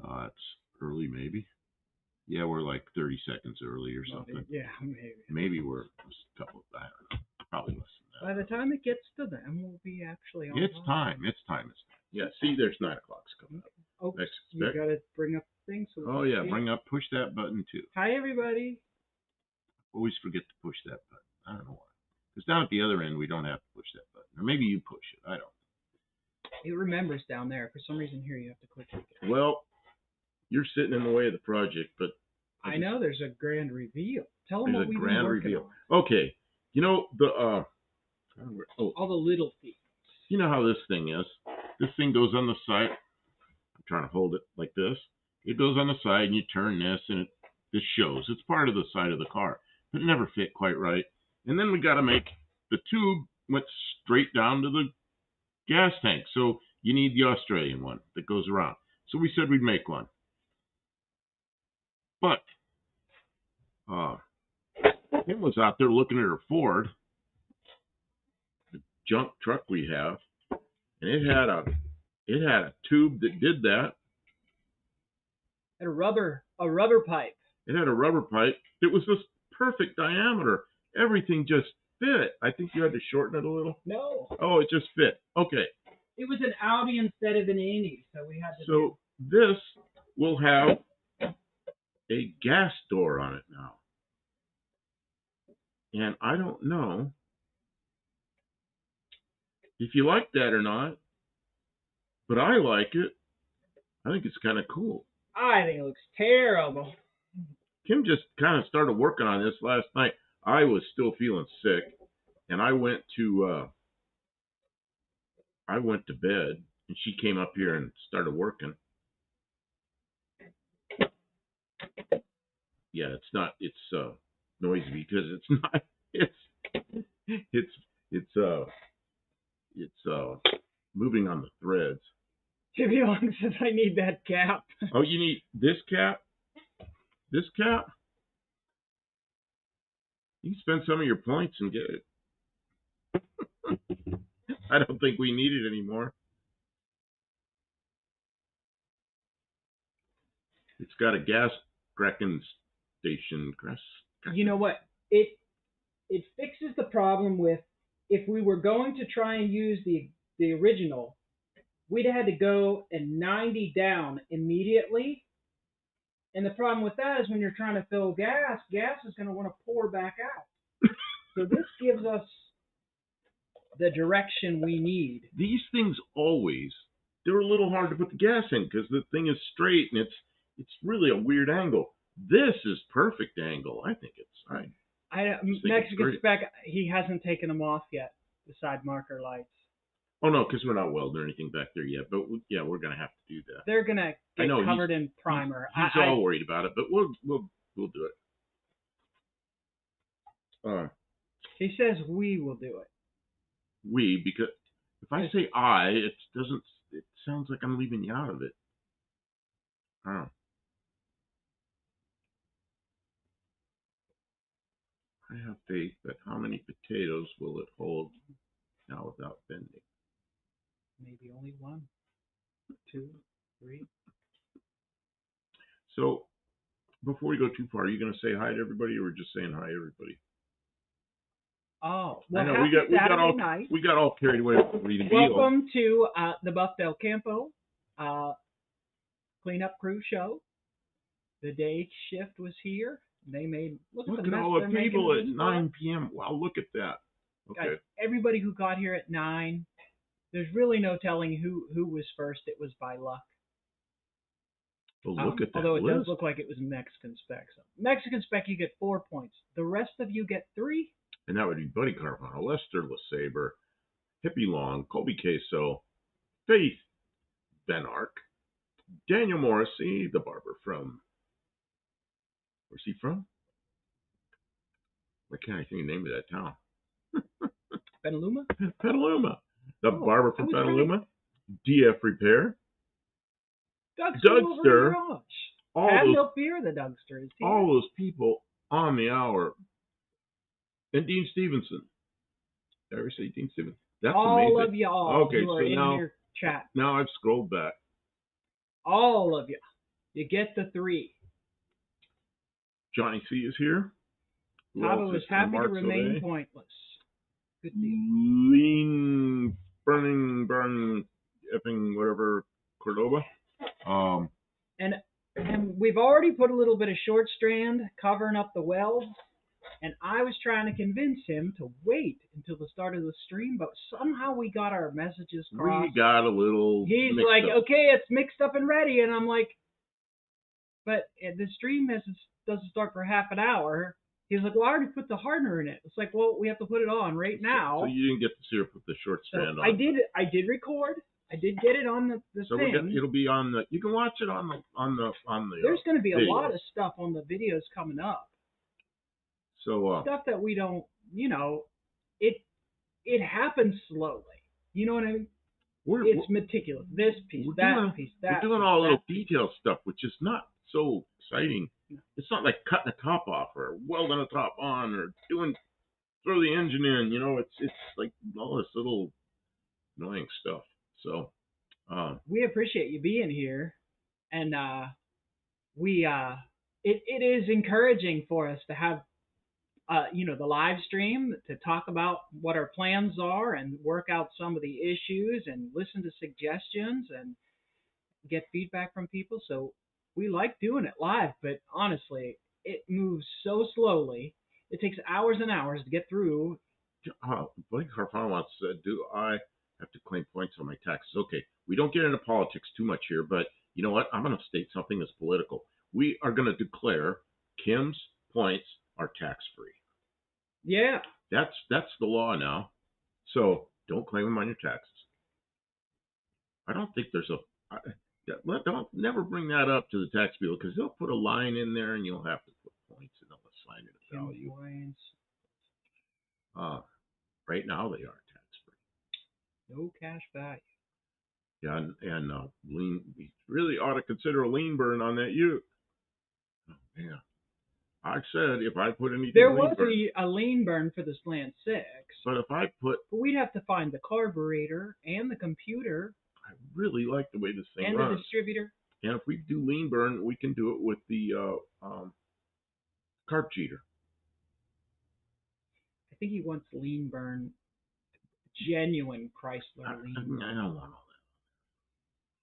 It's early, maybe. Yeah, we're like 30 seconds early or something. Yeah, maybe. Maybe we're a couple. I don't know. Probably less than that. By the time it gets to them, we'll be actually on. It's time. It's time. Yeah. See, there's 9 o'clock's coming up. Oh, you gotta bring up things. So oh yeah, push that button too. Hi everybody. Always forget to push that button. I don't know why. Because down at the other end we don't have to push that button, or maybe you push it. I don't know. It remembers down there. For some reason here you have to click it. Well, you're sitting in the way of the project, but I know there's a grand reveal. Tell them what we've been working on. Okay, you know the all the little things. You know how this thing is. This thing goes on the side. I'm trying to hold it like this. It goes on the side, and you turn this, and this shows. It's part of the side of the car, but it never fit quite right. And then we got to make the tube went straight down to the gas tank. So you need the Australian one that goes around. So we said we'd make one. But Kim was out there looking at her Ford, the junk truck we have, and it had a tube that did that. And a rubber pipe. It had a rubber pipe. It was this perfect diameter. Everything just fit. I think you had to shorten it a little. No. Oh, it just fit. Okay. It was an Audi instead of an Indy, so we had to. So this will have a gas door on it now. And I don't know if you like that or not, but I like it. I think it's kind of cool. I think it looks terrible. Kim just kind of started working on this last night. I was still feeling sick, and I went to bed, and she came up here and started working. Yeah, it's noisy because it's not. It's moving on the threads. To be honest, I need that cap. Oh, you need this cap? This cap? You can spend some of your points and get it. I don't think we need it anymore. It's got a gas cracking station. You know what? It fixes the problem with if we were going to try and use the original, we'd had to go and 90 down immediately. And the problem with that is when you're trying to fill gas is going to want to pour back out. So this gives us the direction we need. These things they're a little hard to put the gas in because the thing is straight and it's really a weird angle. This is perfect angle. I think it's Mexican spec, he hasn't taken them off yet, the side marker lights. Oh, no, because we're not welding or anything back there yet. But, yeah, we're going to have to do that. They're going to get covered in primer. He's all worried about it, but we'll do it. He says we will do it. We, because if I say I, it sounds like I'm leaving you out of it. Oh. I have faith, but how many potatoes will it hold now without bending? Maybe only 1, 2, 3. So, before we go too far, are you going to say hi to everybody, or we're just saying hi to everybody? Oh, well, I know we got all carried away with reading. Welcome to the Buffalo Campo cleanup crew show. The day shift was here. They made look at all the people at 9 p.m. Wow, look at that. Okay. Guys, everybody who got here at 9. There's really no telling who was first. It was by luck. Well, look at that. Although it does look like it was Mexican spec. So Mexican spec, you get 4 points. The rest of you get 3. And that would be Buddy Carvana, Lester LeSabre, Hippie Long, Colby Queso, Faith Van Ark, Daniel Morrissey, the barber from. Where's he from? I can't think of the name of that town. Petaluma? Petaluma. The barber from Petaluma. DF Repair. Dougster. Have no fear, the Dougster is here. All those people on the hour. And Dean Stevenson. Did I ever say Dean Stevenson? That's amazing. All of y'all who are in your chat. Now I've scrolled back. All of you. You get the 3. Johnny C is here. Who else Tabo is is here? happy to Mark remain Sauvé. pointless. Good deal. Lean, burn, effing, whatever, Cordoba. And we've already put a little bit of short strand covering up the welds. And I was trying to convince him to wait until the start of the stream, but somehow we got our messages crossed. We got a little. He's like, up. okay, it's mixed up and ready, and I'm like, but the stream doesn't start for half an hour. He's like, well, I already put the hardener in it. It's like, well, we have to put it on right now. So you didn't get to see her put the short strand on. I did record. I did get it on the so thing. It'll be on the. You can watch it on the. There's going to be video. a lot of stuff on the videos coming up. So stuff that we don't, it happens slowly. You know what I mean? It's meticulous. This piece, that piece, that. We're doing piece, all little piece. detail stuff, which is not so exciting. No. It's not like cutting a top off or welding a top on or throw the engine in. It's like all this little annoying stuff. So we appreciate you being here, and it is encouraging for us to have the live stream to talk about what our plans are and work out some of the issues and listen to suggestions and get feedback from people. So we like doing it live, but honestly, it moves so slowly. It takes hours and hours to get through. Blake Harfan wants to do I have to claim points on my taxes? Okay, we don't get into politics too much here, but you know what? I'm going to state something that's political. We are going to declare Kim's points are tax-free. Yeah. That's the law now. So don't claim them on your taxes. I don't think there's don't never bring that up to the tax people because they'll put a line in there and you'll have to put points and they'll assign it a value. Right now they are tax-free. No cash value. Yeah, and lean. We really ought to consider a lean burn on that ute. Oh, yeah. I said if I put anything. There was a lean burn for the Slant 6. But if I put. But we'd have to find the carburetor and the computer. I really like the way this thing and runs. And the distributor. And if we do lean burn, we can do it with the carb cheater. I think he wants lean burn, genuine Chrysler lean burn. I don't want all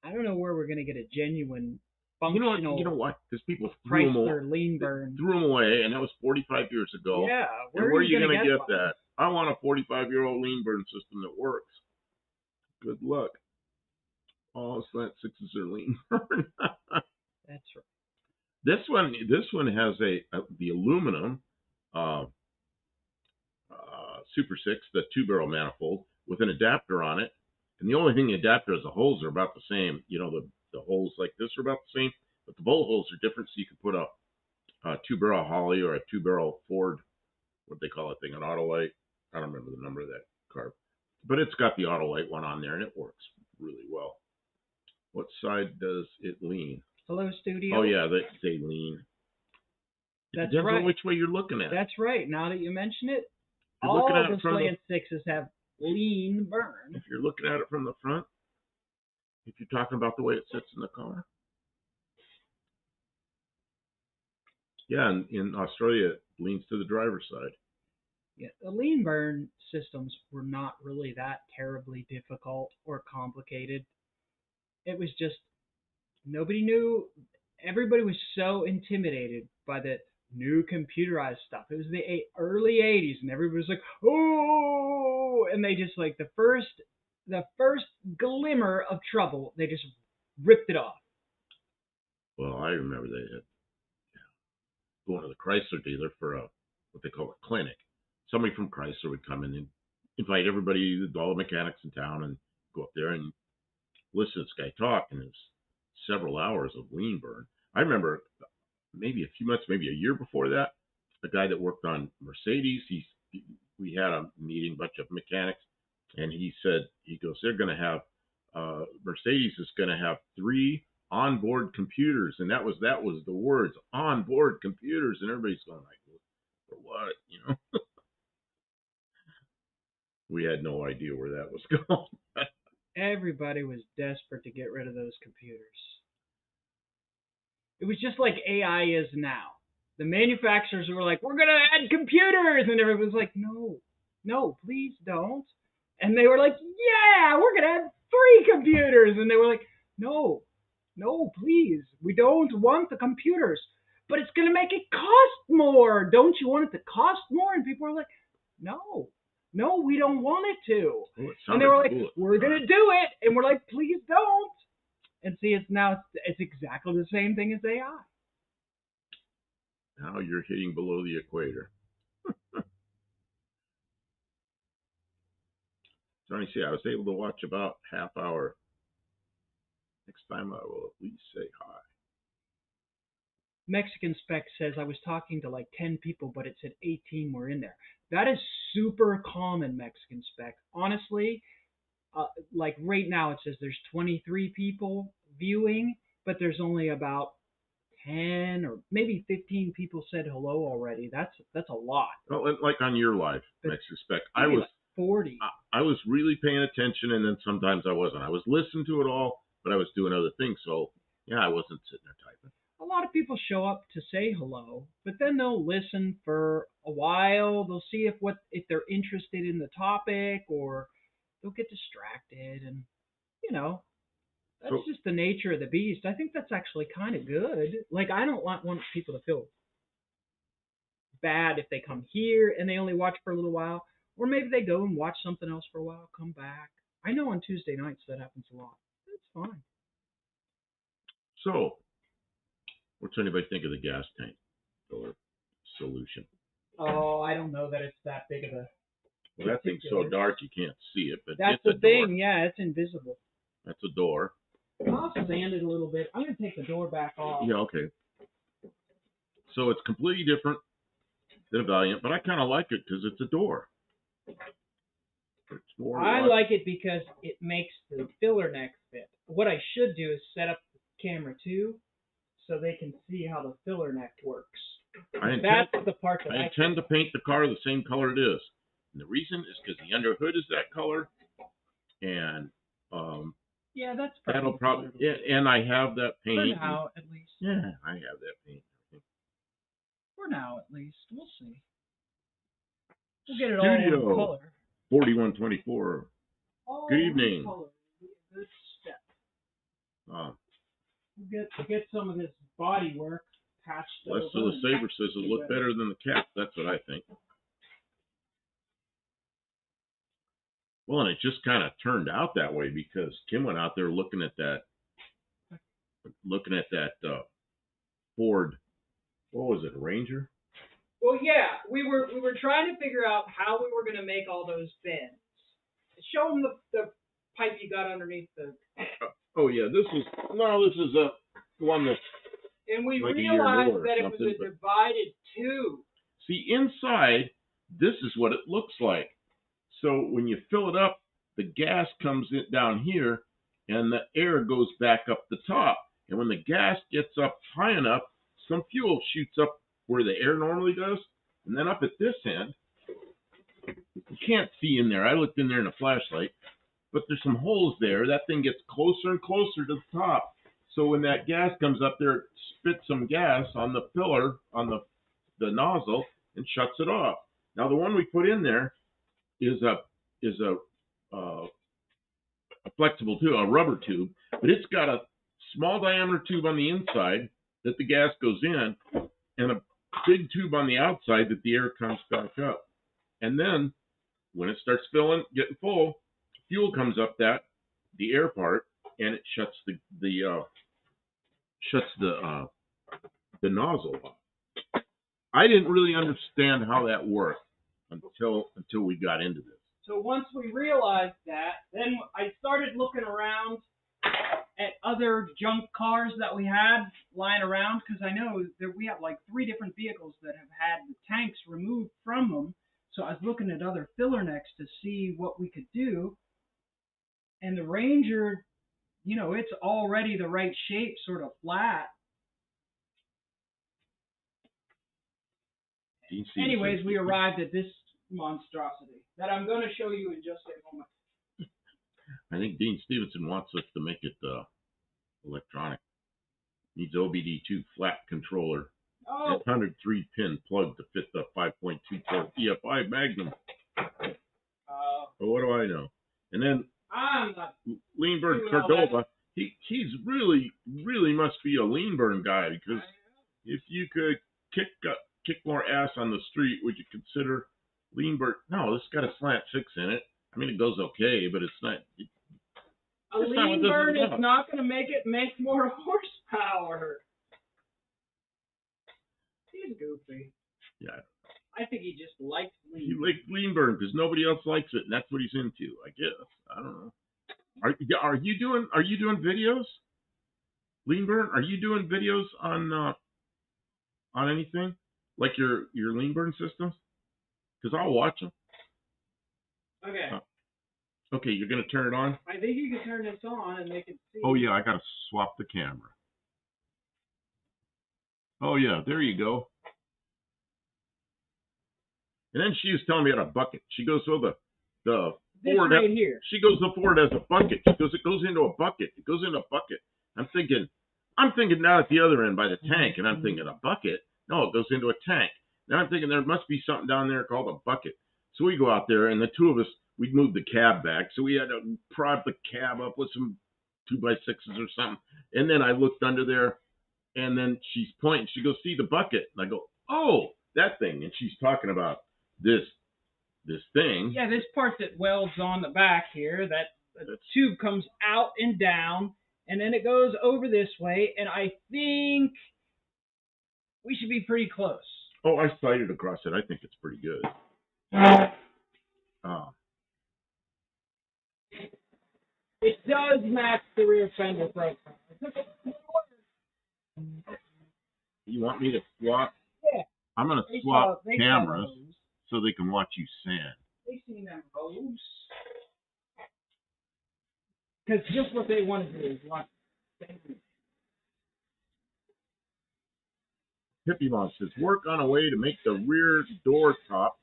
that. I don't know where we're going to get a genuine functional. You know what? Because people Chrysler lean burn threw them away, and that was 45 years ago. Yeah, where are you going to get that? I want a 45-year-old lean burn system that works. Good luck. All Slant 6s are lean burn. That's right. This one has the aluminum Super 6, the 2-barrel manifold with an adapter on it, and the only thing the adapter is the holes are about the same. The holes like this are about the same, but the bolt holes are different. So you can put a 2-barrel Holly or a 2-barrel Ford, what they call it thing, an Autolite. I don't remember the number of that carb, but it's got the Autolite one on there, and it works really well. What side does it lean? Hello, studio. Oh yeah, they lean. That's depends right. on which way you're looking at. That's right. Now that you mention it, you're all looking at the Slant 6s have lean burn. If you're looking at it from the front, if you're talking about the way it sits in the car. Yeah, and in Australia, it leans to the driver's side. Yeah, the lean burn systems were not really that terribly difficult or complicated. It was just, nobody knew, everybody was so intimidated by the new computerized stuff. It was the early 80s, and everybody was like, oh, and they just like, the first glimmer of trouble, they just ripped it off. Well, I remember they had going to the Chrysler dealer for what they call a clinic. Somebody from Chrysler would come in and invite everybody, all the mechanics in town, and go up there and listen to this guy talk, and it was several hours of lean burn. I remember maybe a few months, maybe a year before that, a guy that worked on Mercedes, we had a meeting, a bunch of mechanics, and he said, they're going to have, Mercedes is going to have 3 onboard computers, and that was the words, onboard computers, and everybody's going like, for what, We had no idea where that was going. Everybody was desperate to get rid of those computers. It was just like AI is now. The manufacturers were like, we're going to add computers. And everyone's like, no, no, please don't. And they were like, yeah, we're going to add free computers. And they were like, no, no, please. We don't want the computers. But it's going to make it cost more. Don't you want it to cost more? And people were like, no, no, we don't want it to. Well, And they were like, cool. we're going to do it. And we're like, please don't. And see, it's exactly the same thing as AI. Now you're hitting below the equator. Johnny said I was able to watch about half hour. Next time I will at least say hi. Mexican Spec says I was talking to like 10 people, but it said 18 were in there. That is super common, Mexican Spec. Honestly, like right now it says there's 23 people viewing, but there's only about 10 or maybe 15 people said hello already. That's a lot. Well, like on your live, Mexican Spec, I was like 40. I was really paying attention, and then sometimes I wasn't. I was listening to it all, but I was doing other things. So yeah, I wasn't sitting there typing. A lot of people show up to say hello, but then they'll listen for a while. They'll see if they're interested in the topic, or they'll get distracted, and you know, that's just the nature of the beast. I think that's actually kind of good. Like, I don't want people to feel bad if they come here and they only watch for a little while, or maybe they go and watch something else for a while, come back. I know on Tuesday nights that happens a lot. It's fine. So, what's anybody think of the gas tank or solution? Oh, I don't know that it's that big of a. Well, that thing's so dark you can't see it, but that's it's the thing. Yeah, it's invisible. That's a door. I'll sand it a little bit. I'm gonna take the door back off. Yeah, okay. So it's completely different than a Valiant, but I kind of like it because it's a door. It's more I like it because it makes the filler neck fit. What I should do is set up the camera too, so they can see how the filler neck works. That's the part that I intend to paint the car the same color it is. And the reason is because the underhood is that color, and yeah, that's that'll probably. Yeah, and I have that paint. For now, at least. Yeah, I have that paint. For now, at least, we'll see. We'll get it all in color. 4124. Good evening. Good step. We'll get some of this body work patched. Less of the Saber says it look better than the cap. That's what I think. Well, and it just kind of turned out that way because Kim went out there looking at that Ford. What was it, a Ranger? Well, yeah, we were trying to figure out how we were going to make all those bends. Show them the pipe you got underneath the. Oh yeah, this is the one that. And we realized that it was a divided tube. See, inside, this is what it looks like. So when you fill it up, the gas comes in down here, and the air goes back up the top. And when the gas gets up high enough, some fuel shoots up where the air normally does, and then up at this end, you can't see in there. I looked in there in a flashlight, but there's some holes there. That thing gets closer and closer to the top. So when that gas comes up there, it spits some gas on the filler, on the nozzle, and shuts it off. Now the one we put in there is a flexible tube, a rubber tube, but it's got a small diameter tube on the inside that the gas goes in, and a big tube on the outside that the air comes back up. And then when it starts getting full, fuel comes up the air part, and it shuts the nozzle off. I didn't really understand how that worked until we got into this. So once we realized that, then I started looking around at other junk cars that we had lying around, because I know that we have like 3 different vehicles that have had the tanks removed from them. So I was looking at other filler necks to see what we could do. And the Ranger, it's already the right shape, sort of flat. Anyways, we arrived at this monstrosity that I'm going to show you in just a moment. I think Dean Stevenson wants us to make it electronic. Needs OBD2 flat controller. Oh. And 103-pin plug to fit the 5.2 torque EFI Magnum. But what do I know? And then I'm not Leanburn doing all Cordova, he's really must be a Leanburn guy, because if you could kick more ass on the street, would you consider Leanburn? No, this got a slant 6 in it. I mean, it goes okay, but it's not. A Leanburn is not going to make more horsepower. He's goofy. Yeah. I think he just likes Leanburn. He likes Leanburn because nobody else likes it, and that's what he's into, I guess. I don't know. Are you doing videos? Leanburn, are you doing videos on anything like your Leanburn systems? Because I'll watch them. Okay. Okay, you're gonna turn it on? I think you can turn this on and they can see. Oh yeah, I gotta swap the camera. Oh yeah, there you go. And then she was telling me about a bucket. She goes, so the Ford right here. She goes, the Ford has a bucket. She goes, it goes into a bucket. It goes in a bucket. I'm thinking now at the other end by the tank, and I'm thinking a bucket? No, it goes into a tank. Now I'm thinking there must be something down there called a bucket. So we go out there, and the two of us, we'd moved the cab back, so we had to prod the cab up with some 2x6s or something. And then I looked under there, and then she's pointing. She goes, see the bucket? And I go, oh, that thing. And she's talking about this thing. Yeah, this part that welds on the back here, that tube comes out and down, and then it goes over this way, and I think we should be pretty close. Oh, I sighted across it. I think it's pretty good. It does match the rear fender profile. You want me to swap? Yeah. I'm going to swap cameras so they can watch you sand. They seen them hose. Because just what they want to do is watch. Hippie Mom says, work on a way to make the rear door top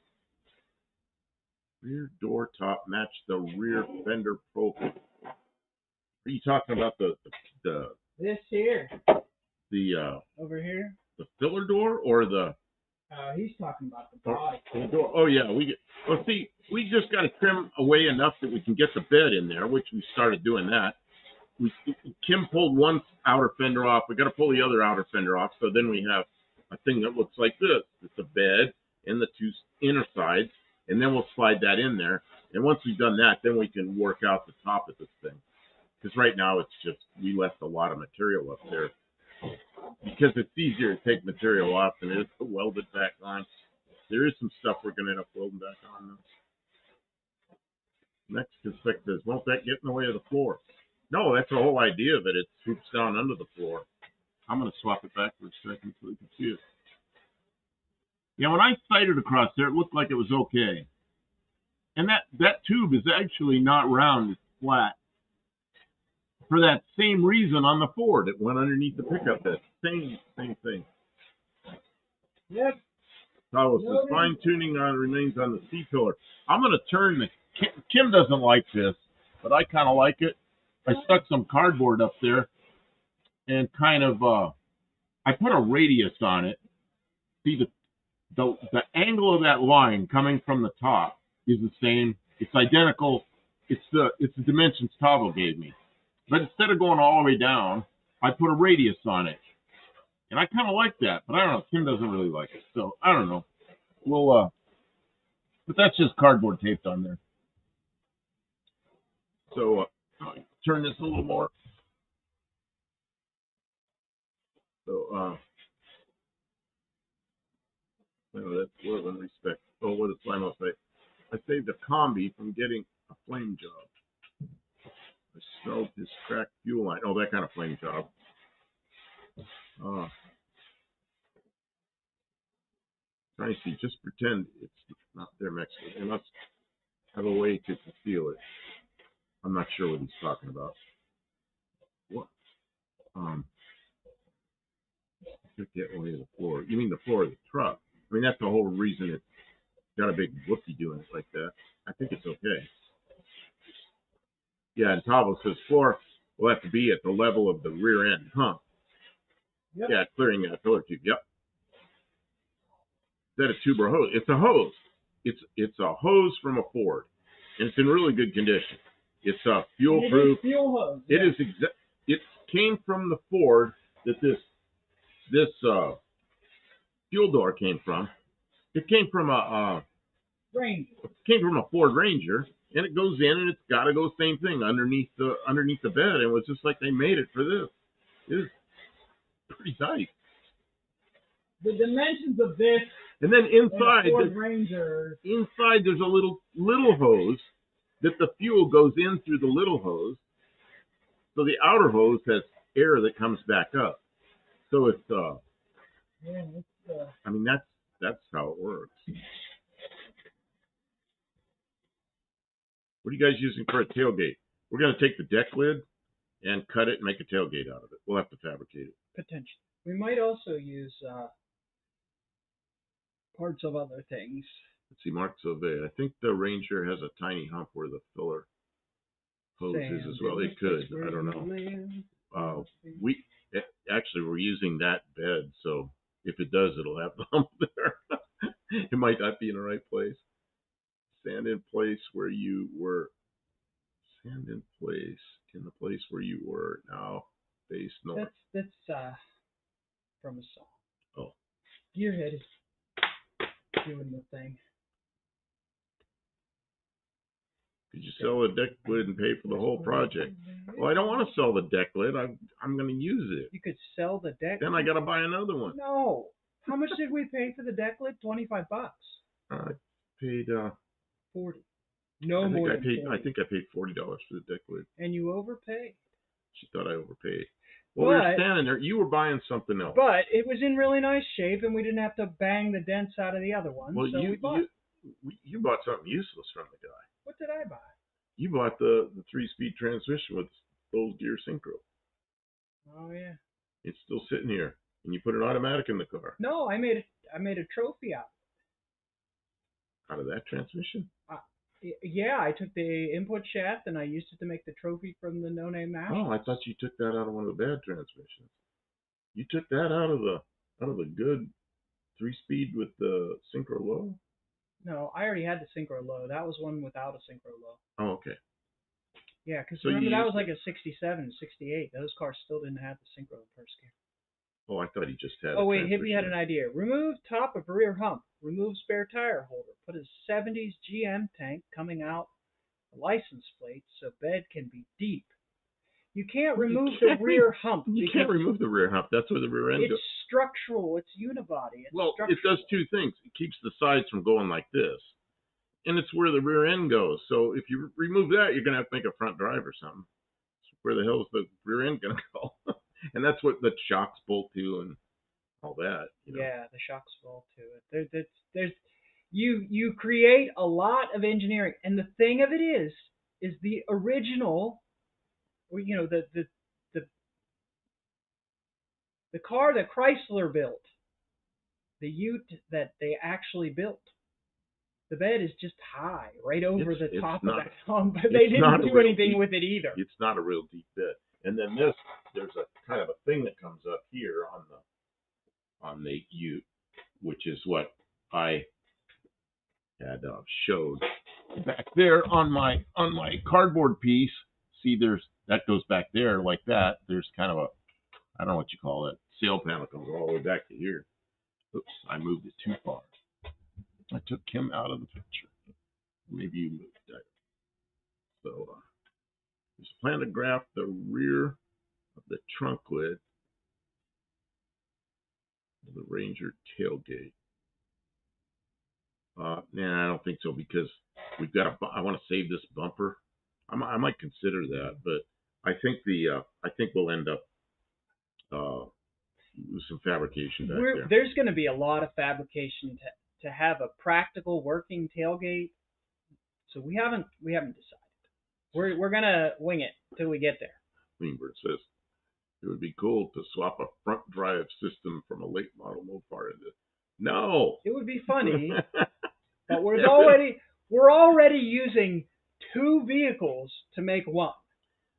match the rear fender profile. Are you talking about the this here? The over here? The filler door or the? He's talking about the body. The door. Oh yeah, we just got to trim away enough that we can get the bed in there, which we started doing that. Kim pulled one outer fender off. We got to pull the other outer fender off, so then we have a thing that looks like this. It's a bed and the two inner sides, and then we'll slide that in there. And once we've done that, then we can work out the top of this thing. Because right now it's just, we left a lot of material up there. Because it's easier to take material off than it is to weld it back on. There is some stuff we're going to end up welding back on. Next Spec says, won't that get in the way of the floor? No, that's the whole idea of it. It swoops down under the floor. I'm going to swap it back for a second so you can see it. Yeah, when I sighted across there, it looked like it was okay. And that tube is actually not round, it's flat. For that same reason on the Ford, it went underneath the pickup bed. Same thing. Yep. Carlos says, fine tuning on remains on the C-pillar. I'm going to turn the, Kim doesn't like this, but I kind of like it. I stuck some cardboard up there and kind of, I put a radius on it. See, the angle of that line coming from the top is the same. It's identical. It's the dimensions Tavo gave me. But instead of going all the way down, I put a radius on it. And I kind of like that, but I don't know. Kim doesn't really like it. So, I don't know. We'll, but that's just cardboard taped on there. So, turn this a little more. So, that's love and respect. Oh, what does Slimo say? I saved a combi from getting a flame job. I smelled his cracked fuel line. Oh, that kind of flame job. Trying to see, just pretend it's not their Mexican. They must have a way to conceal it. I'm not sure what he's talking about. What? Took that away to the floor. You mean the floor of the truck? I mean, that's the whole reason it's got a big whoopsie doing it like that. I think it's okay. Yeah, and Tavo says floor will have to be at the level of the rear end, huh? Yep. Yeah, clearing that filler tube. Yep. Is that a tube or a hose? It's a hose. It's a hose from a Ford, and it's in really good condition. It's a fuel proof. It is fuel hose. It is it came from the Ford that this fuel door came from. It came from a Ford Ranger, and it goes in and it's got to go same thing underneath the bed. And it was just like they made it for this. It is pretty nice. The dimensions of this. And then inside, inside there's a little hose that the fuel goes in through the little hose. So the outer hose has air that comes back up. So it's I mean that's how it works. What are you guys using for a tailgate? We're gonna take the deck lid and cut it and make a tailgate out of it. We'll have to fabricate it. Potentially. We might also use parts of other things. Let's see, Mark Sauvé. I think the Ranger has a tiny hump where the filler hose is as well. It could. I don't know. We're using that bed, so if it does, it'll have the hump there. It might not be in the right place. Sand in place where you were. Sand in place in the place where you were. Now face north. That's from a song. Oh. Gearhead is doing the thing. Could you sell the deck lid and pay for the whole project? Well, I don't want to sell the deck lid. I'm going to use it. You could sell the deck. Then I got to buy another one. No. How much did we pay for the deck lid? $25. I paid 40. No more than 40. I think I paid $40 for the deck lid. And you overpaid. She thought I overpaid. Well, we were standing there. You were buying something else. But it was in really nice shape, and we didn't have to bang the dents out of the other one. Well, so we bought. You bought something useless from the guy. What did I buy? You bought the 3-speed transmission with those gear synchro. Oh yeah. It's still sitting here, and you put an automatic in the car. No, I made a trophy out. Out of that transmission? Yeah, I took the input shaft and I used it to make the trophy from the No Name National. Oh, I thought you took that out of one of the bad transmissions. You took that out of the good 3-speed with the synchro low? No, I already had the synchro low. That was one without a synchro low. Oh, okay. Yeah, because remember that was like a 67, 68. Those cars still didn't have the synchro in first gear. Oh, I thought he just had. Oh wait, Hippie had an idea. Remove top of rear hump. Remove spare tire holder. Put a 70s GM tank coming out the license plate so bed can be deep. You can't remove the rear hump. You can't remove the rear hump. That's where the rear end goes. It's structural. It's unibody. It does two things. It keeps the sides from going like this, and it's where the rear end goes. So if you remove that, you're gonna have to make a front drive or something. Where the hell is the rear end gonna go? And that's what the shocks bolt to and all that. You know? Yeah, the shocks bolt to it. There's you create a lot of engineering, and the thing of it is the original, you know, the car that Chrysler built, the Ute that they actually built. The bed is just high, right over the top of that hump. But they didn't do anything with it either. It's not a real deep bed. And then there's a kind of a thing that comes up here on the Ute, which is what I had showed back there on my cardboard piece. See, that goes back there like that. There's kind of I don't know what you call it. Sail panel comes all the way back to here. Oops, I moved it too far. I took him out of the picture. Maybe you moved that. So there's a plan to graft the rear of the trunk lid of the Ranger tailgate. Nah, I don't think so because we've got I want to save this bumper. I might consider that, but I think we'll end up with some fabrication back there. There's going to be a lot of fabrication to have a practical working tailgate. So we haven't decided. We're gonna wing it till we get there. Greenberg says it would be cool to swap a front drive system from a late model Mopar into. No. It would be funny, but we're already using two vehicles to make one.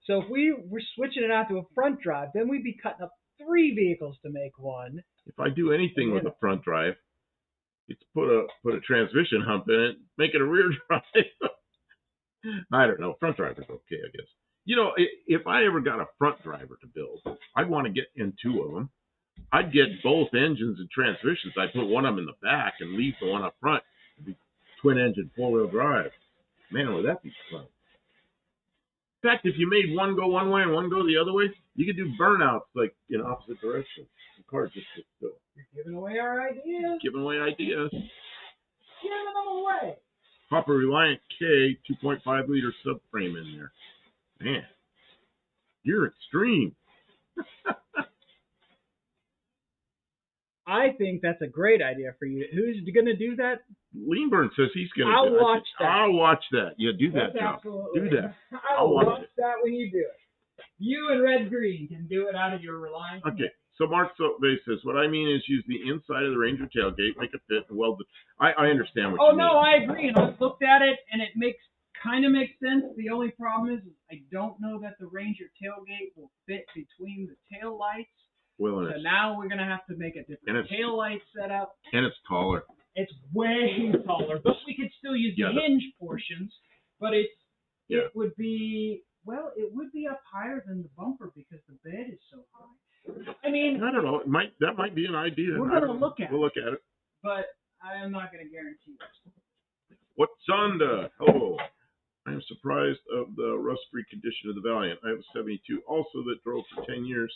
So if we were switching it out to a front drive, then we'd be cutting up 3 vehicles to make one. If I do anything with a front drive, it's put a transmission hump in it, make it a rear drive. I don't know. Front driver's okay, I guess. You know, if I ever got a front driver to build, I'd want to get in 2 of them. I'd get both engines and transmissions. I'd put one of them in the back and leave the one up front. It'd be twin engine 4-wheel drive. Man, would that be fun. In fact, if you made one go one way and one go the other way, you could do burnouts like in opposite directions. The car just sits still. You're giving away our ideas. Giving away ideas. Giving them away. Pop a Reliant K 2.5 liter subframe in there. Man, you're extreme. I think that's a great idea for you. Who's going to do that? Leanburn says he's going to do it. I'll watch that. I'll watch that. Yeah, do that, That's Joe. absolutely. Do that. I'll watch watch it. that when you do it. You and Red Green can do it out of your Reliant. Okay, so Mark Sobe says, what I mean is use the inside of the Ranger tailgate, make it fit, and weld it. I understand what you mean. Oh, no, I agree. And I've looked at it, and it kind of makes sense. The only problem is I don't know that the Ranger tailgate will fit between the tail lights. Well, So now we're going to have to make a different tail light setup. And it's taller. It's way taller, but we could still use the hinge portions. But it would be, well, it would be up higher than the bumper because the bed is so high. I mean, I don't know. That might be an idea. We're going to look at it. We'll look at it. But I am not going to guarantee it. What's Zonda? Hello. I am surprised of the rust-free condition of the Valiant. I have a 72 also that drove for 10 years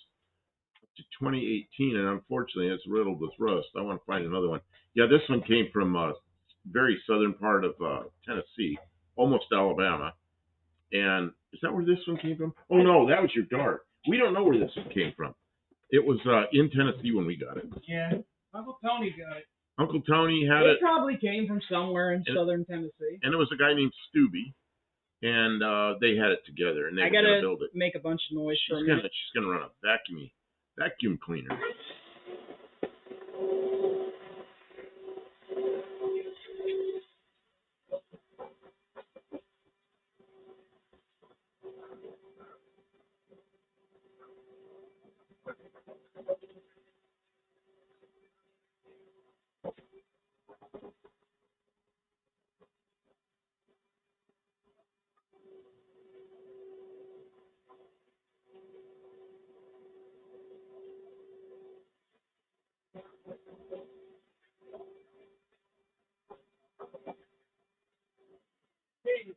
up to 2018, and unfortunately it's riddled with rust. I want to find another one. Yeah, this one came from a very southern part of Tennessee, almost Alabama. And is that where this one came from? Oh, no, that was your Dart. We don't know where this one came from. It was in Tennessee when we got it. Yeah, Uncle Tony got it. Uncle Tony had it. It probably came from somewhere in southern Tennessee. And it was a guy named Stubby. And they had it together, and they were going to build it. Make a bunch of noise for me. She's going to run a vacuum cleaner.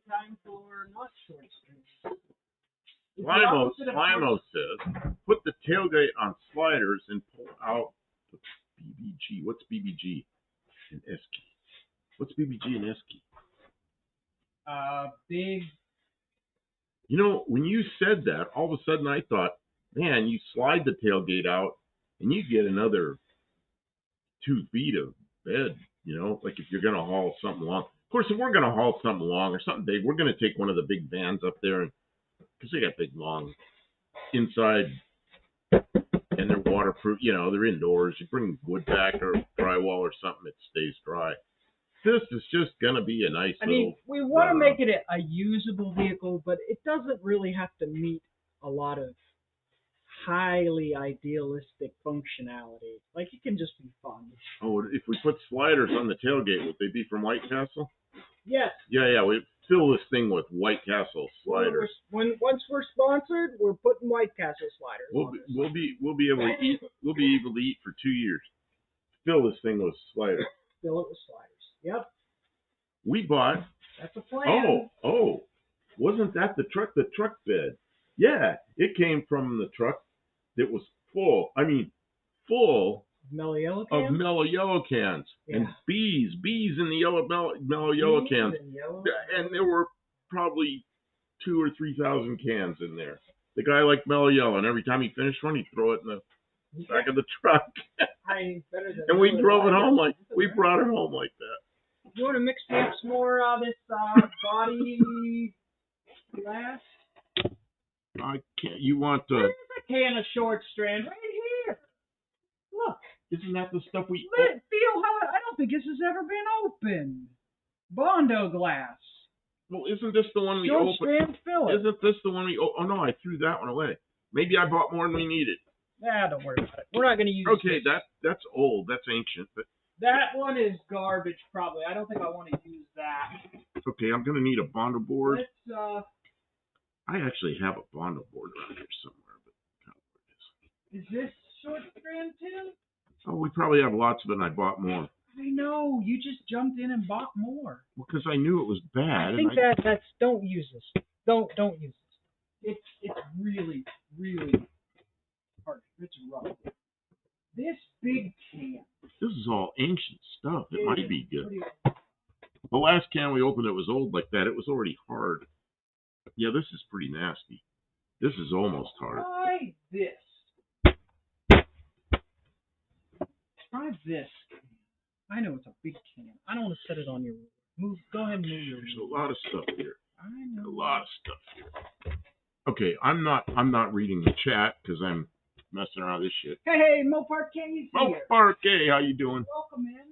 Time for not short strings. Limo says, put the tailgate on sliders and pull out the BBG. What's BBG and S-key? What's BBG and S-key? Big. You know, when you said that, all of a sudden I thought, man, you slide the tailgate out and you get another 2 feet of bed, you know, like if you're going to haul something long. Of course, if we're going to haul something long or something big, we're going to take one of the big vans up there, and because they got big, long inside, and they're waterproof. You know, they're indoors. You bring wood back or drywall or something, it stays dry. This is just going to be a nice little. I mean, we want to make it a usable vehicle, but it doesn't really have to meet a lot of highly idealistic functionality. Like, it can just be fun. Oh, if we put sliders on the tailgate, would they be from White Castle? Yes. Yeah. We fill this thing with White Castle sliders. Once we're sponsored, we're putting White Castle sliders. We'll be able to eat. We'll be able to eat for 2 years. Fill this thing with sliders. Fill it with sliders. Yep. We bought. That's a plan. Oh, wasn't that the truck? The truck bed. Yeah, it came from the truck that was full. I mean, full. Mellow yellow cans? Of mellow yellow cans. Yeah. And bees in the yellow mellow yellow cans. And there were probably 2,000 or 3,000 cans in there. The guy liked mellow yellow, and every time he finished one, he'd throw it in the back of the truck. And we drove it home we brought it home like that. You want to mix me up some more of this body glass? I can't. You want to? There's a can of short strand right here. Look. Isn't that the stuff we? Feel how I don't think this has ever been opened. Bondo glass. Well, isn't this the one we short opened? Strand filler. Isn't this the one we? Oh no, I threw that one away. Maybe I bought more than we needed. Don't worry about it. We're not going to use Okay, this. that's old. That's ancient. But That one is garbage, probably. I don't think I want to use that. okay, I'm gonna need a Bondo board. Let's, I actually have a Bondo board around here somewhere, but is this short strand, Tim? oh, we probably have lots of it, and I bought more. I know. You just jumped in and bought more. Well, because I knew it was bad. I think that's. Don't use this. Don't use this. It's really, really hard. It's rough. This big can. This is all ancient stuff. It might be good. Pretty The last can we opened, it was old like that. It was already hard. Yeah, this is pretty nasty. This is almost hard. Try this. Try this. I know it's a big can. I don't want to set it on your move. Go ahead and move your. There's a lot of stuff here. I know. A lot of stuff here. Okay, I'm not reading the chat because I'm messing around with this shit. Hey, Mo Parquet's Mo here. Parquet, how you doing? Welcome in.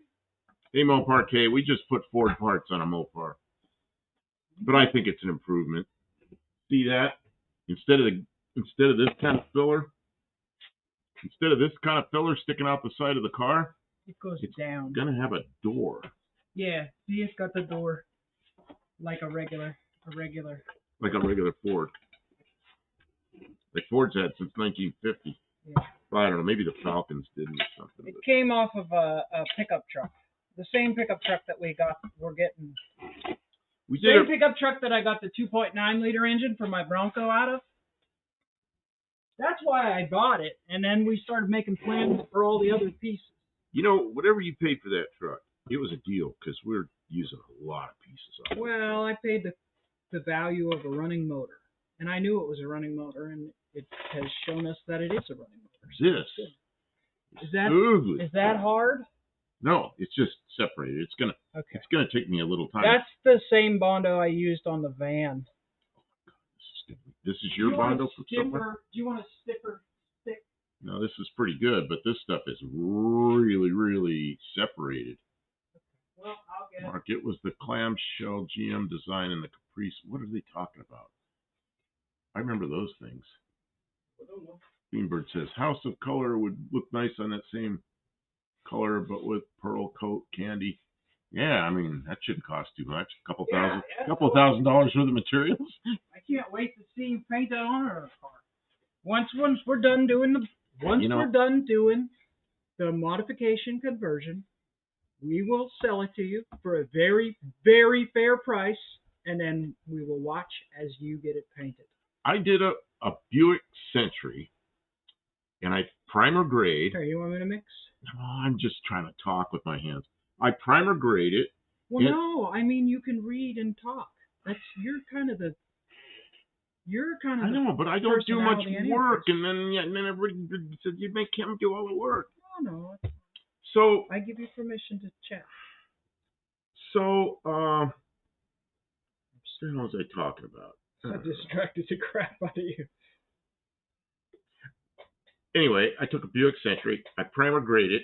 Hey, Mo Parquet, we just put Ford parts on a Mopar, but I think it's an improvement. See that? Instead of this kind of filler, sticking out the side of the car, It goes it's down. gonna have a door. Yeah, see, it's got the door like a regular. Like a regular Ford. Like Ford's had since 1950. Yeah. Well, I don't know, maybe the Falcons didn't or something. It But came off of a pickup truck. The same pickup truck that we're getting. we did Same it. pickup truck that I got the 2.9 liter engine for my Bronco out of. That's why I bought it, and then we started making plans for all the other pieces. You know, whatever you paid for that truck, it was a deal because we're using a lot of pieces on it. Well, I paid the value of a running motor, and I knew it was a running motor, and it has shown us that it is a running motor. So This is ugly. that hard? No, it's just separated. It's gonna take me a little time. That's the same Bondo I used on the van. This is your Bondo from somewhere? Do you want a stiffer stick? No, this is pretty good, but this stuff is really, really separated. Well, I'll get it. Mark, it was the clamshell GM design and the Caprice. What are they talking about? I remember those things. I don't know. Beanbird says, House of Color would look nice on that same color, but with pearl coat candy. Yeah, I mean, that shouldn't cost too much. Couple $1,000 worth of materials. I can't wait to see you paint that on our car. Once we're done doing the modification conversion, we will sell it to you for a very, very fair price, and then we will watch as you get it painted. I did a Buick Century, and I primer grade. Here, you want me to mix? Oh, I'm just trying to talk with my hands. I primer grade it. Well, no, I mean you can read and talk. You're kind of the. I know, but I don't do much personality work, anyways. and then everybody said you make him do all the work. No. So I give you permission to chat. So, what the hell was I talking about? That distracted the crap out of you. Anyway, I took a Buick Century, I primer graded,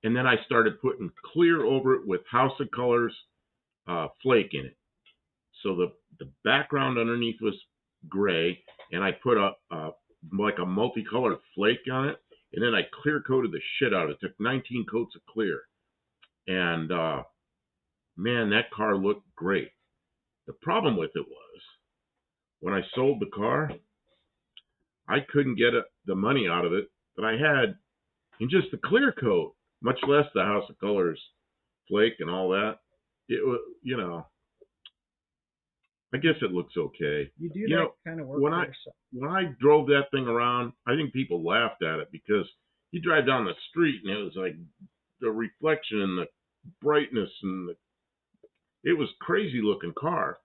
and then I started putting clear over it with House of Colors flake in it. So the background underneath was gray, and I put like a multicolored flake on it, and then I clear coated the shit out of it. Took 19 coats of clear, and man, that car looked great. The problem with it was when I sold the car, I couldn't get the money out of it that I had in just the clear coat, much less the House of Colors flake and all that. It was, I guess it looks okay. You do that kind of work when for I yourself. when I drove that thing around, I think people laughed at it because you drive down the street and it was like the reflection and the brightness and it was crazy looking car.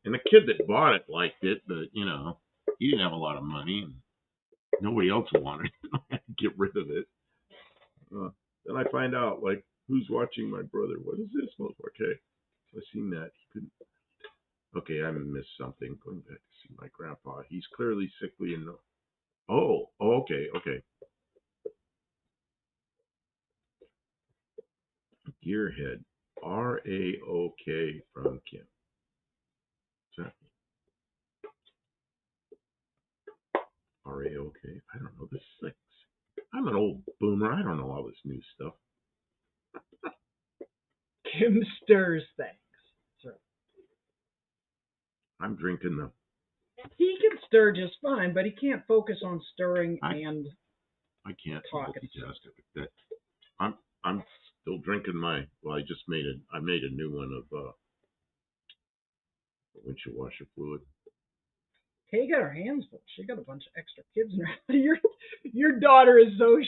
And the kid that bought it liked it, but he didn't have a lot of money and nobody else wanted it. I had to get rid of it. Then I find out like who's watching my brother. What is this? Okay, so I seen that he couldn't. Okay, I missed something. Going back to see my grandpa. He's clearly sickly and okay. Gearhead. RAOK from Kim. RAOK. I don't know. This is like, I'm an old boomer. I don't know all this new stuff. Kim stirs things. So I'm drinking the. he can stir just fine, but he can't focus on stirring and I can't talking. multitask it. That I'm still drinking my. Well, I made a new one of windshield washer fluid. Kay got her hands full. She got a bunch of extra kids in her. Your daughter is so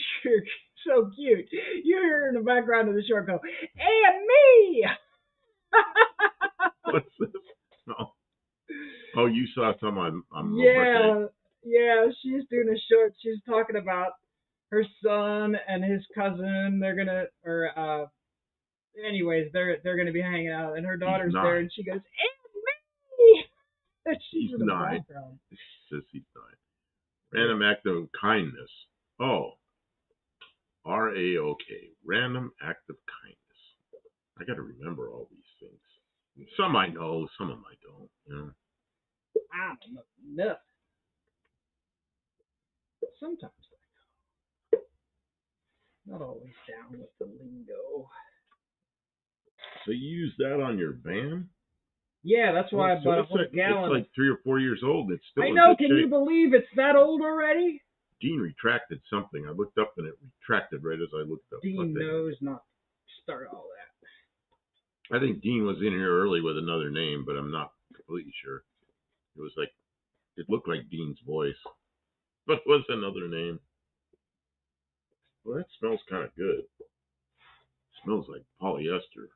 so cute. You hear her in the background of the short go, and me. What's this? No. Oh, you saw some on Yeah, yeah. She's doing a short. She's talking about her son and his cousin. They're gonna, or anyways, they're gonna be hanging out, and her daughter's there, and she goes, and me. And she's in the 9. background. She says he's 9. Random act of kindness. Oh, RAOK. Random act of kindness. I got to remember all these things. Some I know, some of them I don't. You know. I don't know nothing. Sometimes I know. Not always down with the lingo. So you use that on your van? Yeah, that's why I bought a whole gallon. It's like 3 or 4 years old. It's still I in know. good Can shape. you believe it's that old already? Dean retracted something. I looked up and it retracted right as I looked up. Dean knows not to start all that. I think Dean was in here early with another name, but I'm not completely sure. It was like, it looked like Dean's voice, but it was another name. Well, that smells kind of good. It smells like polyester,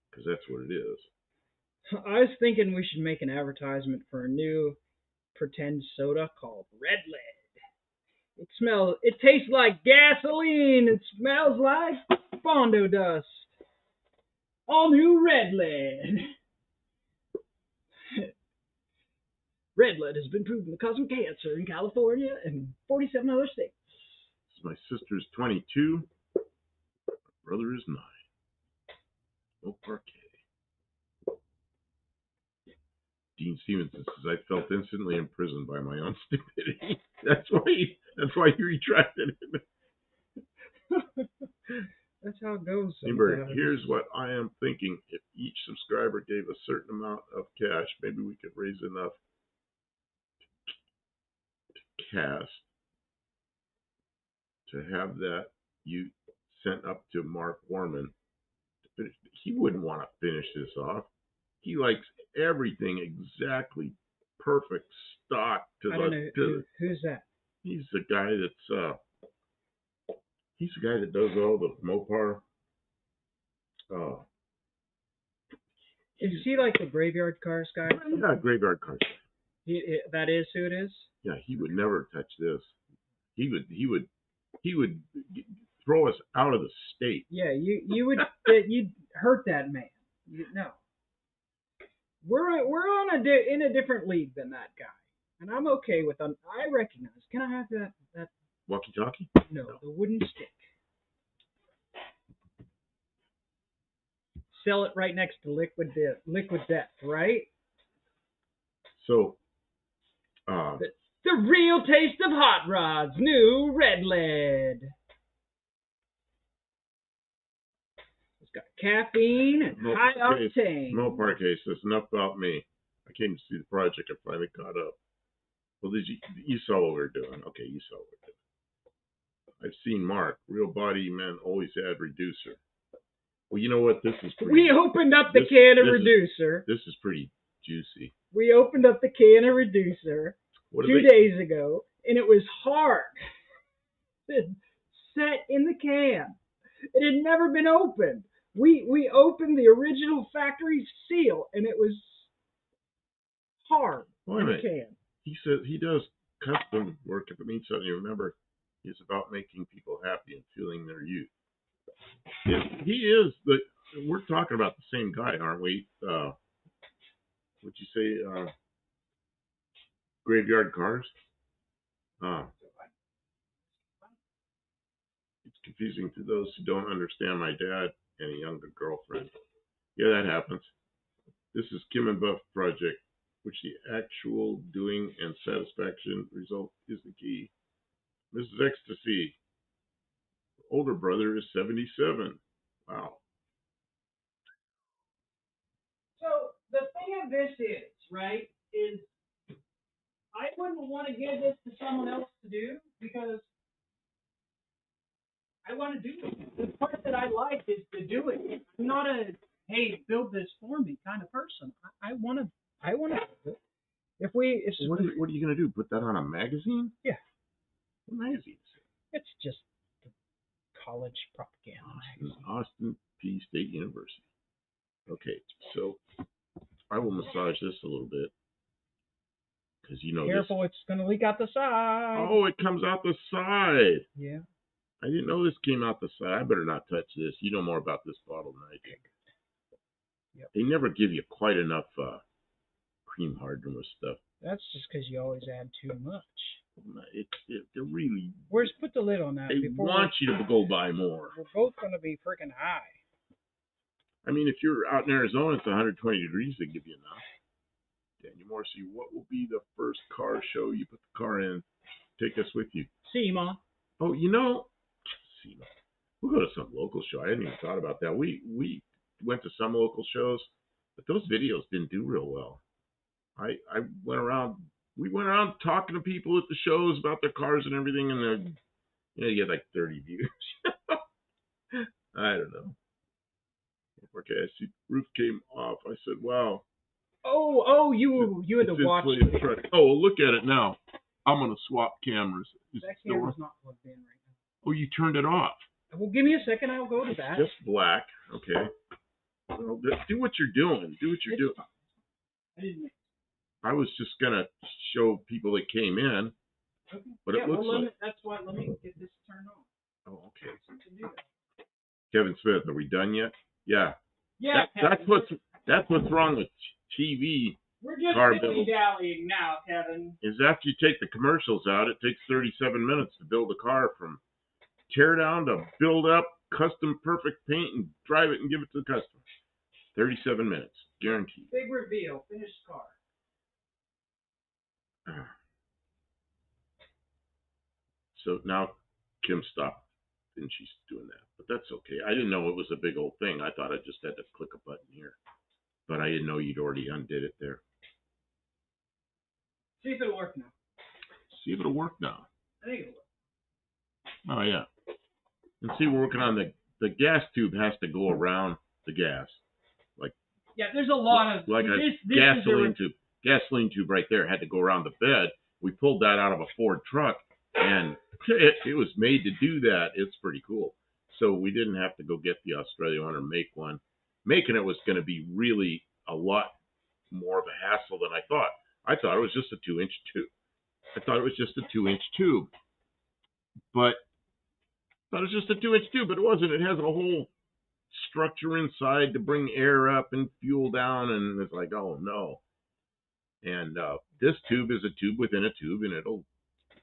because that's what it is. I was thinking we should make an advertisement for a new pretend soda called Red Lead. It tastes like gasoline. It smells like Bondo dust. All new Red Lead. Red lead has been proven to cause cancer in California and 47 other states. My sister's 22. My brother is 9. No parquet. Dean Stevenson says, I felt instantly imprisoned by my own stupidity. That's why he retracted it. That's how it goes. Here's what I am thinking. If each subscriber gave a certain amount of cash, maybe we could raise enough cash to have that you sent up to Mark Warman. He wouldn't want to finish this off. He likes everything exactly perfect stock to I don't know who's that. He's the guy that does all the Mopar. Is he like the graveyard cars guy? Yeah, graveyard cars. That is who it is. Yeah, he would never touch this. He would throw us out of the state. Yeah, you'd hurt that man. No, we're in a different league than that guy, and I'm okay with them. I recognize. Can I have that walkie-talkie? No, the wooden stick. Sell it right next to Liquid Death, right? So, the real taste of hot rods, new Red Lead. It's got caffeine and high octane. Mopar case says enough about me. I came to see the project. I finally caught up. Well, you saw what we were doing. Okay, you saw what we were doing. I've seen Mark. Real body men always add reducer. Well, you know what? This is pretty... We opened up the can of reducer. This is pretty juicy. We opened up the can of reducer 2 days ago, and it was hard. It set in the can. It had never been opened. We opened the original factory seal, and it was hard in the can. He says he does custom work. If it means something, you remember, he's about making people happy and feeling their youth. He is, but we're talking about the same guy, aren't we? What'd you say? Graveyard cars? It's confusing to those who don't understand my dad and a younger girlfriend. Yeah, that happens. This is Kim and Buff Project. which the actual doing and satisfaction result is the key. Mrs. Ecstasy, older brother is 77. Wow. So the thing of this is, right, is I wouldn't want to give this to someone else to do because I want to do it. The part that I like is to do it. I'm not a hey, build this for me kind of person. I want to. I want to. If we, if What are you going to do? Put that on a magazine? Yeah. What magazine is it? It's just the college propaganda. Austin P. State University. Okay, so I will massage this a little bit because you know Careful, this. it's going to leak out the side. Oh, it comes out the side. Yeah. I didn't know this came out the side. I better not touch this. You know more about this bottle than I do. Yep. They never give you quite enough cream hardener with stuff. That's just because you always add too much. They're really. Where's put the lid on that? They want you to go buy more. We're both going to be freaking high. I mean, if you're out in Arizona, it's 120 degrees. They give you enough. Daniel Morrissey, what will be the first car show you put the car in? Take us with you. SEMA. Oh, you know, SEMA. We'll go to some local show. I hadn't even thought about that. We went to some local shows, but those videos didn't do real well. I went around. We went around talking to people at the shows about their cars and everything, and you get like 30 views. I don't know. Okay, I see roof came off. I said, "Wow." Oh, you had to watch it. Oh, well, look at it now. I'm gonna swap cameras. That camera's not plugged in right now. Oh, you turned it off. Well, give me a second. I'll go to that. Just black. Okay. Well, do what you're doing. Do what you're doing. I didn't. I was just gonna show people that came in, Okay. but it looks like. That's why. Let me get this turned on. Oh, okay. So you can do that. Kevin Smith, are we done yet? Yeah. Yeah. That's what's wrong with TV. We're just dilly-dallying now, Kevin. Is after you take the commercials out, it takes 37 minutes to build a car from tear down to build up, custom perfect paint, and drive it and give it to the customer. 37 minutes, guaranteed. Big reveal, finished car. So now Kim stopped, and she's doing that. But that's okay. I didn't know it was a big old thing. I thought I just had to click a button here. But I didn't know you'd already undid it there. See if it'll work now. See if it'll work now. I think it'll work. Oh, yeah. And see, we're working on the gas tube has to go around the gas. Yeah, there's a lot of... Like gasoline tube right there had to go around the bed. We pulled that out of a Ford truck, and it was made to do that. It's pretty cool. So we didn't have to go get the Australian one or make one. Making it was going to be really a lot more of a hassle than I thought. I thought it was just a 2-inch tube. But it wasn't. It has a whole structure inside to bring air up and fuel down, and it's like, oh no. And this tube is a tube within a tube, and it'll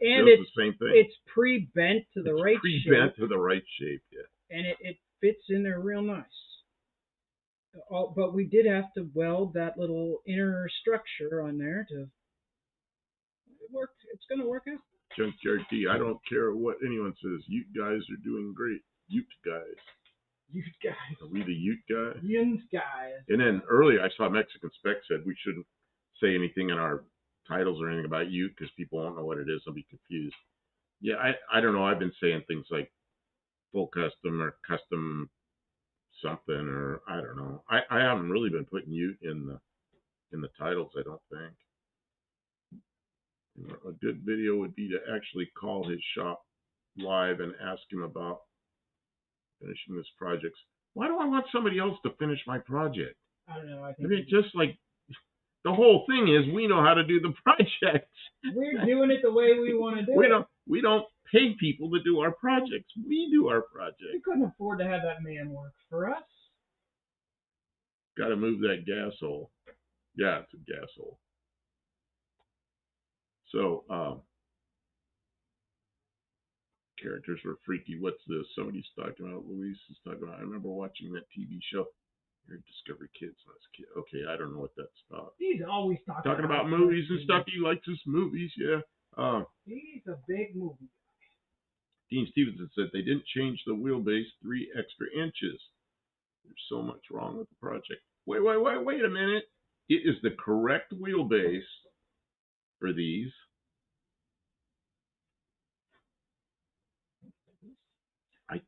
do the same thing. It's pre-bent to the right shape. Pre-bent to the right shape, yeah. And it fits in there real nice. But we did have to weld that little inner structure on there to work. It's going to work out. Junkyard T, I don't care what anyone says. You guys are doing great. Ute guys. Ute guys. Are we the Ute guys? Ute guys. And then earlier I saw Mexican Spec said we shouldn't say anything in our titles or anything about Ute because people won't know what it is. They'll be confused. Yeah, I don't know. I've been saying things like full custom or custom something, or I don't know. I haven't really been putting Ute in the titles, I don't think. A good video would be to actually call his shop live and ask him about finishing his projects. Why do I want somebody else to finish my project? I don't know. I mean, just like the whole thing is, we know how to do the projects. We're doing it the way we want to do it. We don't pay people to do our projects. We do our projects. We couldn't afford to have that man work for us. Got to move that gas hole. Yeah, it's a gas hole. So, characters were freaky. What's this? Somebody's talking about. Luis is talking about. I remember watching that TV show. Your Discovery Kids last kid. Okay, I don't know what that's about. He's always Talking about movies and stuff. He likes his movies, yeah. He's a big movie. Dean Stevenson said they didn't change the wheelbase 3 extra inches. There's so much wrong with the project. Wait a minute. It is the correct wheelbase for these.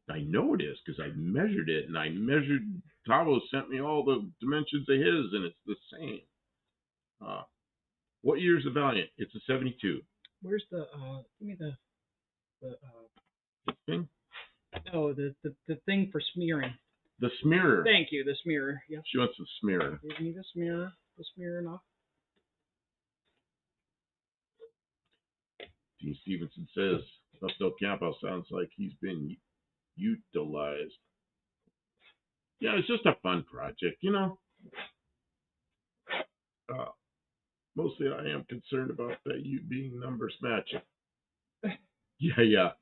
I know it is because I measured it, and I measured. Tavo sent me all the dimensions of his, and it's the same. What year is the Valiant? It's a 72. Where's the give me the thing? No, the thing for smearing. The smearer. Thank you, the smearer. Yep. She wants the smearer. Give me the smearer. The smearer enough. Dean Stevenson says Updale Campo sounds like he's been utilized. Yeah, it's just a fun project, you know. Mostly I am concerned about that you being numbers matching. Yeah.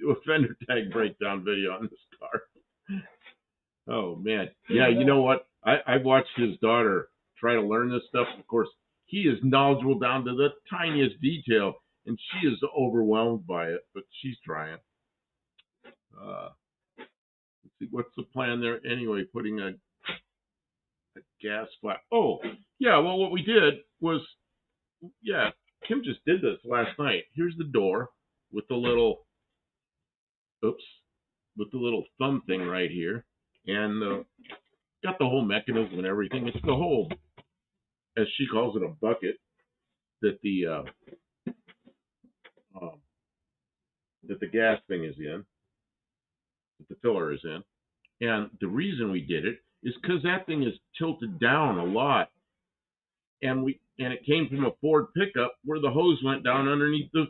Do a fender tag breakdown video on this car. Oh, man. Yeah, you know what? I watched his daughter try to learn this stuff. Of course, he is knowledgeable down to the tiniest detail, and she is overwhelmed by it, but she's trying. Let's see, what's the plan there anyway? Putting a gas flat. Oh, yeah, well, what we did was, yeah, Kim just did this last night. Here's the door with the little, with the little thumb thing right here. And got the whole mechanism and everything. It's the whole, as she calls it, a bucket that the gas thing is in, that the filler is in. And the reason we did it is because that thing is tilted down a lot. And it came from a Ford pickup where the hose went down underneath the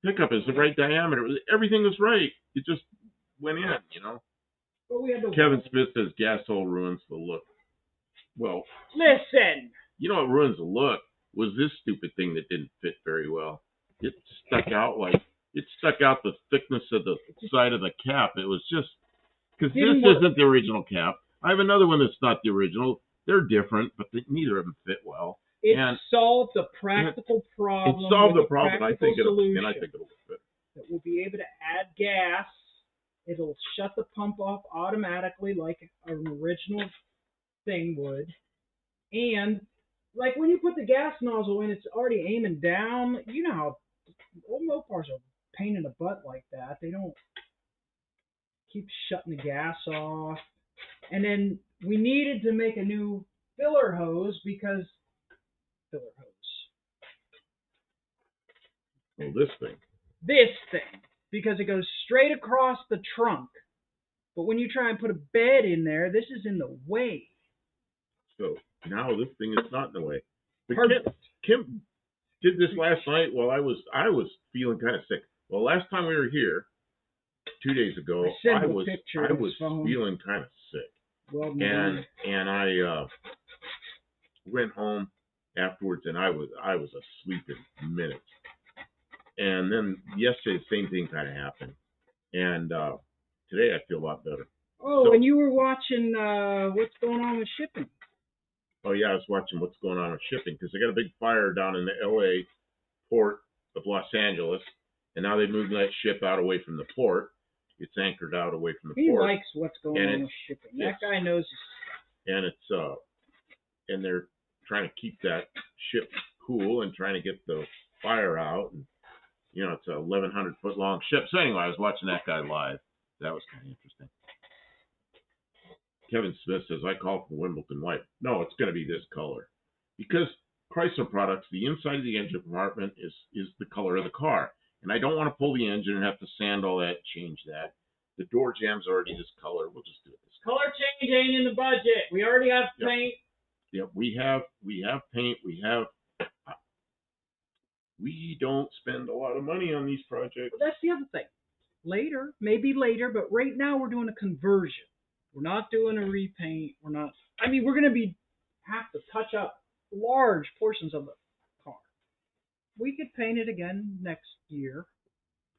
pickup. Is the right diameter. Everything was right. It just went in, you know. But we had to Kevin Smith says gas hole ruins the look. Well, listen. You know what ruins the look was this stupid thing that didn't fit very well. It stuck out the thickness of the side of the cap. It was just because this isn't the original cap. I have another one that's not the original. They're different, but neither of them fit well. It solved a practical problem. It solved the problem. I think it'll fit. That we'll be able to add gas. It'll shut the pump off automatically like an original thing would. And like when you put the gas nozzle in, it's already aiming down. You know how old Mopars are a pain in the butt like that. They don't keep shutting the gas off. And then we needed to make a new filler hose because Oh, this thing. Because it goes straight across the trunk. But when you try and put a bed in there, this is in the way. So now this thing is not in the way. But Perfect. Kim did this last night while I was feeling kind of sick. Well, last time we were here, 2 days ago, I was feeling kind of sick. Well, and I went home afterwards, and I was asleep in minutes. And then yesterday, the same thing kind of happened. And today, I feel a lot better. Oh, so, and you were watching what's going on with shipping. Oh, yeah, I was watching what's going on with shipping because they got a big fire down in the L.A. port of Los Angeles. And now they moved that ship out away from the port. It's anchored out away from the port. He likes what's going on with shipping. That guy knows. And it's and they're trying to keep that ship cool and trying to get the fire out. And, you know, it's a 1,100-foot long ship. So anyway, I was watching that guy live. That was kind of interesting. Kevin Smith says, I call for Wimbledon white. No, it's going to be this color. Because Chrysler products, the inside of the engine compartment is the color of the car. And I don't want to pull the engine and have to sand all that, change that. The door jam's already this color. We'll just do it this color. Color change ain't in the budget. We already have paint. Yep, we have paint. We don't spend a lot of money on these projects. Well, that's the other thing. Later, maybe later, but right now we're doing a conversion. We're not doing a repaint. We're going to have to touch up large portions of the car. We could paint it again next year.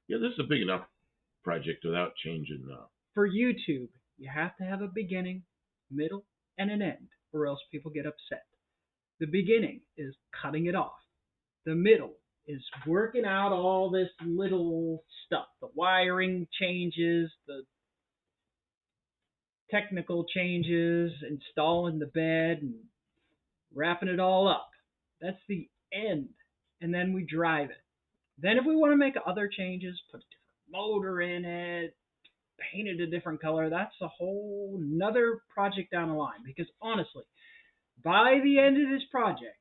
Yeah, this is a big enough project without changing. For YouTube, you have to have a beginning middle, and an end, or else people get upset. The beginning is cutting it off. The middle is working out all this little stuff, the wiring changes, the technical changes, installing the bed, and wrapping it all up. That's the end. And then we drive it. Then if we want to make other changes, put a different motor in it, paint it a different color, that's a whole nother project down the line. Because honestly, by the end of this project,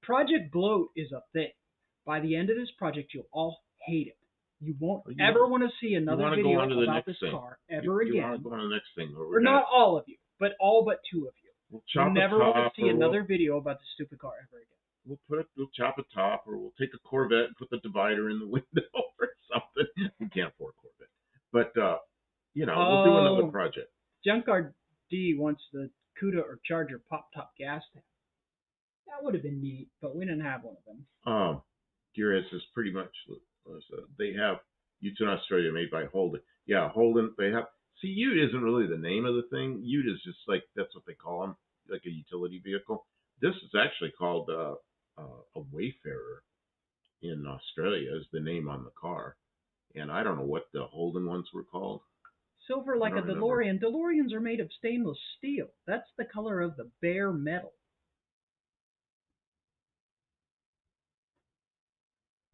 Project Gloat is a thing. By the end of this project, you'll all hate it. You won't ever want to see another video about this car ever again. You want to go on to the next thing. Or not all of you, but all but two of you. We'll never want to see another video about this stupid car ever again. We'll chop a top, or we'll take a Corvette and put the divider in the window or something. We can't afford a Corvette, but we'll do another project. Junkyard D wants the CUDA or Charger pop top gas tank. That would have been neat, but we didn't have one of them. Gearheads is pretty much they have Utes in Australia made by Holden. Yeah, Holden. They have. See, Ute isn't really the name of the thing. Ute is just like that's what they call them, like a utility vehicle. This is actually called a Wayfarer in Australia is the name on the car, and I don't know what the Holden ones were called. Silver like a DeLorean. DeLoreans are made of stainless steel. That's the color of the bare metal.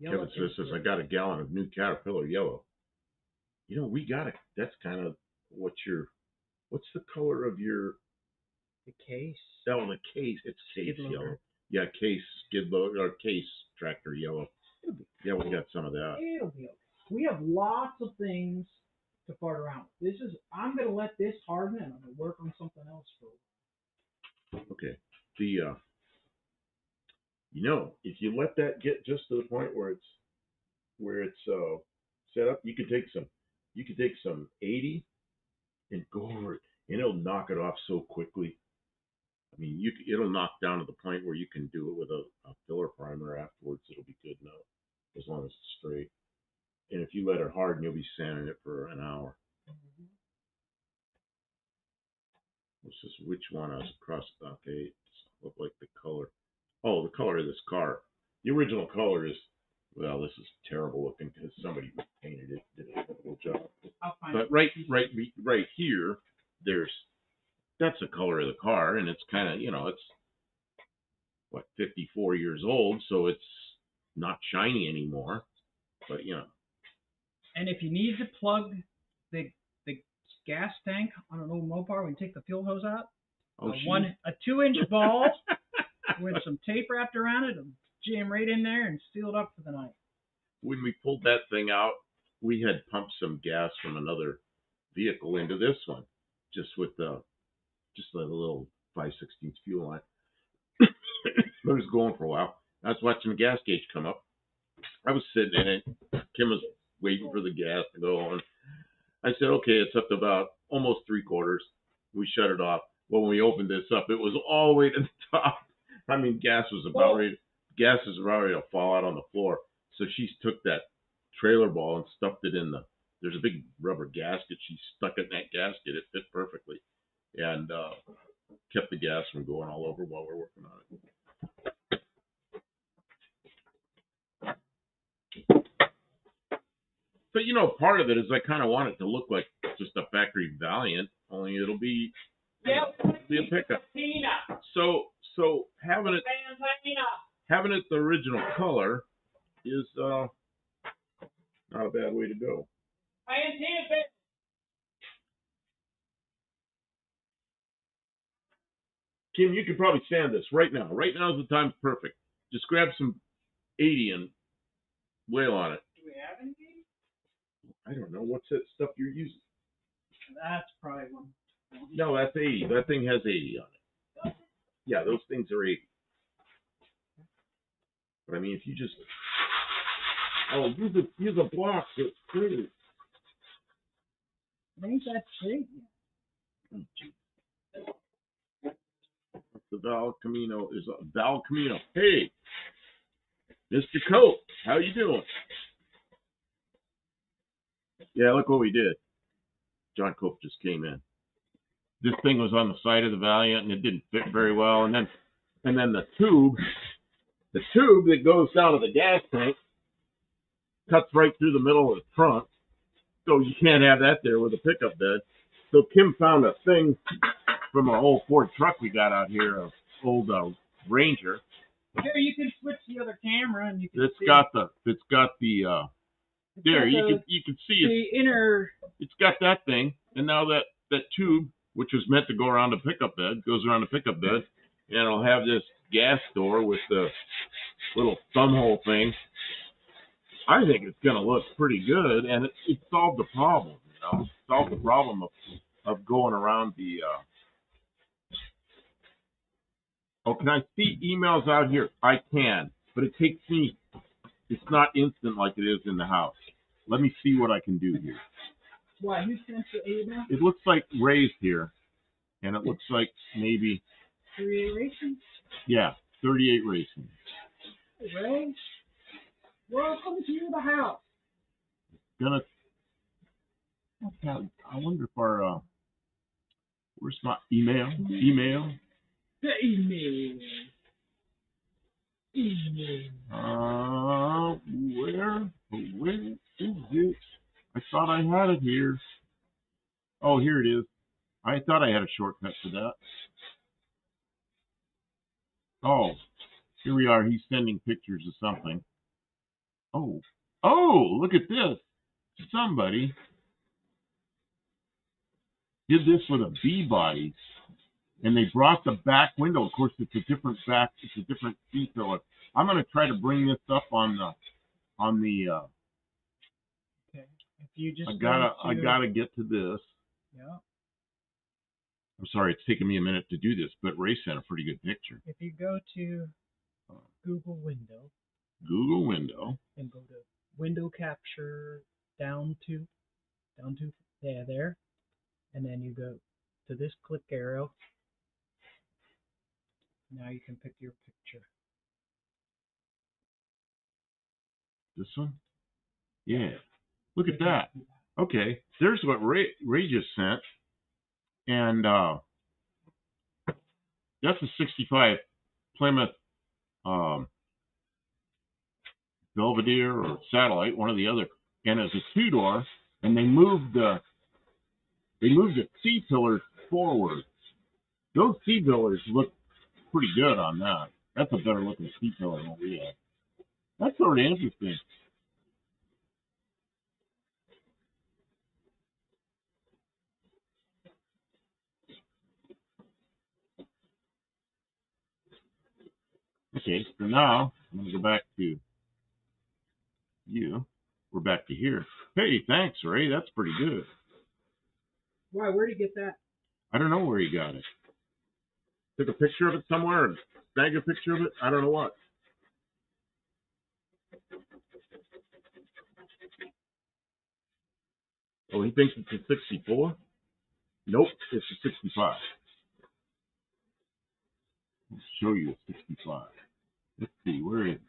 Kevin says, I got a gallon of new Caterpillar yellow. We got it. That's kind of what's the color of your... The case. Oh, the case. It's case yellow. Yeah, case skid loader, or case tractor yellow. Yeah, we got some of that. It'll be okay. We have lots of things to fart around with. I'm going to let this harden, and I'm going to work on something else for a while. Okay. If you let that get just to the point where it's set up, you can take some 80 and go over it, and it'll knock it off so quickly. I mean, it'll knock down to the point where you can do it with a filler primer afterwards. It'll be good enough as long as it's straight. And if you let it harden, you'll be sanding it for an hour. Mm-hmm. This is which one I was across. Okay, look like the color. Oh, the color of this car. The original color is, well, this is terrible looking because somebody painted it, did a terrible job. But right here, that's the color of the car, and it's kind of, it's 54 years old, so it's not shiny anymore. But And if you need to plug the gas tank on an old Mopar, we can take the fuel hose out. A 2-inch ball with some tape wrapped around it, and jam right in there and seal it up for the night. When we pulled that thing out, we had pumped some gas from another vehicle into this one, just with a little 5/16 fuel line. It was going for a while. I was watching the gas gauge come up. I was sitting in it. Kim was waiting for the gas to go on. I said, okay, it's up to about almost 3/4. We shut it off. Well, when we opened this up, it was all the way to the top. I mean, gas was about ready to fall out on the floor. So she took that trailer ball and stuffed it in there's a big rubber gasket. She stuck it in that gasket. It fit perfectly. And kept the gas from going all over while we're working on it. But part of it is I kind of want it to look like just a factory Valiant, only it'll be a pickup. So having it the original color is not a bad way to go. Kim, you could probably sand this right now. Right now is the time perfect. Just grab some 80 and wail on it. Do we have any? I don't know. What's that stuff you're using? That's probably one. No, that's 80. That thing has 80 on it. Yeah, those things are 80. But I mean, if you just... Oh, use a block. It's pretty. It ain't that big. The Val Camino is a Val Camino. Hey, Mr. Cope, how you doing? Yeah, look what we did. John Cope just came in. this thing was on the side of the Valiant, and it didn't fit very well. And then the tube that goes down to the gas tank cuts right through the middle of the trunk, so you can't have that there with a pickup bed. So Kim found a thing from an old Ford truck we got out here, an old Ranger. Here, you can switch the other camera, and you can It's see. got the there, you can see the inner. It's got that thing, and now that tube, which was meant to go around the pickup bed, goes around the pickup bed, and it'll have this gas door with the little thumb hole thing. I think it's going to look pretty good, and it solved the problem. You know, solved the problem of going around the. Oh, can I see emails out here? I can, but it takes me. It's not instant like it is in the house. Let me see what I can do here. Why? Who sent the email? It looks like Ray's here, and it looks like maybe 38 Racing? Yeah, 38 Racing. Hey, Ray. Welcome to the house. I wonder if our where's my email? Email? The email. Where is it? I thought I had it here. Oh, here it is. I thought I had a shortcut to that. Oh, here we are. He's sending pictures of something. Oh, look at this. Somebody did this with a B-body, and they brought the back window. Of course, it's a different seat filler. I'm going to try to bring this up on the. Okay. If you just I gotta get to this. Yeah. I'm sorry, it's taking me a minute to do this, but Ray sent a pretty good picture. If you go to Google Window, and go to Window Capture down to there, and then you go to this click arrow. Now you can pick your picture. This one? Yeah. Look at that. Okay, there's what Ray just sent, and that's a '65 Plymouth Belvedere or Satellite, one or the other, and it's a 2-door, and they moved the C-pillars forward. Those C-pillars look pretty good on that. That's a better looking C-pillar than what we have. That's sort of interesting. Okay, so now I'm going to go back to you. We're back to here. Hey, thanks, Ray. That's pretty good. Why? Where'd you get that? I don't know where he got it. Took a picture of it somewhere and snagged a picture of it. I don't know what. Oh, he thinks it's a 64? Nope, it's a 65. I'll show you a 65. Let's see, where is it?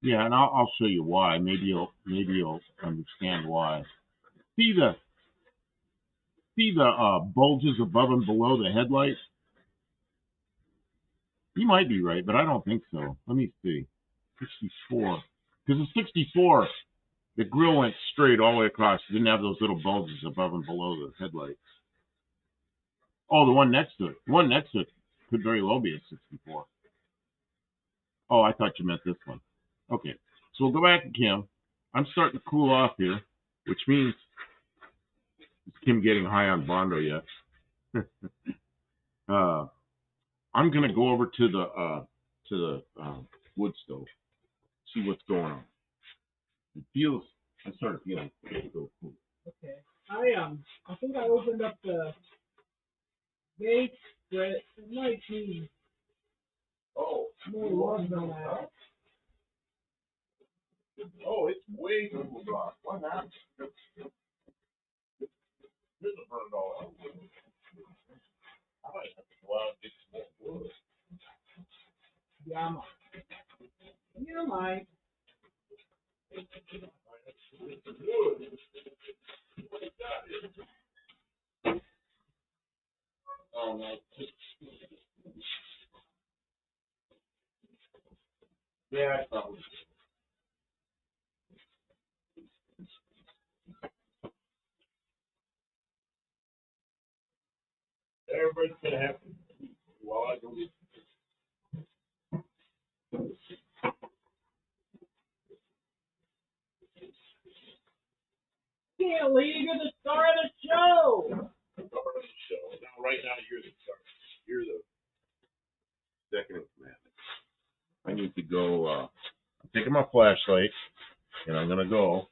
Yeah, and I'll show you why. Maybe you'll understand why. See the bulges above and below the headlights? You might be right, but I don't think so. Let me see. 64. Because the 64, the grill went straight all the way across. It didn't have those little bulges above and below the headlights. Oh, the one next to it. The one next to it could very well be a 64. Oh, I thought you meant this one. Okay, so we'll go back to Kim. I'm starting to cool off here, which means is Kim getting high on Bondo yet? I'm gonna go over to the wood stove, see what's going on. It feels. I started feeling so cool. Okay. I think I opened up the base, but it might be more love than that. Oh, it's way too rough. What happened? This is burned all out. I might have to go out and get some more wood. Yeah, I might. I Oh no. Yeah, I thought. Everybody's gonna have to. While I go. Can't leave. You're the star of the show. Now, right now, you're the star. You're the second in command. I need to go. I'm taking my flashlight, and I'm gonna go.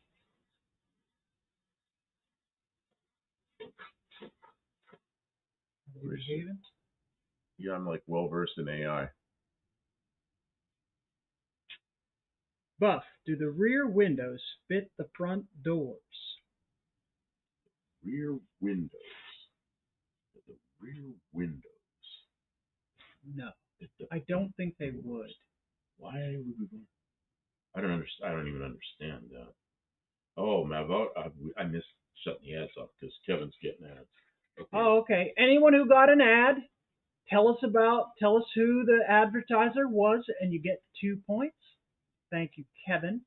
Yeah, I'm like well versed in AI. Buff, do the rear windows fit the front doors? Rear windows. The rear windows. No, I don't think they would. Why would we? I don't understand. I don't even understand that. Oh, Mav, I missed shutting the ads off because Kevin's getting ads. Okay. Oh, okay. Anyone who got an ad, tell us who the advertiser was, and you get 2 points. Thank you, Kevin.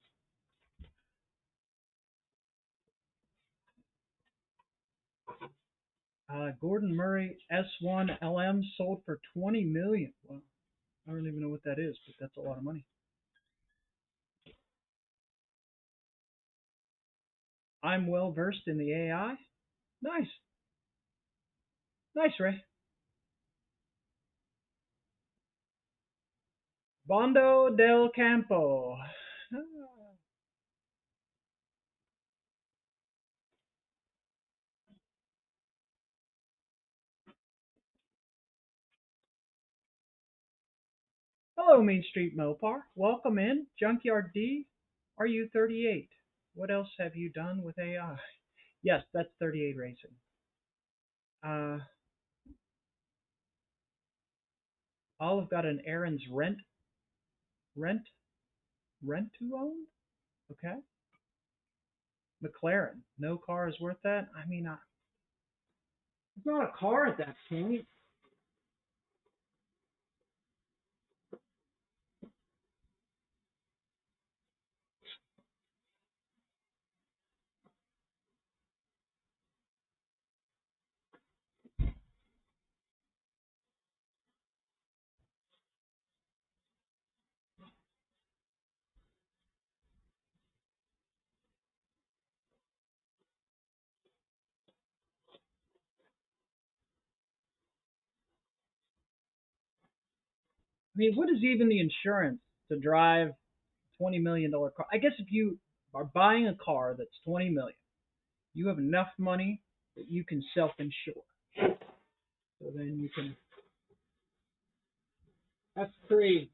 Gordon Murray S1 LM sold for $20 million. Well, I don't even know what that is, but that's a lot of money. I'm well versed in the AI. Nice. Nice, Ray. Bondo del Campo. Hello, Main Street Mopar. Welcome in. Junkyard D, are you 38? What else have you done with AI? Yes, that's 38 Racing. Olive got an Aaron's rent to own? Okay. McLaren, no car is worth that? I mean, it's not a car at that point. I mean, what is even the insurance to drive $20 million car? I guess if you are buying a car that's $20 million, you have enough money that you can self-insure. So then you can. That's crazy.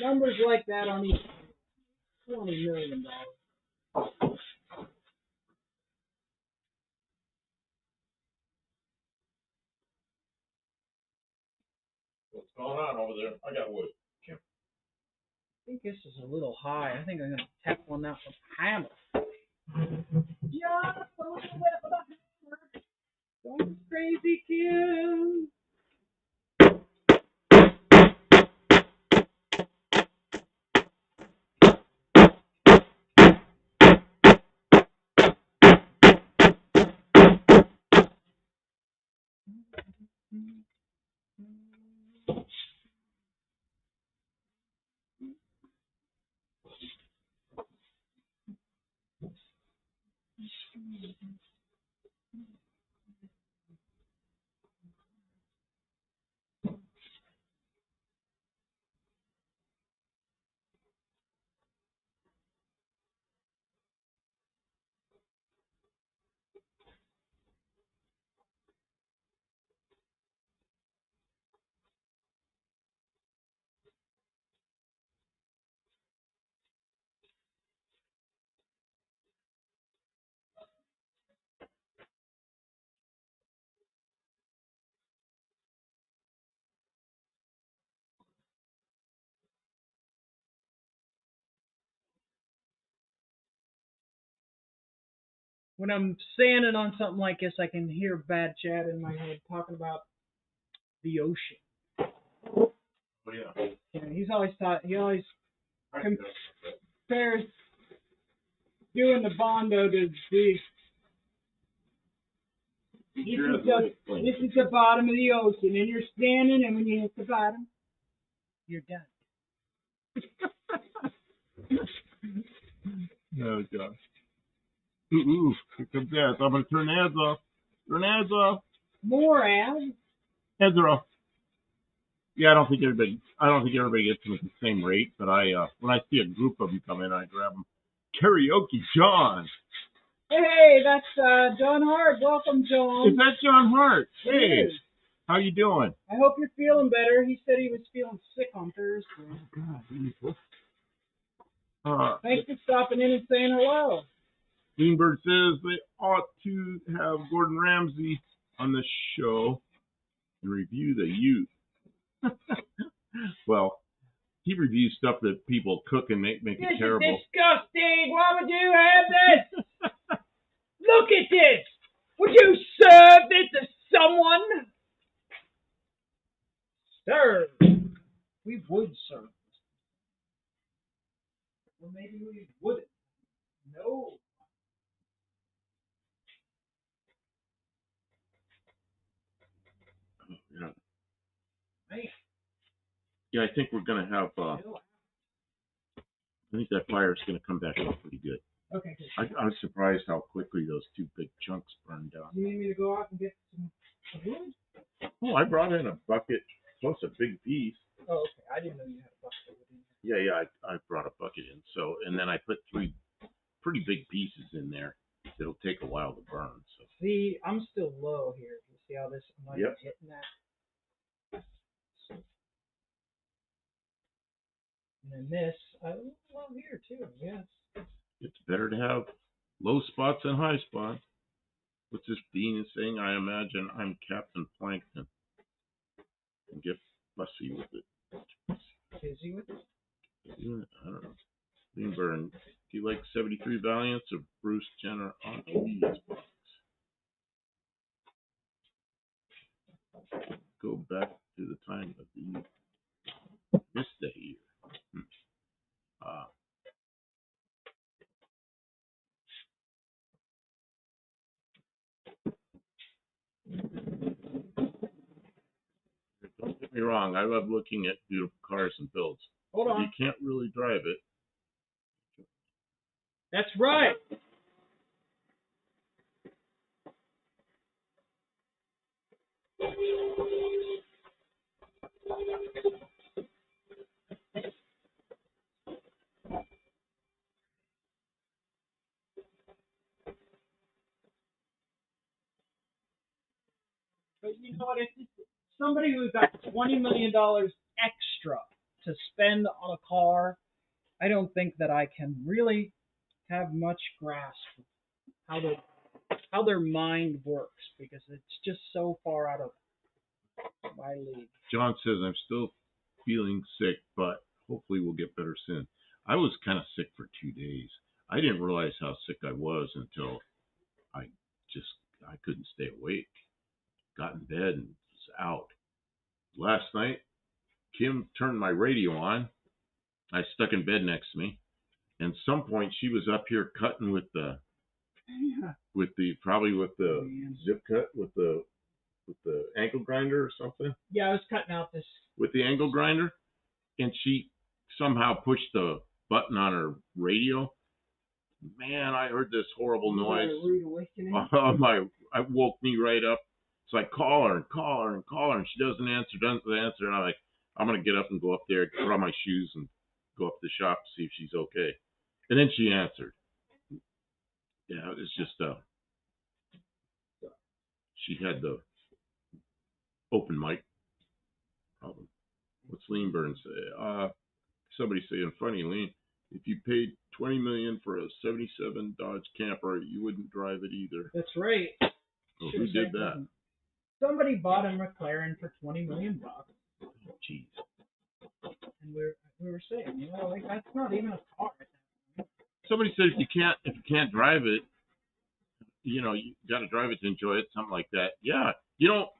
Numbers like that on each $20 million. What's going on over there? I got wood. Kim. I think this is a little high. I think I'm going to tap on that with a hammer. Just a little bit with a hammer. Don't crazy Kim. when I'm standing on something like this, I can hear bad chat in my head talking about the ocean. Oh, yeah. Yeah, he always compares doing the Bondo to the. This is the bottom of the ocean, and you're standing, and when you hit the bottom, you're done. Oh, gosh. Ooh, here comes ads. I'm going to turn the ads off. Turn the ads off. More ads? Ads are off. Yeah, I don't think everybody gets them at the same rate, but when I see a group of them come in, I grab them. Karaoke John. Hey, that's John Hart. Welcome, John. Is that John Hart? Hey, Yes. how you doing? I hope you're feeling better. He said he was feeling sick on Thursday. Oh, God. Thanks for stopping in and saying hello. Greenberg says they ought to have Gordon Ramsay on the show and review the youth. Well, he reviews stuff that people cook and make it terrible. This is disgusting. Why would you have this? Look at this. Would you serve this to someone? Serve. We would serve. Or maybe we wouldn't. No. Yeah. Man. Yeah, I think we're gonna have. I think that fire is gonna come back up pretty good. Okay. Good. I was surprised how quickly those two big chunks burned down. You need me to go out and get some wood? Oh, I brought in a bucket plus a big piece. Oh, okay. I didn't know you had a bucket of wood in Yeah, I brought a bucket in. So, and then I put 3 pretty big pieces in there. It'll take a while to burn. So. See, I'm still low here. You see how this? I'm not even hitting that. And then this, I'm low here too. Yes. It's better to have low spots than high spots. What's this Dean is saying? I imagine I'm Captain Plankton. And get fussy with it. Busy with it? I don't know. Greenburn, do you like 73 Valiants or Bruce Jenner on Lee's box? Go back to the time of the year. This day year. Don't get me wrong, I love looking at beautiful cars and builds. Hold on. You can't really drive it. That's right. But you know what? If somebody who's got $20 million extra to spend on a car, I don't think that I can really have much grasp of how their mind works, because it's just so far out of my league. John says, I'm still feeling sick, but hopefully we'll get better soon. I was kind of sick for 2 days. I didn't realize how sick I was until I couldn't stay awake. Got in bed and was out. Last night, Kim turned my radio on. I stuck in bed next to me. And at some point, she was up here cutting with the zip cut with the angle grinder or something. Yeah, I was cutting out this. With the angle grinder, and she somehow pushed the button on her radio. Man, I heard this horrible noise. Rude awakening. I woke me right up. So I call her, and she doesn't answer. And I'm like, I'm gonna get up and go up there, put on my shoes, and go up to the shop to see if she's okay. And then she answered. Yeah, it's just she had the open mic problem. What's Lean Burn say? Somebody saying, funny, Lean, if you paid $20 million for a '77 Dodge Camper, you wouldn't drive it either. That's right. Well, who did that? Somebody bought a McLaren for $20 million. Oh, jeez. And we were saying, you know, like, that's not even a car. Somebody said if you can't drive it, you got to drive it to enjoy it, something like that. Yeah,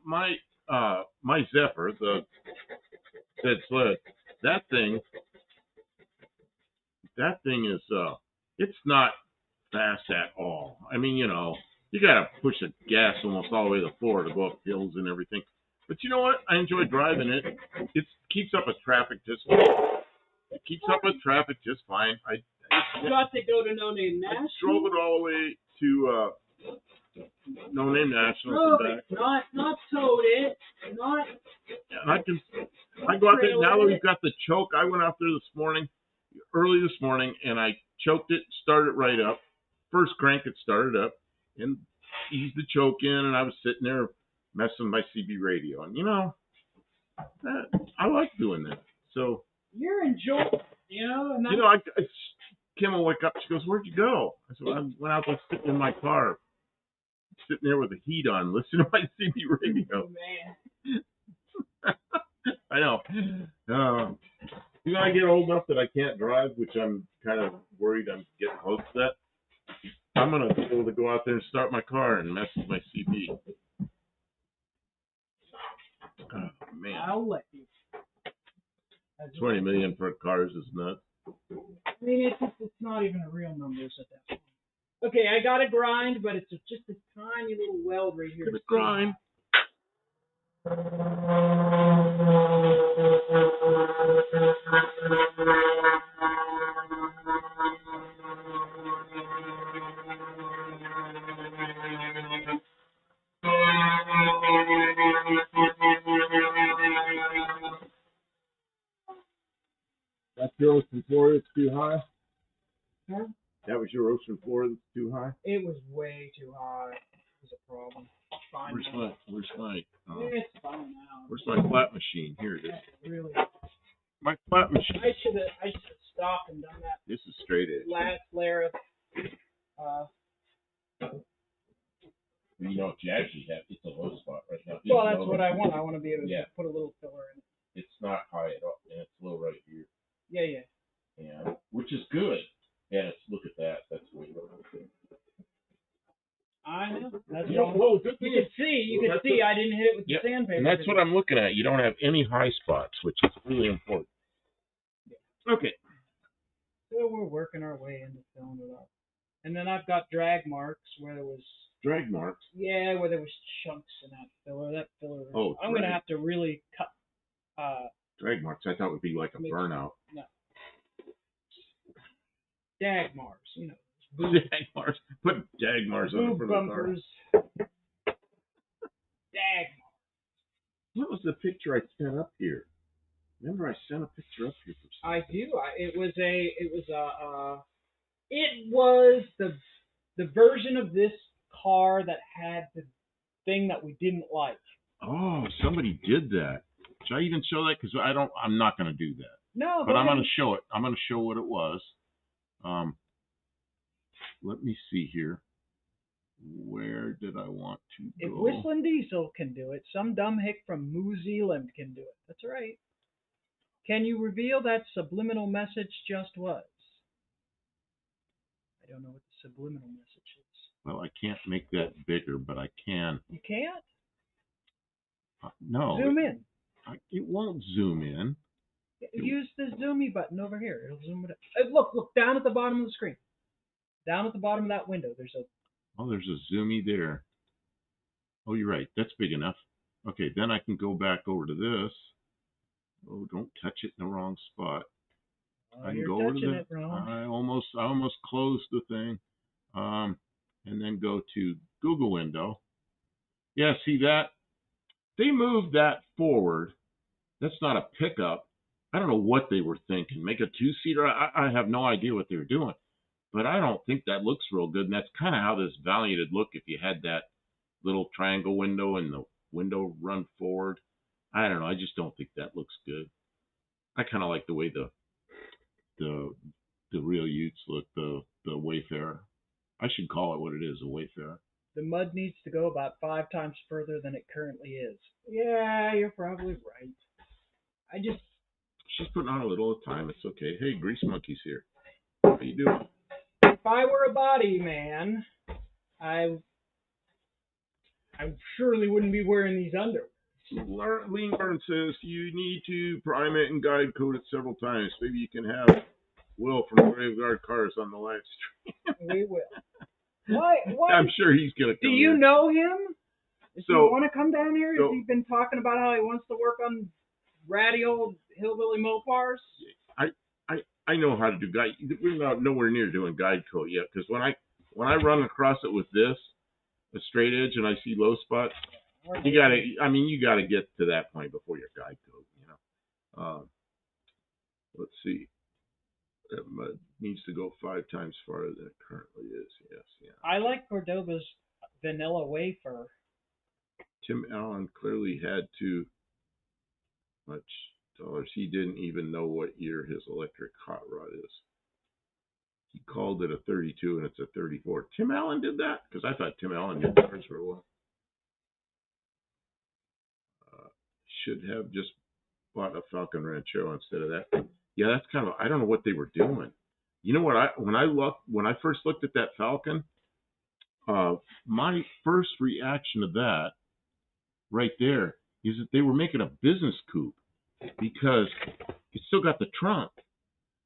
my my Zephyr, the said sled, that thing is it's not fast at all. I mean, you gotta push the gas almost all the way to the floor to go up hills and everything. But you know what? I enjoy driving it. It keeps up with traffic just fine. It keeps up with traffic just fine. I got to go to No Name I National. drove it all the way to No Name National. Drove it, not towed it, not. And I go out there now that we've got the choke. I went out there early this morning, and I choked it, started it right up. First crank, it started up, and eased the choke in, and I was sitting there messing with my CB radio. And I like doing that. So you're enjoying, And Kim will wake up. She goes, "Where'd you go?" I said, "Well, I went out there sitting in my car, sitting there with the heat on, listening to my CB radio." Man. I know. When I get old enough that I can't drive, which I'm kind of worried I'm getting close to that, I'm going to be able to go out there and start my car and mess with my CB. Oh, man. I'll let you. 20 million for cars is nuts. I mean, it's not even a real number at that point. Okay, I got a grind, but it's just a tiny little weld right here. It's a grind. That's your ocean floor that's too high? Huh? That was your ocean floor that's too high? It was way too high. It was a problem. Fine. Where's my it's fine now. Where's my flat machine? Here it is. Really? My flat machine. I should have stopped and done that. This is straight edge. Last layer of if you actually have, it's a low spot right now. Well, that's what I want. I want to be able to put a little filler in it. It's not high at all, and it's low right here. Yeah. And which is good. And look at that. That's way low. I know. That's you could see. I didn't hit it with the sandpaper. And that's what I'm looking at. You don't have any high spots, which is really important. Yeah. Okay. So we're working our way into filling it up. And then I've got drag marks where there was... Drag marks? Yeah, where there was chunks in that filler. Oh, I'm going to have to really cut... drag marks, I thought would be like a burnout. No. Dag marks, Dag marks. Put dag marks on the front bumpers. of the car. Dag marks. What was the picture I sent up here? Remember I sent a picture up here. I do. It was the version of this car that had the thing that we didn't like. Oh, somebody did that. Should I even show that? Because I'm not going to do that. No, but I'm going to show it. I'm going to show what it was. Let me see here. Where did I want to go? If Whistling Diesel can do it, some dumb hick from New Zealand can do it. That's right. Can you reveal that subliminal message just was? I don't know what the subliminal message is. Well, I can't make that bigger, but I can. You can't? No. Zoom in. It won't zoom in. Use the zoomy button over here. It'll zoom it up. Look down at the bottom of the screen. Down at the bottom of that window, there's a zoomy there. Oh, you're right. That's big enough. Okay, then I can go back over to this. Oh, don't touch it in the wrong spot. I can go over to it wrong. I almost closed the thing. And then go to Google window. Yeah, see that? They moved that forward. That's not a pickup. I don't know what they were thinking. Make a two-seater? I have no idea what they were doing. But I don't think that looks real good. And that's kind of how this Valiant would look if you had that little triangle window and the window run forward. I don't know. I just don't think that looks good. I kind of like the way the real Utes look, the Wayfarer. I should call it what it is, a Wayfarer. The mud needs to go about 5 times further than it currently is. Yeah, you're probably right. She's putting on a little at a time. It's okay. Hey, Grease Monkey's here. How you doing? If I were a body man, I I surely wouldn't be wearing these underwear. Lee Martin says you need to prime it and guide code it several times. Maybe you can have Will from Graveyard Cars on the live stream. We will. Why? I'm sure he's gonna come. Do you know him? Does he So- want to come down here? so- Has he been talking about how he wants to work on ratty old hillbilly Mopars? I know how to do guide. We're not nowhere near doing guide code yet, because when I run across it with this, a straight edge, and I see low spots, you gotta get to that point before your guide code, you know. Let's see. That needs to go 5 times farther than it currently is. Yes, yeah. I like Cordoba's vanilla wafer. Tim Allen clearly had too much dollars. He didn't even know what year his electric hot rod is. He called it a 32 and it's a 34. Tim Allen did that? Because I thought Tim Allen did cars for a while. Should have just bought a Falcon Ranchero instead of that. Yeah, that's kind of, I don't know what they were doing. You know what, when I first looked at that Falcon, my first reaction to that right there is that they were making a business coupe, because it still got the trunk.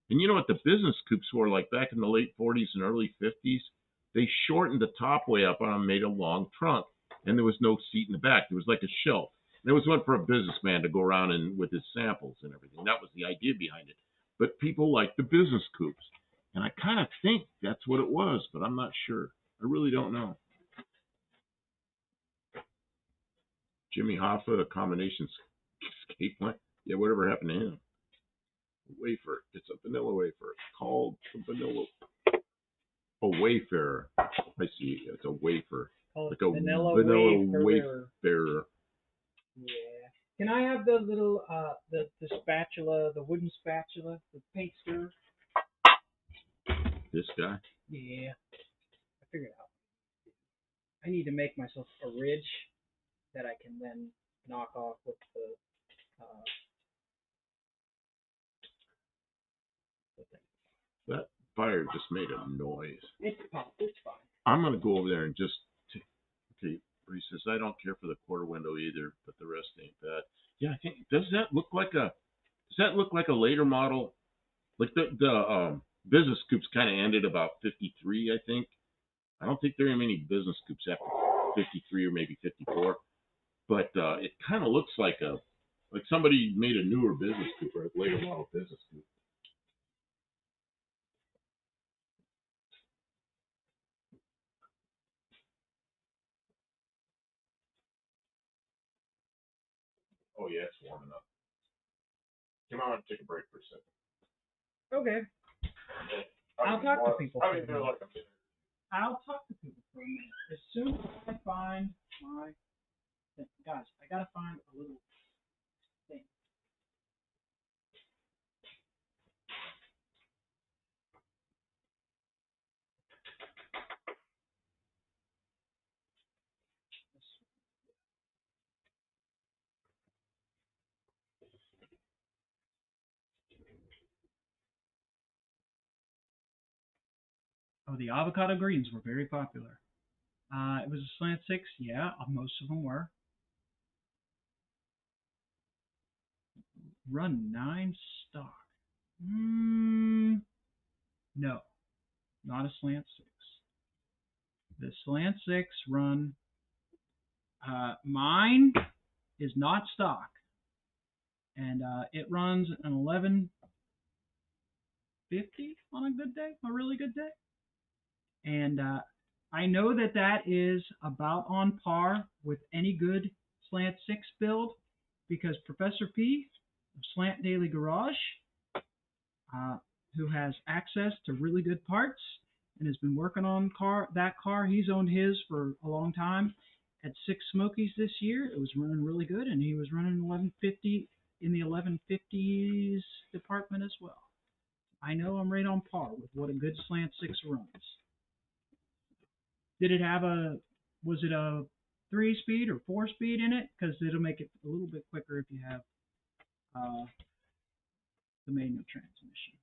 And you know what the business coupes were like back in the late 40s and early 50s? They shortened the top way up on them, made a long trunk, and there was no seat in the back. There was like a shelf. And it was one for a businessman to go around and with his samples and everything. That was the idea behind it. But people like the business coupes. And I kind of think that's what it was, but I'm not sure. I really don't know. Jimmy Hoffa, a combination escape line. Yeah, whatever happened to him? Wafer. It's a vanilla wafer. Called the vanilla. A Wayfarer. I see. It's a wafer. Like a vanilla wafer. Yeah. Can I have the little the spatula, the wooden spatula, the paint stirrer? This guy? Yeah. I figured out. I need to make myself a ridge that I can then knock off with the thing. That fire just made a noise. It's popped. It's fine. I'm going to go over there and just... Okay, he says, I don't care for the quarter window either, but the rest ain't bad. Yeah, I think... Does that look like a later model? Like the business coupes kind of ended about 53, I think. I don't think there are many business coupes after 53 or maybe 54. But it kind of looks like somebody made a newer business coupe or a later model business coupe. Oh yeah, it's warming up. Come on, take a break for a second. Okay. I'll talk to people. I'll be there like a minute. I'll talk to people for a minute. As soon as I find my... Guys, I gotta find a little thing. Oh, the avocado greens were very popular. It was a slant 6, yeah, most of them were. Run 9 stock. No, not a slant 6. The slant 6 run, mine is not stock, and it runs an 1150 on a good day, a really good day. And I know that is about on par with any good slant 6 build, because Professor P of Slant Daily Garage, who has access to really good parts and has been working on that car, he's owned his for a long time, had 6 Smokies this year. It was running really good, and he was running 1150 in the 1150s department as well. I know I'm right on par with what a good slant 6 runs. Did it have was it a 3-speed or 4-speed in it? Because it'll make it a little bit quicker if you have the manual transmission.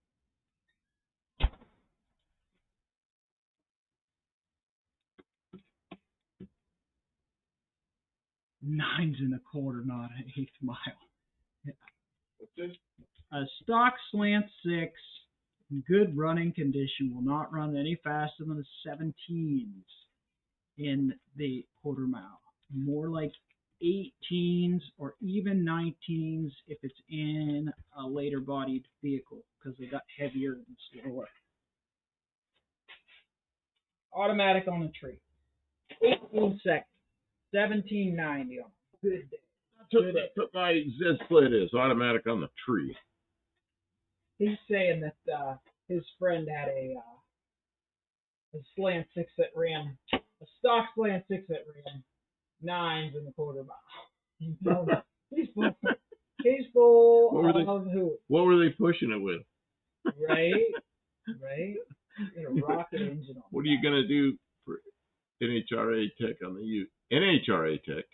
9.25, not an eighth mile. What's this? A stock slant 6 in good running condition will not run any faster than the 17s in the quarter mile. More like 18s or even 19s if it's in a later bodied vehicle because they got heavier and slower. Automatic on the tree. 18 seconds. 1790 on a good day. That's what my Z split is. Automatic on the tree. He's saying that his friend had a slant 6 that ran, a stock slant 6 that ran 9s in the quarter mile. He's full of who? What were they pushing it with? Right. Got a rocket engine on. What are you gonna do for NHRA tech on the U? NHRA tech.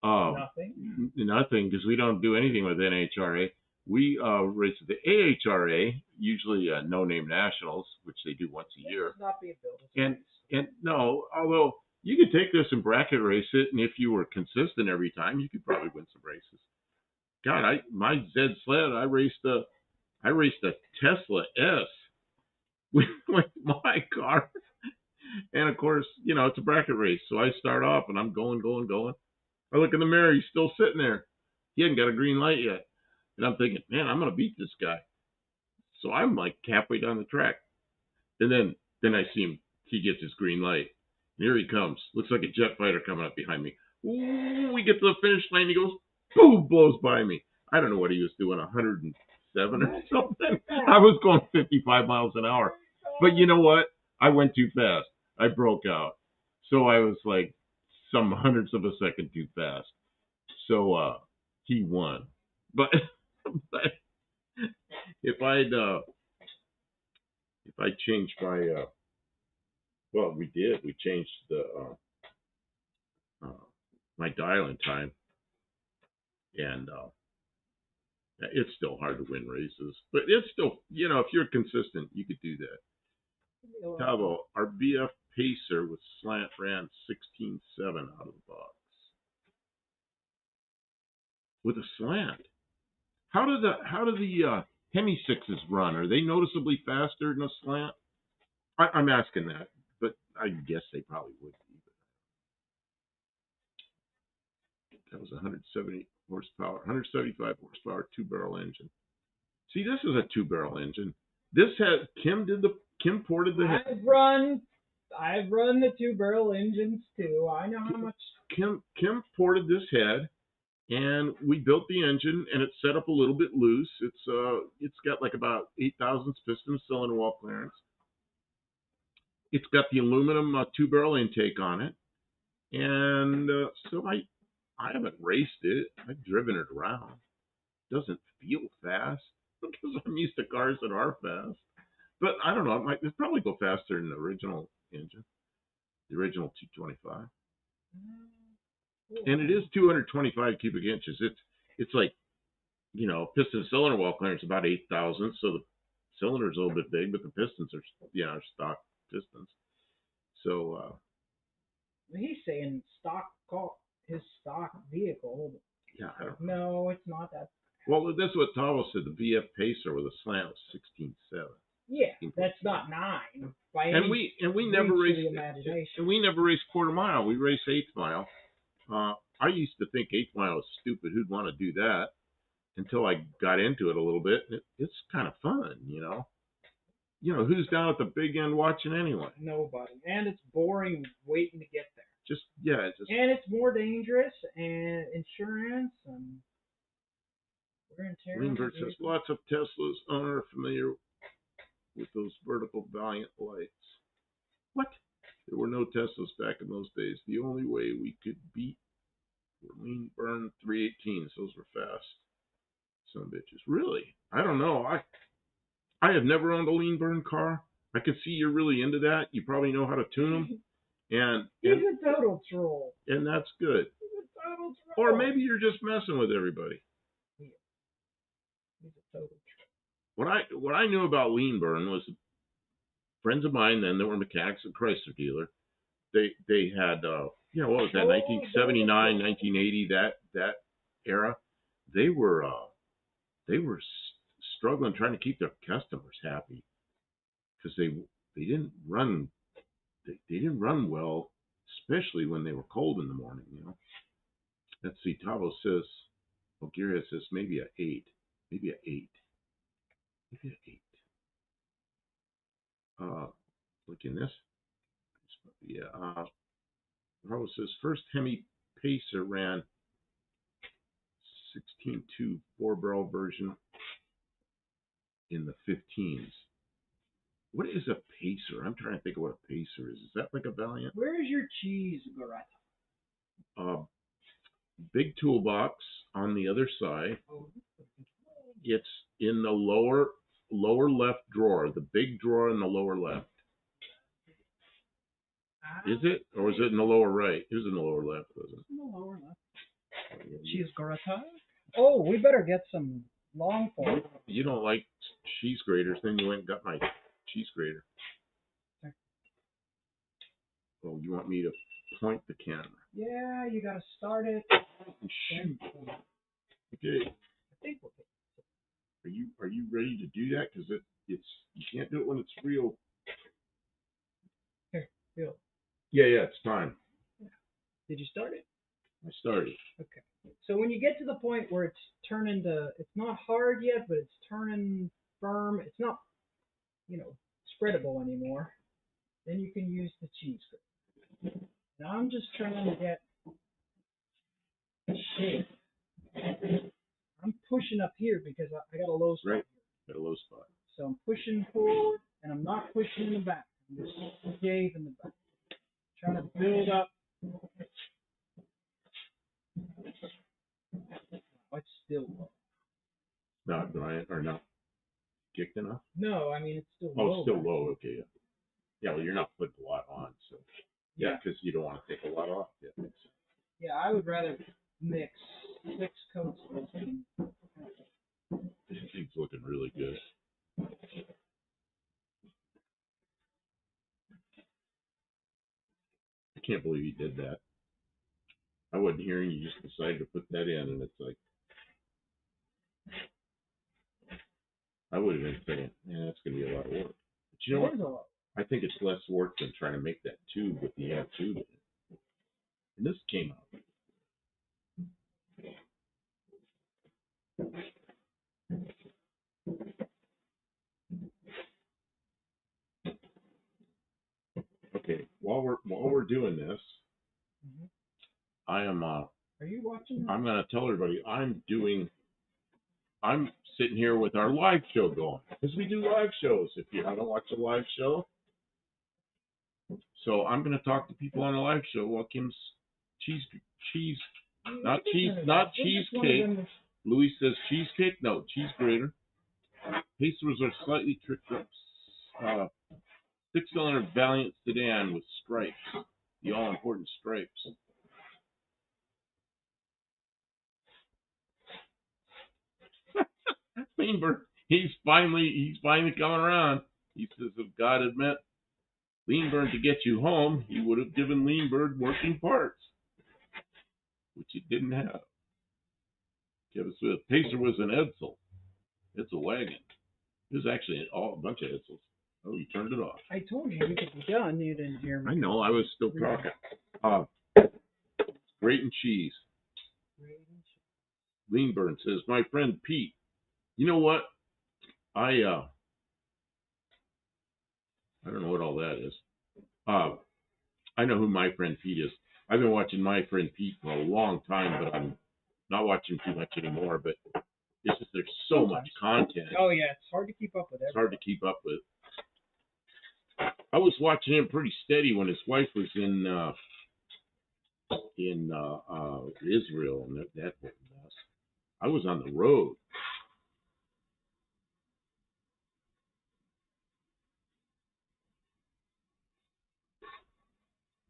Nothing, because we don't do anything with NHRA. We race the AHRA, usually no name nationals, which they do once a year. Not be a and no, although you could take this and bracket race it, and if you were consistent every time, you could probably win some races. God, my Z sled, I raced a Tesla S with my car, and of course, it's a bracket race, so I start off and I'm going. I look in the mirror, he's still sitting there. He hadn't got a green light yet. And I'm thinking, man, I'm going to beat this guy. So I'm like halfway down the track. And then I see him. He gets his green light. And here he comes. Looks like a jet fighter coming up behind me. Ooh, we get to the finish line. He goes, boom, blows by me. I don't know what he was doing, 107 or something. I was going 55 miles an hour. But you know what? I went too fast. I broke out. So I was like some hundredths of a second too fast. So he won. But if I changed my we changed the my dialing time, and it's still hard to win races, but it's still, if you're consistent, you could do that. Campo, our BF Pacer with slant ran 16.7 out of the box with a slant. How do the Hemi 6s run? Are they noticeably faster than a slant? I'm asking that, but I guess they probably would be. That was 170 horsepower, 175 horsepower, 2-barrel engine. See, this is a 2-barrel engine. This had Kim ported the head. I've run the 2-barrel engines too. I know how much. Kim ported this head. And we built the engine, and it's set up a little bit loose. It's got like about 8,000 piston cylinder wall clearance. It's got the aluminum 2-barrel intake on it, and so I haven't raced it. I've driven it around. It doesn't feel fast because I'm used to cars that are fast. But I don't know. It'd probably go faster than the original engine, the original 225. And it is 225 cubic inches. It's like, piston cylinder wall clearance about 8,000. So the cylinder's a little bit big, but the pistons are stock pistons. So he's saying his stock vehicle. Yeah, I don't know. No, it's not that. Well, that's what Tavo said. The VF Pacer with a slant was 16.7. Yeah, that's not 9. And we never raced quarter mile. We raced eighth mile. I used to think eighth mile was stupid. Who'd want to do that? Until I got into it a little bit. It's kind of fun, who's down at the big end watching anyway? Nobody. And it's boring waiting to get there. And it's more dangerous, and insurance and wear and tear. Greenberg says lots of Teslas owner are familiar with those vertical Valiant lights. What? There were no Teslas back in those days. The only way we could beat were lean burn 318s. Those were fast. Some bitches. Really? I don't know. I have never owned a lean burn car. I can see you're really into that. You probably know how to tune them. And he's a total troll. And that's good. He's a total troll. Or maybe you're just messing with everybody. Yeah. He's a total troll. What I knew about lean burn was friends of mine then that were mechanics at Chrysler dealer. They had Yeah, what was that? 1979, 1980, that era. They were struggling trying to keep their customers happy because they didn't run they didn't run well, especially when they were cold in the morning. Let's see. Tavo says Bulgaria says maybe a 8, maybe a 8, maybe a 8. Look in this. Yeah. Tavo says first Hemi Pacer ran 16.2 4-barrel version in the 15s. What is a pacer? I'm trying to think of what a pacer is. Is that like a Valiant? Where's your cheese, Garata? Big toolbox on the other side. It's in the lower left drawer. The big drawer in the lower left. Is it? Or is it in the lower right? It was in the lower left, wasn't it? In the lower left. Cheese Garata? Oh, we better get some long fork. You don't like cheese graters, then you went and got my cheese grater. Oh, you want me to point the camera? Yeah, you gotta start it. Shoot. Okay. I think we'll get. Are you ready to do that? Because it's you can't do it when it's real. Here, feel. Yeah, it's time. Did you start it? I started. Okay. So when you get to the point where it's turning to, it's not hard yet, but it's turning firm. It's not, spreadable anymore. Then you can use the cheese grater. Now I'm just trying to get shape. I'm pushing up here because I got a low spot. Right. Got a low spot. So I'm pushing forward and I'm not pushing in the back. I'm just shave in the back. Trying to build up. It's still low. Not Brian or not kicked enough? No, I mean it's still low. Oh, it's still low. Okay. Yeah, well, you're not putting a lot on, so yeah, because you don't want to take a lot off. Yeah, I would rather mix 6 coats of this thing. This thing's looking really good. I can't believe you did that. I wasn't hearing you just decided to put that in, and it's like I would have been thinking, that's going to be a lot of work. But you know what? I think it's less work than trying to make that tube with the end tube in it. And this came out. Okay, while we're doing this, I am. Are you watching? I'm going to tell everybody I'm sitting here with our live show going because we do live shows. If you haven't watched a live show, so I'm going to talk to people on a live show while Kim's not cheesecake. Louis says cheesecake. No, cheese grater. Pacers are slightly tricked up. 6-cylinder Valiant sedan with stripes, the all-important stripes. Leanberg, he's finally coming around. He says, if God had meant Leanberg to get you home, he would have given Leanberg working parts, which he didn't have. Kevin Smith, Pacer was an Edsel. It's a wagon. It was actually a bunch of Edsels. Oh, you turned it off. I told you we could be done. You didn't hear me. I know. I was still talking. Grating cheese. Leanburn says, my friend Pete. You know what? I don't know what all that is. I know who my friend Pete is. I've been watching my friend Pete for a long time, but I'm not watching too much anymore. But it's just there's so much content. Oh yeah, it's hard to keep up with. It's hard to keep up with. I was watching him pretty steady when his wife was in Israel, and that went nuts. I was on the road.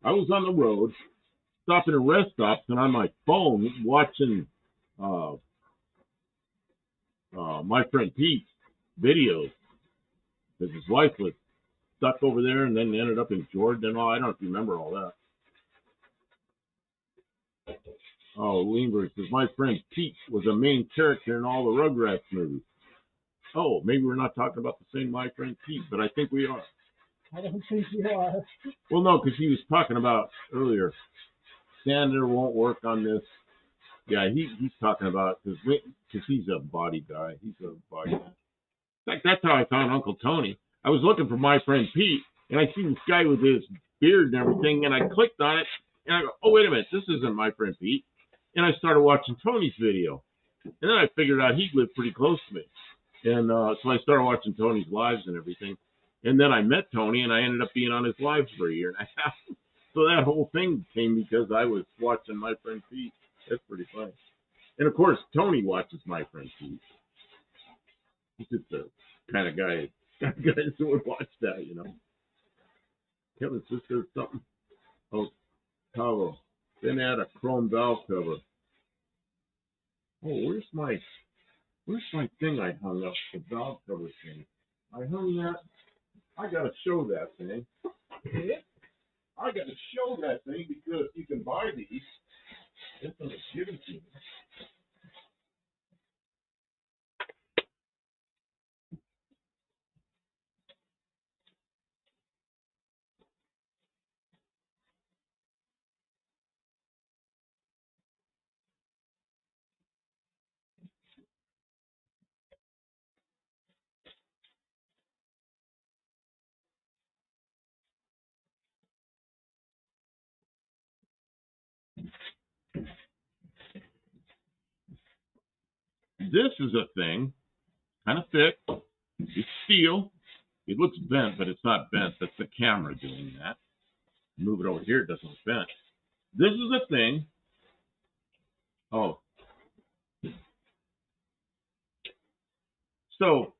I was on the road, stopping at rest stops, and on my phone watching my friend Pete's videos, because his wife was stuck over there and then ended up in Jordan and all. I don't remember all that. Oh, Leenberg says, my friend Pete was a main character in all the Rugrats movies. Oh, maybe we're not talking about the same My Friend Pete, but I think we are. I don't think you are. Well, no, because he was talking about earlier, Sander won't work on this. Yeah, he's talking about, because he's a body guy. He's a body guy. In fact, that's how I found Uncle Tony. I was looking for My Friend Pete, and I see this guy with his beard and everything, and I clicked on it, and I go, oh, wait a minute, this isn't My Friend Pete. And I started watching Tony's video. And then I figured out he lived pretty close to me. And so I started watching Tony's lives and everything. And then I met Tony, and I ended up being on his lives for a year and a half. So that whole thing came because I was watching My Friend Pete. That's pretty funny. And, of course, Tony watches My Friend Pete. He's just the kind of guy guys who would watch that, you know. Kevin's sister something. Oh, cover. Then add a chrome valve cover. Oh, where's my thing I hung up, the valve cover thing? I hung that. I gotta show that thing. I gotta show that thing because you can buy these. This one is given to me. This is a thing, kind of thick. It's steel. It looks bent, but it's not bent. That's the camera doing that. Move it over here, it doesn't look bent. This is a thing. Oh. So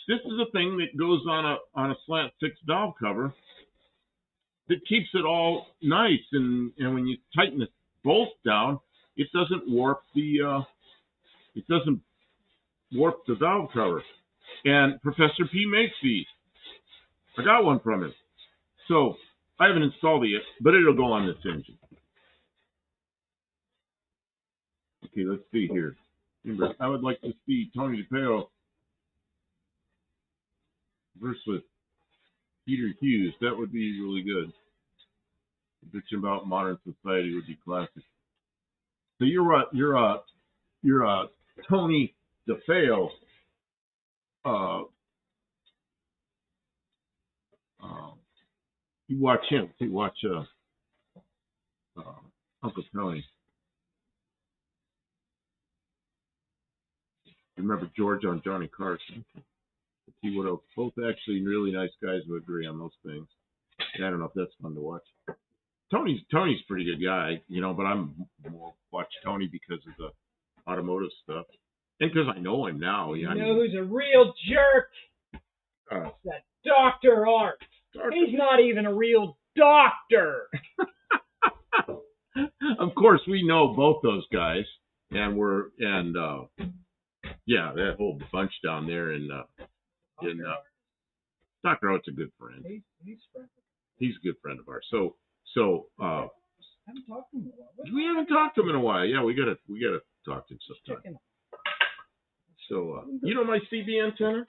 this is a thing that goes on a slant 6 valve cover that keeps it all nice, and when you tighten the bolts down, it doesn't warp the valve cover. And Professor P makes these. I got one from him. So I haven't installed it yet, but it'll go on this engine. Okay, let's see here. Remember, I would like to see Tony DePeo versus with Peter Hughes. That would be really good. Bitching about modern society would be classic. So you're Tony DeFeo. You watch him. You watch Uncle Tony. Remember George on Johnny Carson. Let's see what else. Both actually really nice guys who agree on most things. I don't know if that's fun to watch. Tony's a pretty good guy, you know, but I'm more watch Tony because of the automotive stuff. And because I know him now. You know who's a real jerk? It's that Dr. Art. He's not even a real doctor. Of course, we know both those guys, and yeah, that whole bunch down there in Dr. Art's a good friend. He's a good friend of ours. So I haven't talked to him in a while. We haven't talked to him in a while. Yeah, we gotta talk to him sometime. So you know my CB antenna?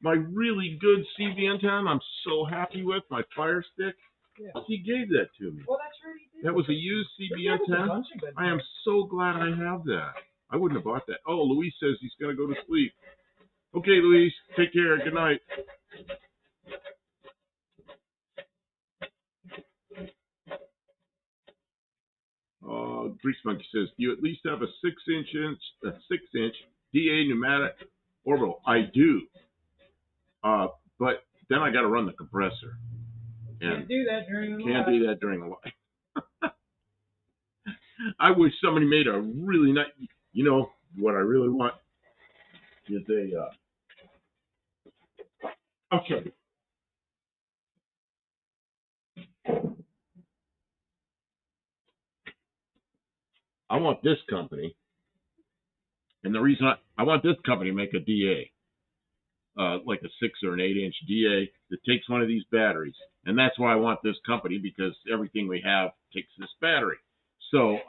My really good CB antenna I'm so happy with, my Fire Stick. Yeah. He gave that to me. Well, that's right. He did. That was a used CB antenna. I am so glad I have that. I wouldn't have bought that. Oh, Luis says he's going to go to sleep. Okay, Luis, take care. Good night. Grease Monkey says, do you at least have a 6-inch DA pneumatic orbital? I do. But then I got to run the compressor. Can't do that during the live. I wish somebody made a really nice. You know what I really want is okay. I want this company, and the reason I want this company to make a DA, like a 6 or an 8-inch DA that takes one of these batteries, and that's why I want this company, because everything we have takes this battery. So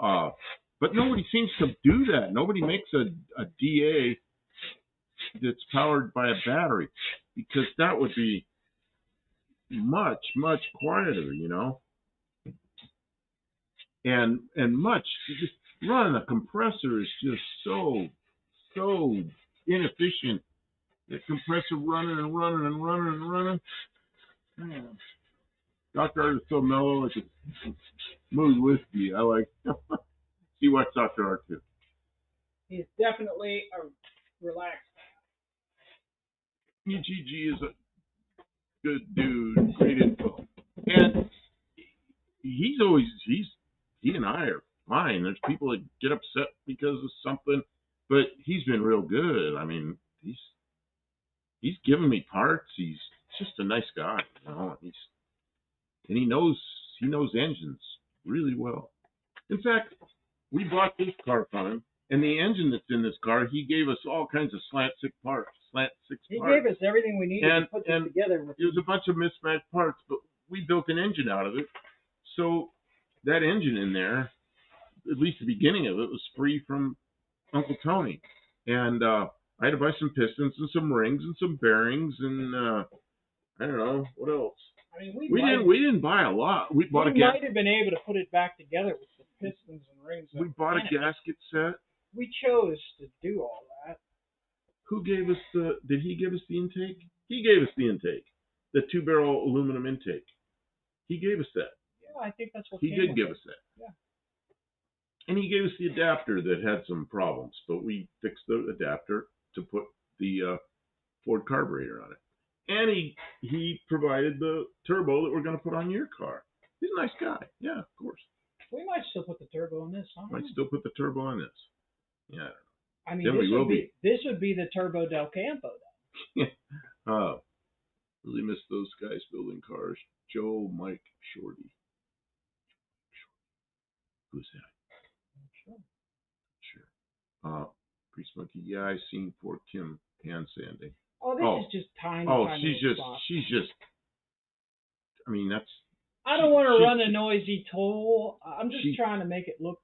But nobody seems to do that. Nobody makes a DA that's powered by a battery, because that would be much, much quieter, and much, just running a compressor is just so inefficient. The compressor running and running and running and running. Man. Dr. Art is so mellow, like a smooth whiskey. I like. He watched Dr. Art too. He's definitely a relaxed. UGG is a good dude, great info, and he and I are fine. There's people that get upset because of something, but he's been real good. I mean, he's given me parts. He's just a nice guy, and he knows engines really well. In fact, we bought this car from him, and the engine that's in this car, he gave us all kinds of slant six parts. He gave us everything we needed to put this together. It was a bunch of mismatched parts, but we built an engine out of it. So that engine in there, at least the beginning of it, was free from Uncle Tony. And I had to buy some pistons and some rings and some bearings and I don't know what else. I mean, we didn't buy a lot. We might have been able to put it back together with the pistons and rings. We bought a gasket set. We chose to do all that. Who gave us did he give us the intake? He gave us the intake. The 2-barrel aluminum intake. He gave us that. Yeah, I think that's what he did give us that. Yeah. And he gave us the adapter that had some problems, but we fixed the adapter to put the Ford carburetor on it. And he provided the turbo that we're going to put on your car. He's a nice guy. Yeah, of course. We might still put the turbo on this. Might still put the turbo on this. Yeah. I mean, this would be the Turbo del Campo, though. Really miss those guys building cars. Joe, Mike, Shorty. Who's that? Sure. Grease Monkey. Yeah, I seen poor Kim hand sanding. Oh, this is just tiny. She's just. I mean, that's. I don't want to run a noisy tool. I'm just trying to make it look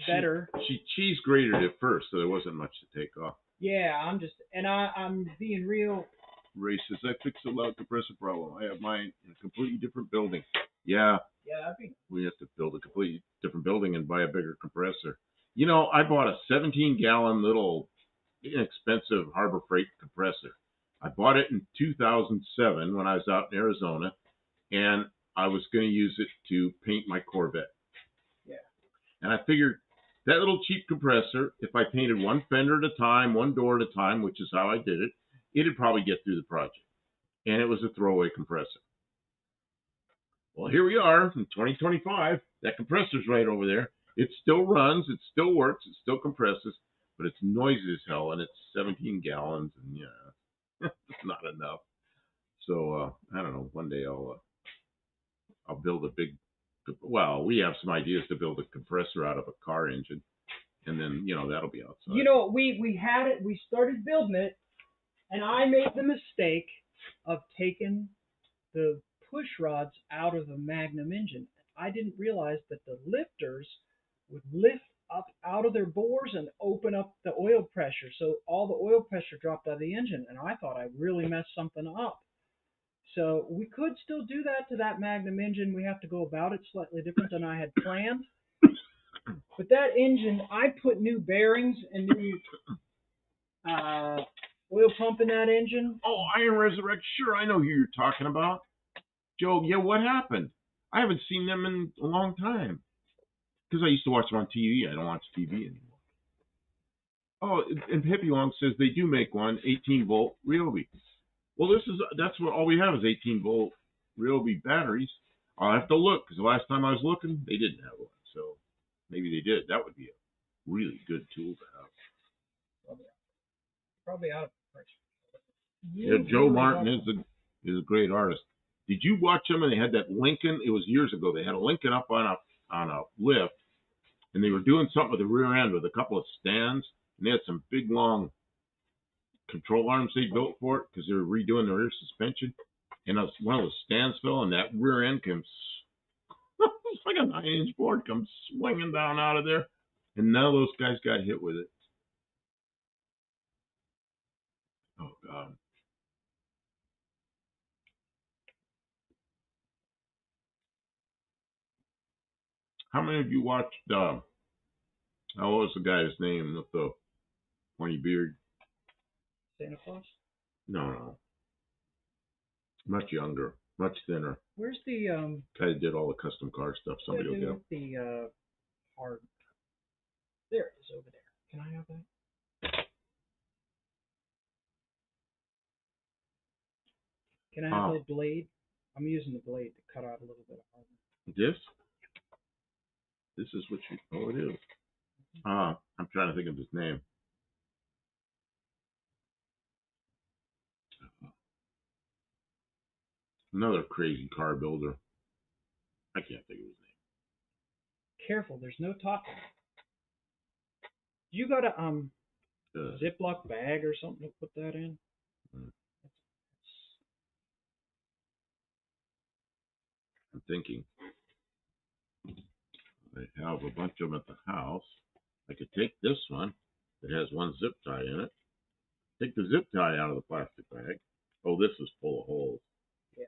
better. She cheese grated it first, so there wasn't much to take off. Yeah, I'm being real. Racist. I fixed a loud compressor problem. I have mine in a completely different building. Yeah. Yeah, we have to build a completely different building and buy a bigger compressor. I bought a 17-gallon little inexpensive Harbor Freight compressor. I bought it in 2007 when I was out in Arizona, and I was going to use it to paint my Corvette. Yeah. And I figured that little cheap compressor, if I painted one fender at a time, one door at a time, which is how I did it, it'd probably get through the project. And it was a throwaway compressor. Well, here we are in 2025. That compressor's right over there. It still runs, it still works, it still compresses, but it's noisy as hell, and it's 17 gallons, and it's not enough. So I don't know. One day I'll build a big. Well, we have some ideas to build a compressor out of a car engine, and then that'll be outside. We had it. We started building it, and I made the mistake of taking the push rods out of the Magnum engine. I didn't realize that the lifters would lift up out of their bores and open up the oil pressure, so all the oil pressure dropped out of the engine, and I thought I really messed something up. So we could still do that to that Magnum engine. We have to go about it slightly different than I had planned. But that engine, I put new bearings and new oil pump in that engine. Oh, Iron Resurrect. Sure, I know who you're talking about. Joe, yeah, what happened? I haven't seen them in a long time. Because I used to watch them on TV. I don't watch TV anymore. Oh, and Hippie Long says they do make one, 18-volt Ryobi. Well, that's what all we have is 18-volt Ryobi batteries. I'll have to look, because the last time I was looking, they didn't have one. So maybe they did. That would be a really good tool to have. Probably out of price. Yeah, Joe Martin is a great artist. Did you watch them? And they had that Lincoln. It was years ago. They had a Lincoln up on a lift, and they were doing something with the rear end with a couple of stands, and they had some big long control arms they built for it because they were redoing the rear suspension. And one of those stands fell, and that rear end comes. It's like a 9-inch board comes swinging down out of there. And none of those guys got hit with it. Oh, God. How many of you watched, what was the guy's name with the pointy beard? Santa Claus? No. Much younger, much thinner. Where's the Guy that did all the custom car stuff. Somebody will get him. the hard? There it is over there. Can I have that? Can I have the blade? I'm using the blade to cut out a little bit of hardware. This? This is what you. Oh, it is. I'm trying to think of his name. Another crazy car builder. I can't think of his name. Careful, there's no top. You got a Ziploc bag or something to put that in? I'm thinking. I have a bunch of them at the house. I could take this one that has one zip tie in it. Take the zip tie out of the plastic bag. Oh, this is full of holes. Yeah.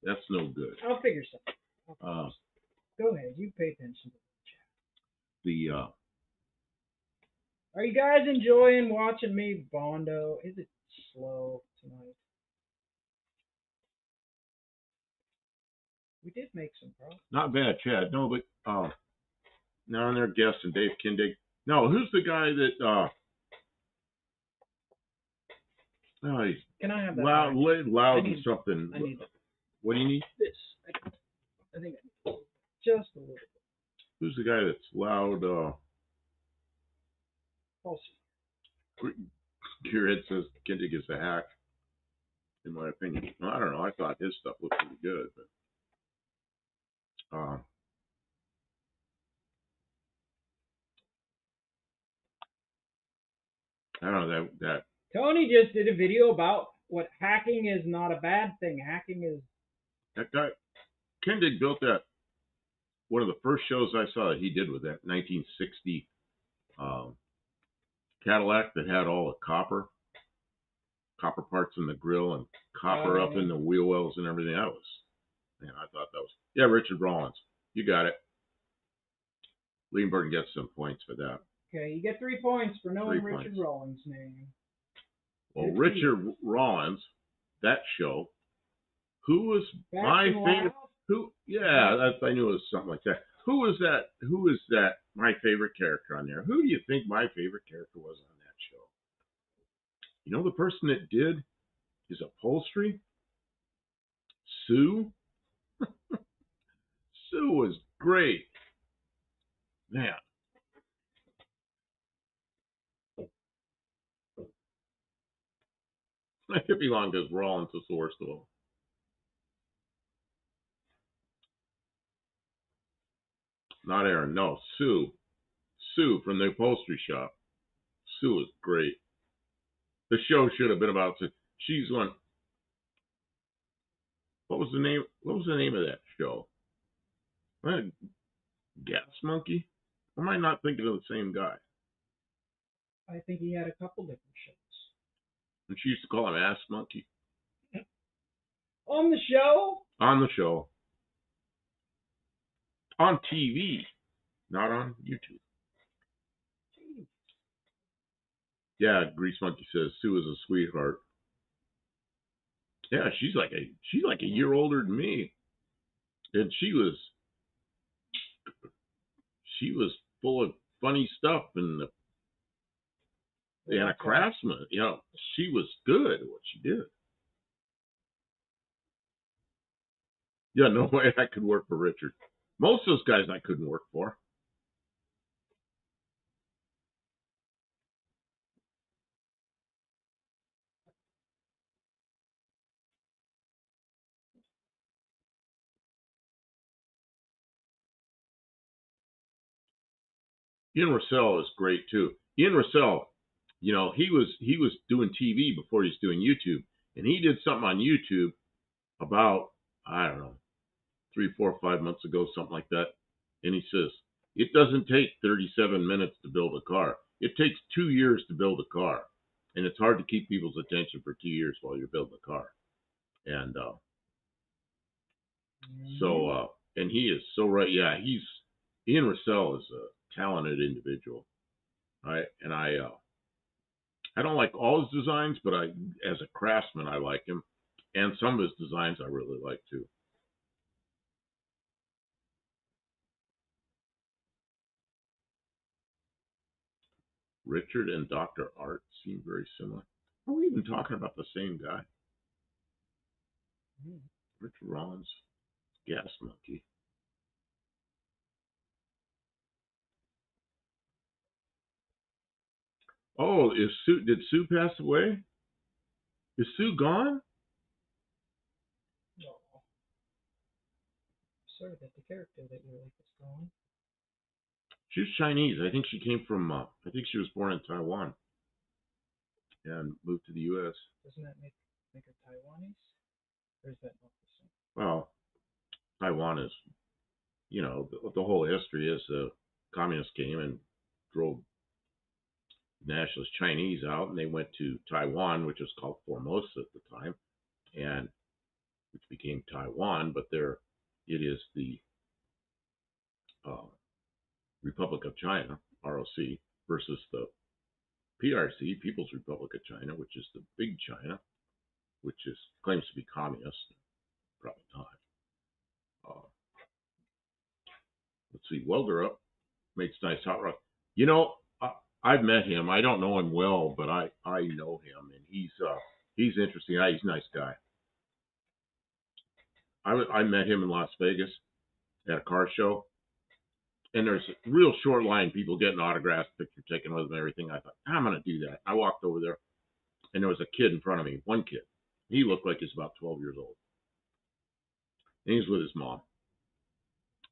That's no good. I'll figure something. Go ahead. You pay attention to the chat. Are you guys enjoying watching me bondo? Is it slow tonight? We did make some progress. Not bad, Chad. No, but now they're guessing Dave Kindig. No, who's the guy that Can I have that? Loud and something. I need that. What do you need? This. I think I need just a little bit. Who's the guy that's loud? I'll see. Your head says Kindig is a hack, in my opinion. Well, I don't know. I thought his stuff looked pretty good, but I don't know that. Tony just did a video about what hacking is not a bad thing. Hacking is. That guy, Kindig built that. One of the first shows I saw that he did with that 1960 Cadillac that had all the copper parts in the grill and copper up in the wheel wells and everything. That was, man, I thought that was, Richard Rollins. You got it. Leonberg gets some points for that. Okay, you get 3 points for knowing Richard Rollins' name. Well, Richard Rollins, that show, who was my favorite? I knew it was something like that. Who was that? Who is that? My favorite character on there. Who do you think my favorite character was on that show? You know the person that did his upholstery? Sue. Sue was great. Man. I could be long because Rollins is the worst of all. Not Aaron, no, Sue. Sue from the upholstery shop. Sue is great. The show should have been about. She's one. What was the name? What was the name of that show? Gas Monkey? Or am I not thinking of the same guy? I think he had a couple different shows. And she used to call him Ass Monkey. On the show? On the show. On TV, not on YouTube. Jeez. Yeah, Grease Monkey says Sue is a sweetheart. Yeah, she's like a year older than me, and she was full of funny stuff and a craftsman. You know, she was good at what she did. Yeah, no way I could work for Richard. Most of those guys I couldn't work for. Ian Russell is great too. Ian Russell, you know, he was doing TV before he was doing YouTube, and he did something on YouTube about, I don't know, 3, 4, 5 months ago, something like that. And he says, It doesn't take 37 minutes to build a car. It takes 2 years to build a car. And it's hard to keep people's attention for 2 years while you're building a car. And and he is so right. Yeah, Ian Russell is a talented individual. I don't like all his designs, but as a craftsman, I like him. And some of his designs I really like too. Richard and Dr. Art seem very similar. Are we even talking about the same guy? Richard Rollins, Gas Monkey. Oh, did Sue pass away? Is Sue gone? No. Sorry that the character that you like is gone. She was Chinese. I think she came from, I think she was born in Taiwan and moved to the U.S. Doesn't that make her Taiwanese? Or is that not the same? Well, Taiwan is, the whole history is the communists came and drove nationalist Chinese out, and they went to Taiwan, which was called Formosa at the time, and which became Taiwan, but it is the Republic of China, ROC, versus the PRC, People's Republic of China, which is the big China, which claims to be communist, probably not. Let's see, Welder Up makes nice hot rod. I've met him. I don't know him well, but I know him, and he's interesting. He's a nice guy. I met him in Las Vegas at a car show, and there's a real short line, people getting autographs, picture taken with him, and everything. I thought, I'm going to do that. I walked over there, and there was a kid in front of me, one kid. He looked like he's about 12 years old. And he's with his mom.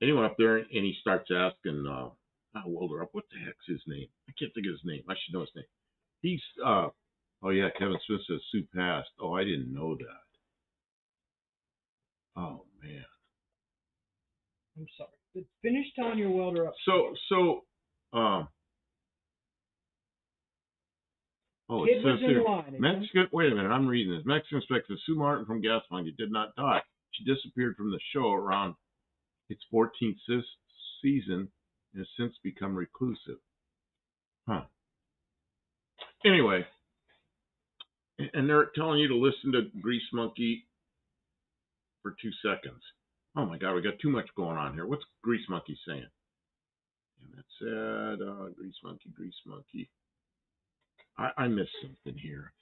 And he went up there, and he starts asking, Welder Up, what the heck's his name? I can't think of his name. I should know his name. He's, oh yeah, Kevin Smith says Sue passed. Oh, I didn't know that. Oh, man. I'm sorry. Finish telling your Welder Up. It says here, Mexican, wait a minute, I'm reading this. Mexican inspector Sue Martin from Gas Monkey did not die. She disappeared from the show around its 14th season and has since become reclusive. Huh. Anyway, and they're telling you to listen to Grease Monkey for 2 seconds. Oh my God, we got too much going on here. What's Grease Monkey saying? And that said, Grease Monkey. I missed something here.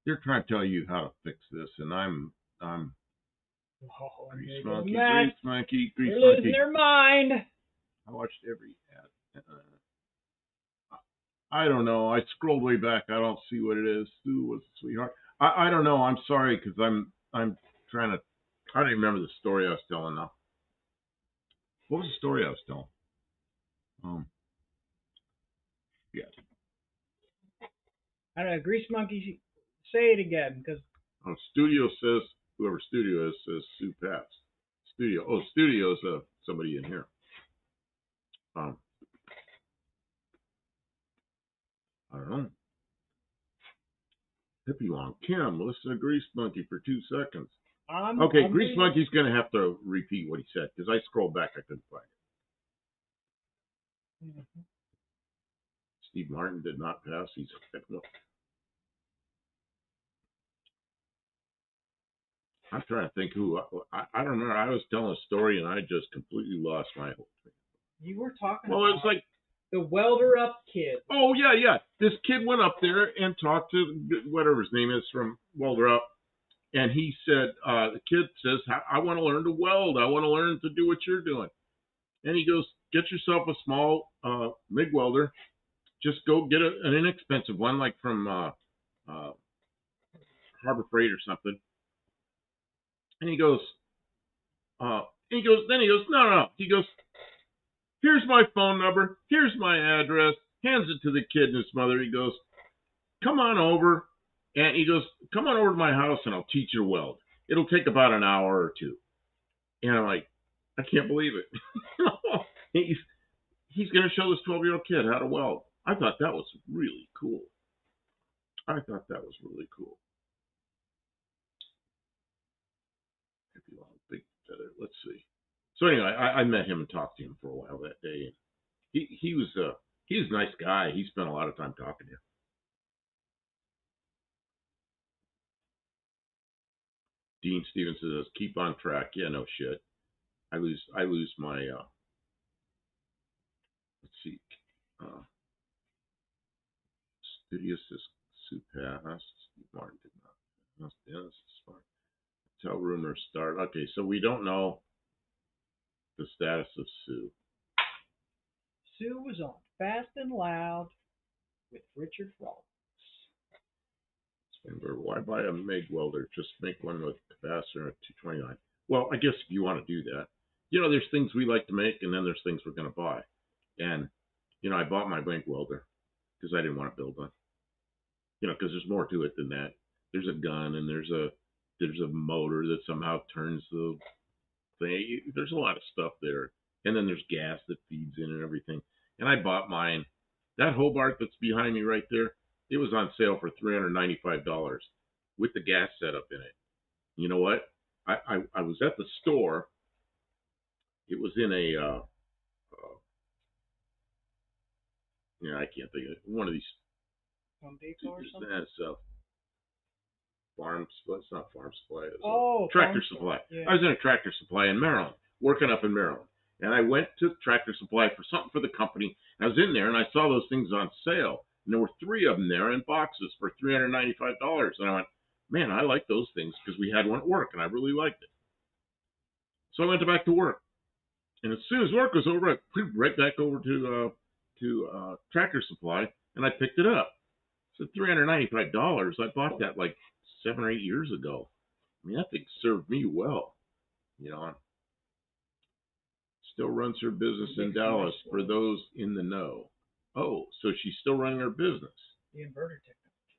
They're trying to tell you how to fix this, and I'm Grease Monkey. They're losing their mind. I watched every ad. I don't know. I scrolled way back. I don't see what it is. Sue was a sweetheart. I don't know. I'm sorry because I'm trying to. I don't even remember the story I was telling now. What was the story I was telling? Yeah. I don't know. Grease Monkey, say it again because. Studio says whoever Studio is says Sue passed. Studio is somebody in here. I don't know. Hippie Long Kim, listen to Grease Monkey for 2 seconds. Grease Monkey's going to have to repeat what he said because I scrolled back, I couldn't find it. Mm-hmm. Steve Martin did not pass. He's no. I'm trying to think who. I don't know. I was telling a story and I just completely lost my whole thing. You were talking about. Well, it's like the Welder Up kid. Oh yeah. This kid went up there and talked to whatever his name is from Welder Up. And he said, the kid says, I want to learn to weld. I want to learn to do what you're doing. And he goes, get yourself a small MIG welder. Just go get an inexpensive one, like from Harbor Freight or something. And he goes, no. He goes, here's my phone number. Here's my address. Hands it to the kid and his mother. He goes, come on over. And he goes, come on over to my house and I'll teach you to weld. It'll take about an hour or two. And I'm like, I can't believe it. he's going to show this 12-year-old kid how to weld. I thought that was really cool. If you want a big feather, let's see. So anyway, I met him and talked to him for a while that day. And he was a nice guy. He spent a lot of time talking to you. Dean Stevens says, "Keep on track." Yeah, no shit. I lose my let's see. Studious is Supass. Martin did not. Yeah, this is fine. Tell rumors start. Okay, so we don't know the status of Sue. Sue was on Fast and Loud with Richard Rollins. Remember, why buy a MIG welder? Just make one with capacitor at 229. Well, I guess if you want to do that, there's things we like to make, and then there's things we're going to buy. And I bought my MIG welder because I didn't want to build one. Because there's more to it than that. There's a gun, and there's a motor that somehow turns the thing. There's a lot of stuff there, and then there's gas that feeds in and everything. And I bought mine. That Hobart that's behind me right there, it was on sale for $395 with the gas setup in it. You know what? I was at the store. It was in a I can't think of it. One of these. Home Depot or something? That's farm supply. It's not farm supply. Tractor Supply. Yeah. I was in a Tractor Supply in Maryland, working up in Maryland. And I went to Tractor Supply for something for the company. I was in there, and I saw those things on sale. And there were 3 of them there in boxes for $395. And I went, man, I like those things because we had one at work, and I really liked it. So I went back to work. And as soon as work was over, I flew right back over to Tractor Supply, and I picked it up. So $395. I bought that like 7 or 8 years ago. I mean, that thing served me well. Still runs her business in Dallas for those in the know. Oh, so she's still running her business. The inverter technology.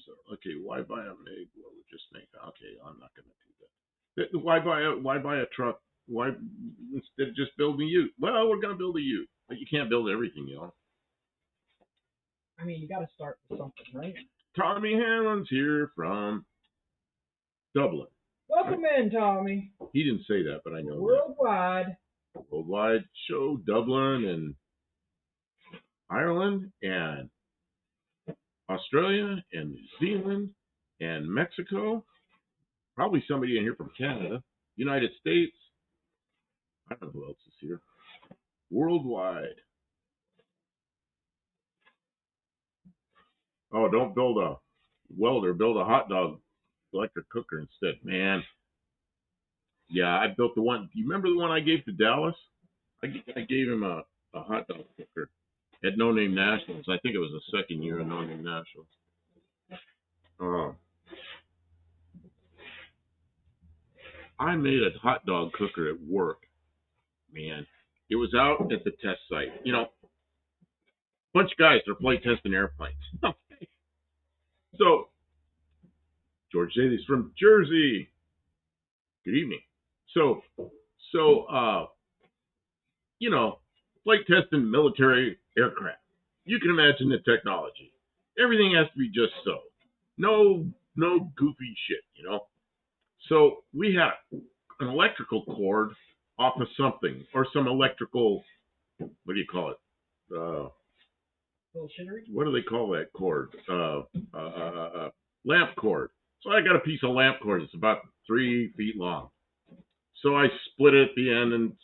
So, okay, why buy a MIG? Well, we'll just make. Okay, I'm not going to do that. Why buy a truck? Why instead of just building a Ute? Well, we're going to build a Ute, but you can't build everything, I mean, you got to start with something, right? Tommy Hanlon's here from Dublin. Welcome in, Tommy. He didn't say that, but I know Worldwide. that. Worldwide show, Dublin and Ireland and Australia and New Zealand and Mexico. Probably somebody in here from Canada. United States. I don't know who else is here. Worldwide. Oh, don't build a welder. Build a hot dog electric cooker instead. Man. Yeah, I built the one. Do you remember the one I gave to Dallas? I gave him a hot dog cooker at No Name Nationals. I think it was the second year of No Name Nationals. I made a hot dog cooker at work. Man, it was out at the test site. Bunch of guys are flight testing airplanes. Okay. So, George Daly's from Jersey. Good evening. So, flight testing military aircraft. You can imagine the technology. Everything has to be just so. No goofy shit, So we had an electrical cord off of something, or some electrical, what do you call it? What do they call that cord? Lamp cord. So I got a piece of lamp cord. It's about 3 feet long. So I split it at the end and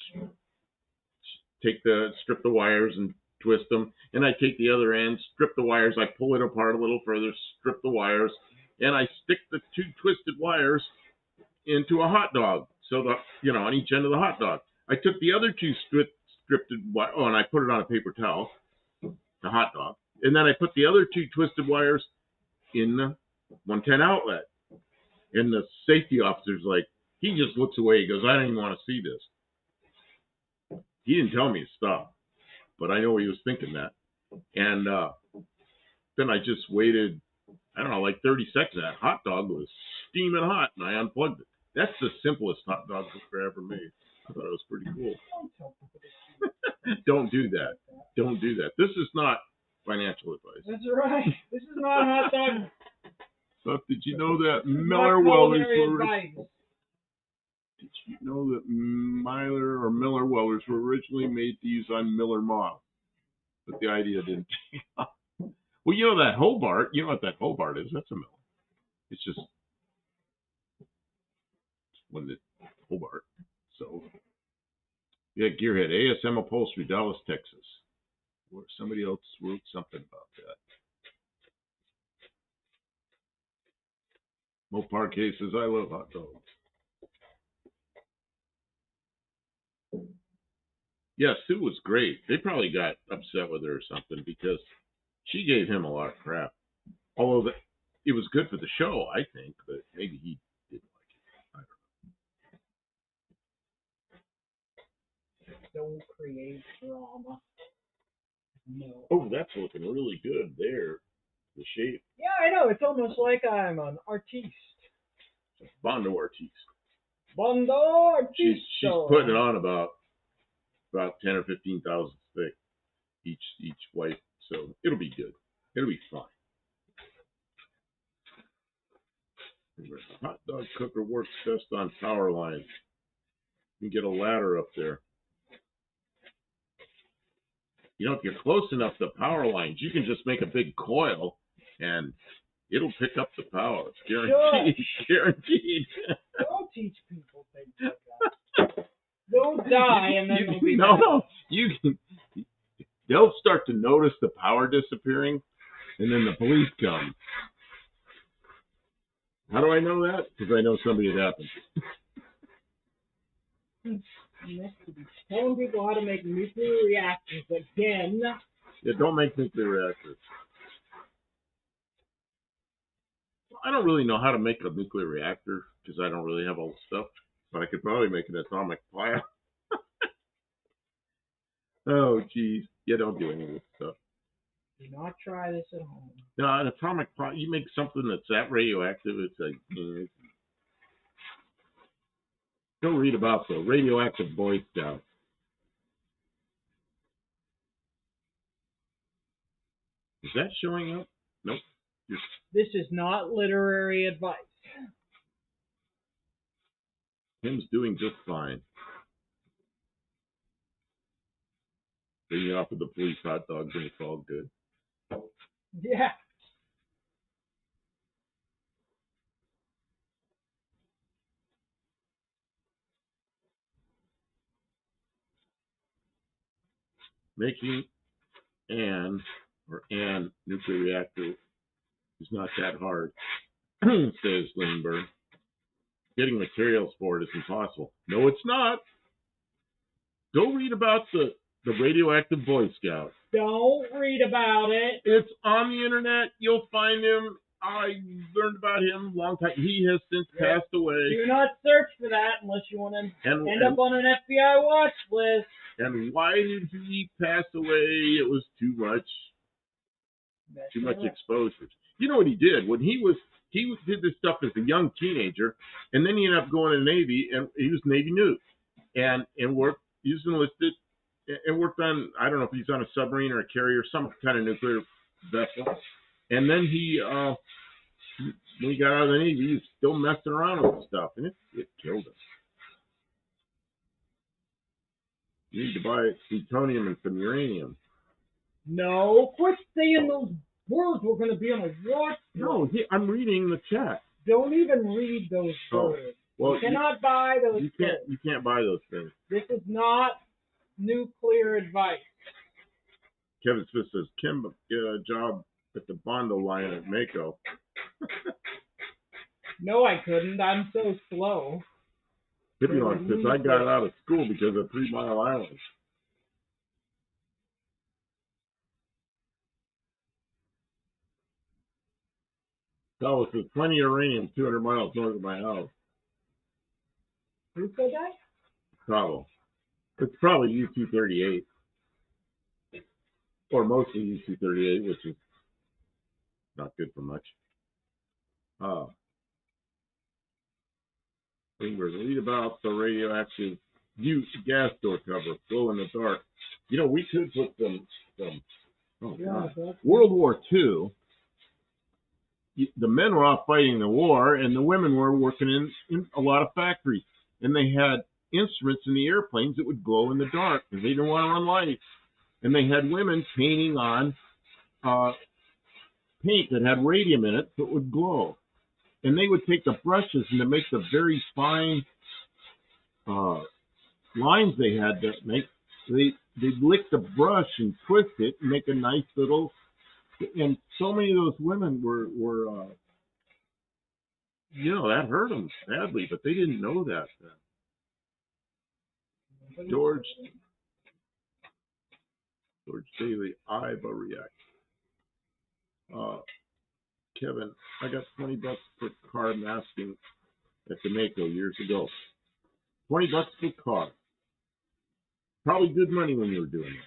strip the wires and twist them. And I take the other end, strip the wires. I pull it apart a little further, strip the wires, and I stick the 2 twisted wires into a hot dog. So on each end of the hot dog. I took the other 2 stripped wires, and I put it on a paper towel, the hot dog. And then I put the other 2 twisted wires in the 110 outlet. And the safety officer's like, he just looks away. He goes, I don't even want to see this. He didn't tell me to stop, but I know he was thinking that. And then I just waited, I don't know, like 30 seconds. That hot dog was steaming hot, and I unplugged it. That's the simplest hot dog cooker ever made. I thought it was pretty cool. Don't tell people this. Don't do that. Don't do that. This is not financial advice. That's right. This is not hot dog. But did you know that This is Miller not Welders culinary were? advice. Did you know that Miller Welders were originally made to use on Miller models? But the idea didn't take off. Well, you know that Hobart. You know what that Hobart is? That's a Miller. It's just when the Hobart. So yeah, Gearhead, ASM Upholstery, Dallas, Texas. Or somebody else wrote something about that. Mopar cases, I love hot dogs. Yeah, Sue was great. They probably got upset with her or something because she gave him a lot of crap. Although it was good for the show, I think, but maybe he didn't like it. I don't know. Don't create drama. No. Oh, that's looking really good there. The shape. Yeah, I know. It's almost like I'm an artiste. Bondo artiste. Bondo artiste. She's putting it on about 10 or 15 thousandths thick each wipe, so it'll be good. It'll be fine. The hot dog cooker works best on power lines. You can get a ladder up there. You know, if you're close enough to power lines, you can just make a big coil and it'll pick up the power. It's guaranteed. Sure. Guaranteed. Don't teach people things like that. They'll die and then they'll be no. You can. They'll start to notice the power disappearing, and then the police come. How do I know that? Because I know somebody it happened. Telling people how to make nuclear reactors again. Yeah, don't make nuclear reactors. I don't really know how to make a nuclear reactor because I don't really have all the stuff, but I could probably make an atomic pile. Oh, geez. Yeah, don't do any of this stuff. Do not try this at home. No, an atomic pile, you make something that's that radioactive, it's like, go read about the radioactive Boy Scouts. Is that showing up? Nope. This is not literary advice. Tim's doing just fine. Bringing off with the police hot dogs and it's all good. Yeah. Making an nuclear reactor is not that hard, says Lindbergh. Getting materials for it is impossible. No, it's not. Go read about the radioactive Boy Scout. Don't read about it. It's on the internet. You'll find him. I learned about him a long time. He has since passed away. Do not search for that unless you want to end up on an FBI watch list. And why did he pass away? It was too much exposure. You know what he did? When he did this stuff as a young teenager, and then he ended up going to the Navy, and he was Navy news, and worked. He was enlisted and worked on, I don't know if he's on a submarine or a carrier, some kind of nuclear vessel. And then when he got out of the Navy, he was still messing around with stuff, and it killed him. You need to buy plutonium and some uranium. No, quit saying those words. We're going to be on a watch. No, I'm reading the chat. Don't even read those words. Well, you cannot buy those things. You can't buy those things. This is not nuclear advice. Kevin Smith says, Kim, get a job at the Bondo line at Mako. No, I couldn't. I'm so slow. Hippie says, I got out of school because of 3 Mile Island. Dallas says, plenty of uranium 200 miles north of my house. Who said that? Probably. It's probably U-238. Or mostly U-238, which is not good for much. Read about the radioactive gas door cover, glow in the dark. We could put some. Oh God! World War II. The men were off fighting the war, and the women were working in a lot of factories, and they had instruments in the airplanes that would glow in the dark because they didn't want to run lights, and they had women painting on paint that had radium in it that would glow, and they would take the brushes and to make the very fine lines they had to make, they'd lick the brush and twist it and make a nice little. And so many of those women were that hurt them badly, but they didn't know that then. George Daly, Iva React. Kevin, I got $20 per car masking at the Mako years ago. $20 per car. Probably good money when you were doing it.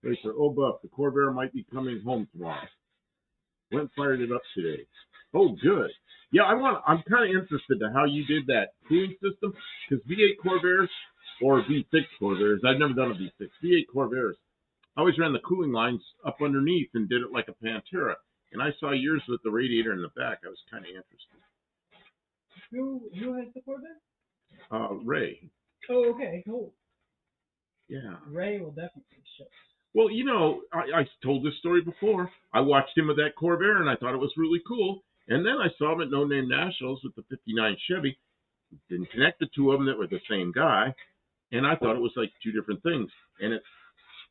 Racer, oh Buff, the Corvair might be coming home tomorrow. Went and fired it up today. Oh, good. Yeah, I'm kind of interested to how you did that cooling system, because V8 Corvairs or V6 Corvairs, I've never done a V6. V8 Corvairs, I always ran the cooling lines up underneath and did it like a Pantera. And I saw yours with the radiator in the back. I was kind of interested. Who has the Corvette? Ray. Oh, okay, cool. Yeah. Ray will definitely show. Well, I told this story before. I watched him with that Corvair, and I thought it was really cool. And then I saw him at No Name Nationals with the 59 Chevy. Didn't connect the two of them that were the same guy. And I thought it was like two different things. And it's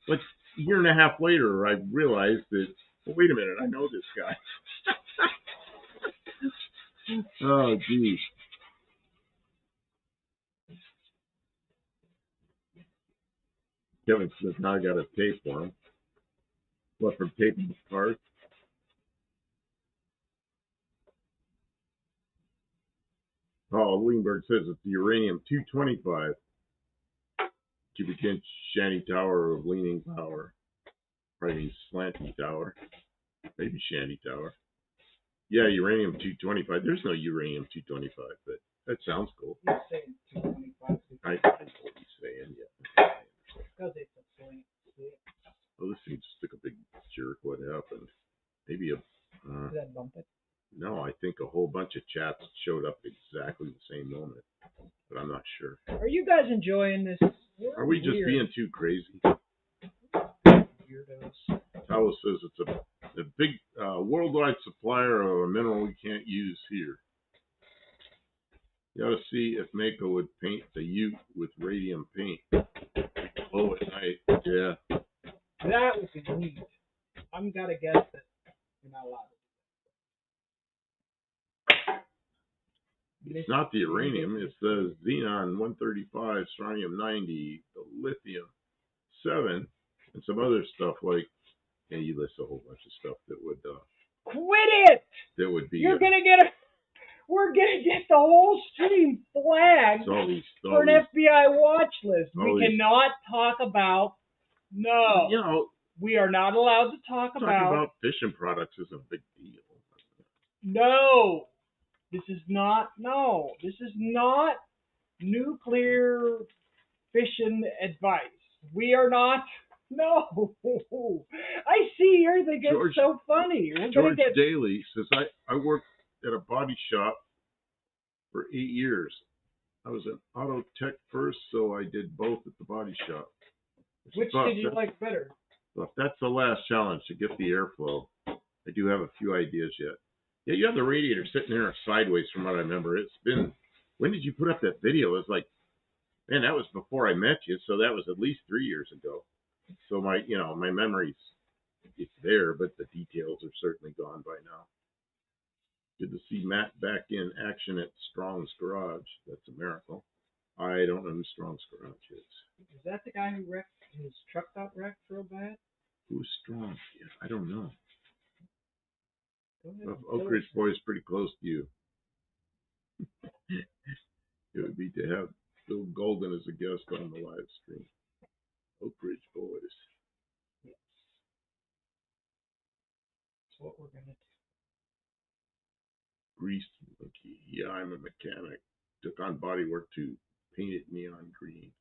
like a year and a half later, I realized that, well, wait a minute, I know this guy. Oh, geez. Kevin Smith, now I got a tape for him. What, from taping cars? Oh, Weinberg says it's the uranium-225 cubic inch shanty tower of leaning power. Probably slanty tower. Maybe shanty tower. Yeah, uranium-225. There's no uranium-225, but that sounds cool. He's saying 225. I know what he's saying, yeah. Because it's a slant. Oh, this thing just took a big jerk. What happened? Maybe Did that bump it? No, I think a whole bunch of chats showed up at exactly the same moment, but I'm not sure. Are you guys enjoying this? Are we just being too crazy? Weirdos. Talos says it's a big worldwide supplier of a mineral we can't use here. You ought to see if Mako would paint the Ute with radium paint. Oh, at night. Yeah. That would be neat. I'm gotta guess that you're not allowed. It's not the uranium, it's the xenon 135, strontium 90, the lithium 7, and some other stuff like, and you list a whole bunch of stuff that would Quit it! That would be. We're gonna get the whole stream flagged for an FBI watch list. We cannot talk about. No, we are not allowed to talk about fishing products is a big deal. No. This is not nuclear fission advice. We are not. No. I see you're thinking it's so funny. George Daly says, I worked at a body shop for 8 years. I was an auto tech first, so I did both at the body shop. Which did you like better? Well, that's the last challenge, to get the airflow. I do have a few ideas yet. Yeah, you have the radiator sitting there sideways from what I remember. It's been, when did you put up that video? It was like, man, that was before I met you, so that was at least 3 years ago. So my memory's, it's there, but the details are certainly gone by now. Good to see Matt back in action at Strong's Garage. That's a miracle. I don't know who Strong's Garage is. Is that the guy who wrecked, his truck got wrecked real bad? Who's Strong? Yeah, I don't know. Oak Ridge Boy is pretty close to you. It would be to have Bill Golden as a guest on the live stream. Oak Ridge Boys. Yes. That's what we're going to do. Greased monkey. Yeah, I'm a mechanic. took on body work to paint it neon green.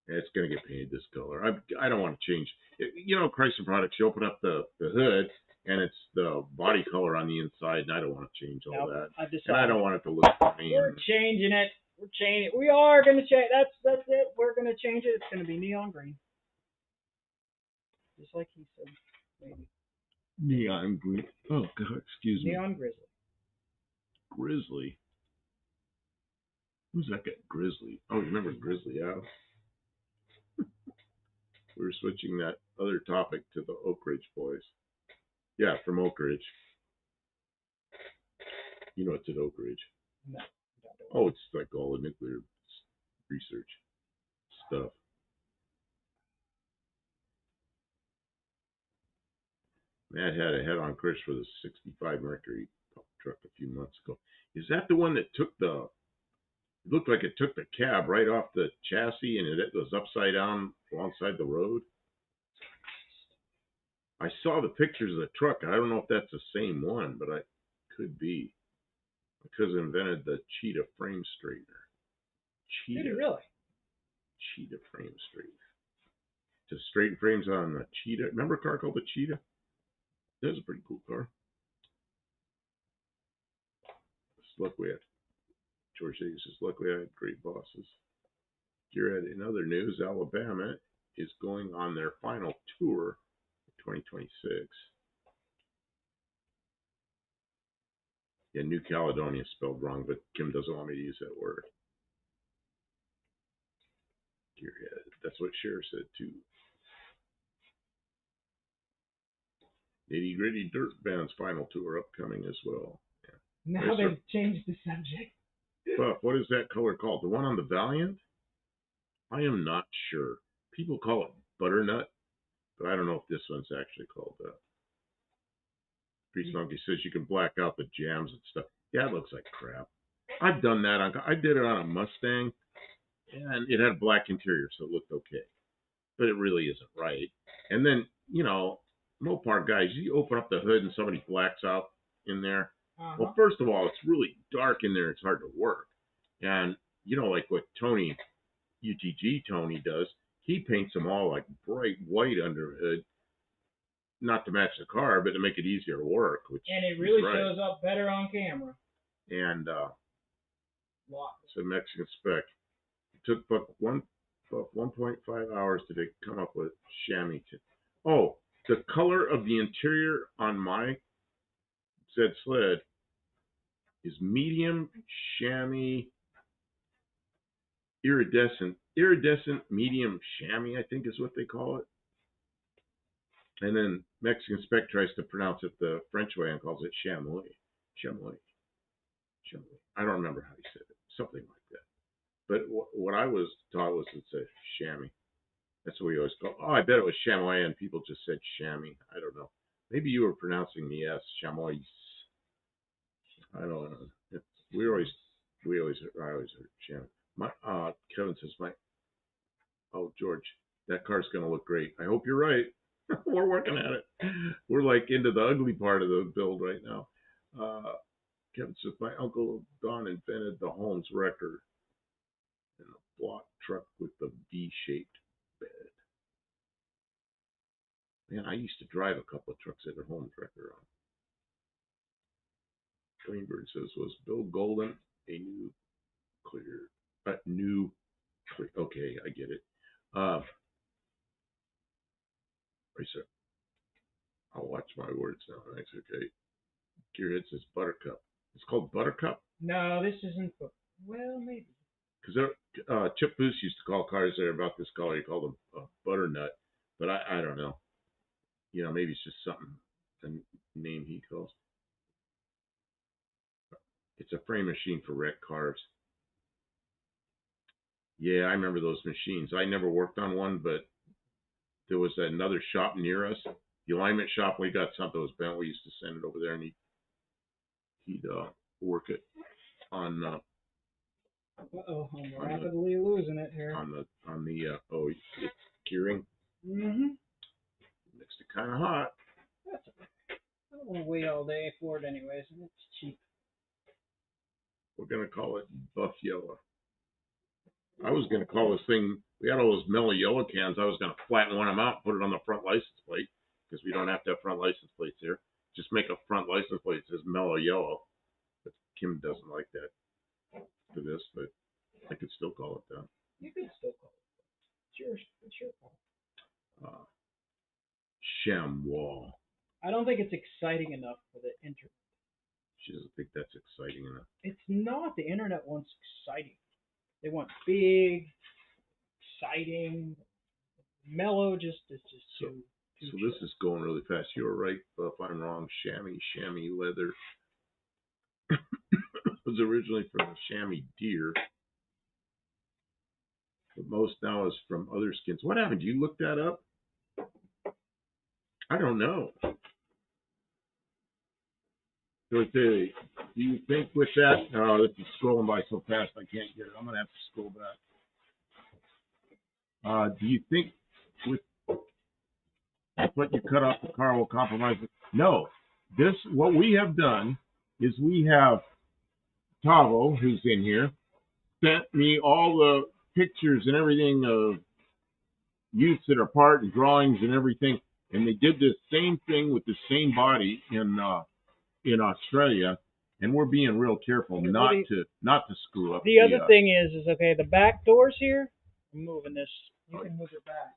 And it's going to get painted this color. I don't want to change. You know, Chrysler products, you open up the hood, and it's the body color on the inside, and I don't want to change all that. And I don't want it to look funny. We're changing it. We're changing it. We are going to change. That's it. We're going to change it. It's going to be neon green. Just like he said, maybe. Neon green. Oh, God, excuse me. Neon grizzly. Grizzly? Who's that guy? Grizzly. Oh, you remember Grizzly Al? We were switching that other topic to the Oak Ridge boys. Yeah, from Oak Ridge. You know it's at Oak Ridge. No. Oh, it's like all the nuclear research stuff. Matt had a head-on crash with a 65 Mercury truck a few months ago. Is that the one that took the... It looked like it took the cab right off the chassis and it was upside down alongside the road? I saw the pictures of the truck. I don't know if that's the same one, but it could be. My cousin invented the cheetah frame straightener. Cheetah. Did he really? Cheetah frame straightener. To straighten frames on the cheetah. Remember a car called the Cheetah? That was a pretty cool car. Look, we had George Davis says, luckily I had great bosses. Here in other news, Alabama is going on their final tour in 2026. Yeah, New Caledonia spelled wrong, but Kim doesn't want me to use that word. Gearhead. That's what Cher said too. Nitty Gritty Dirt Band's final tour upcoming as well. Yeah. Now they've changed the subject. Buff, what is that color called? The one on the Valiant? I am not sure. People call it butternut, but I don't know if this one's actually called that. Priest Monkey says you can black out the jams and stuff. Yeah, it looks like crap. I've done that. I did it on a Mustang, and it had a black interior, so it looked okay. But it really isn't right. And then, you know, Mopar guys, you open up the hood and somebody blacks out in there. Well, first of all, it's really dark in there. It's hard to work. And, you know, like what Tony, UTG Tony does, he paints them all like bright white under the hood, not to match the car, but to make it easier to work. And it really shows up better on camera. And so Mexican spec. It took about 1.5 hours to come up with chamois. Oh, the color of the interior on my Zed sled is medium chamois iridescent medium chamois, I think is what they call it. And then Mexican Spec tries to pronounce it the French way and calls it chamois. Chamois. I don't remember how he said it. Something like that. But what I was taught was it's a chamois. That's what we always call it. Oh, I bet it was chamois and people just said chamois. I don't know. Maybe you were pronouncing the S, chamois. I don't know. I always heard chamois. Kevin says, George, that car's going to look great. I hope you're right. We're working at it. We're like into the ugly part of the build right now. Kevin says, my uncle Don invented the Holmes Wrecker in a block truck with the V-shaped bed. Man, I used to drive a couple of trucks that a Holmes Wrecker on. Greenberg says, was Bill Golden a okay, I get it. Racer. I'll watch my words now. That's okay. Gearhead says Buttercup. It's called Buttercup? No, this isn't. Well, maybe. Because Chip Booth used to call cars that are about this color. He called them Butternut. But I don't know. You know, maybe it's just something, a name he calls. It's a frame machine for wrecked cars. Yeah, I remember those machines. I never worked on one, but there was another shop near us. The alignment shop, we got something that was bent. We used to send it over there, and he'd work it on. I'm rapidly losing it here. On the it's curing. Makes it kind of hot. That's okay. I don't want to wait all day for it anyways, and it's cheap. We're gonna call it buff yellow. I was gonna call this thing. We had all those mellow yellow cans. I was gonna flatten one of them out, and put it on the front license plate because we don't have to have front license plates here. Just make a front license plate that says mellow yellow. But Kim doesn't like that for this, but I could still call it that. You can still call it. It's your call. Chamois. I don't think it's exciting enough for the internet. She doesn't think that's exciting enough. It's not. The internet wants exciting. They want big, exciting. Mellow is just too. So this is going really fast. You're right, but if I'm wrong, chamois leather. It was originally from the chamois deer, but most now is from other skins. What happened? Did you look that up? I don't know. So do you think with that? Oh, this is scrolling by so fast I can't get it. I'm gonna have to scroll back. Do you think with what you cut off the car will compromise it? No. What we have done is we have Tavo, who's in here, sent me all the pictures and everything of youths that are part and drawings and everything, and they did this same thing with the same body in Australia, and we're being real careful not to screw up. The other thing is okay. The back doors here. I'm moving this. You can move it back.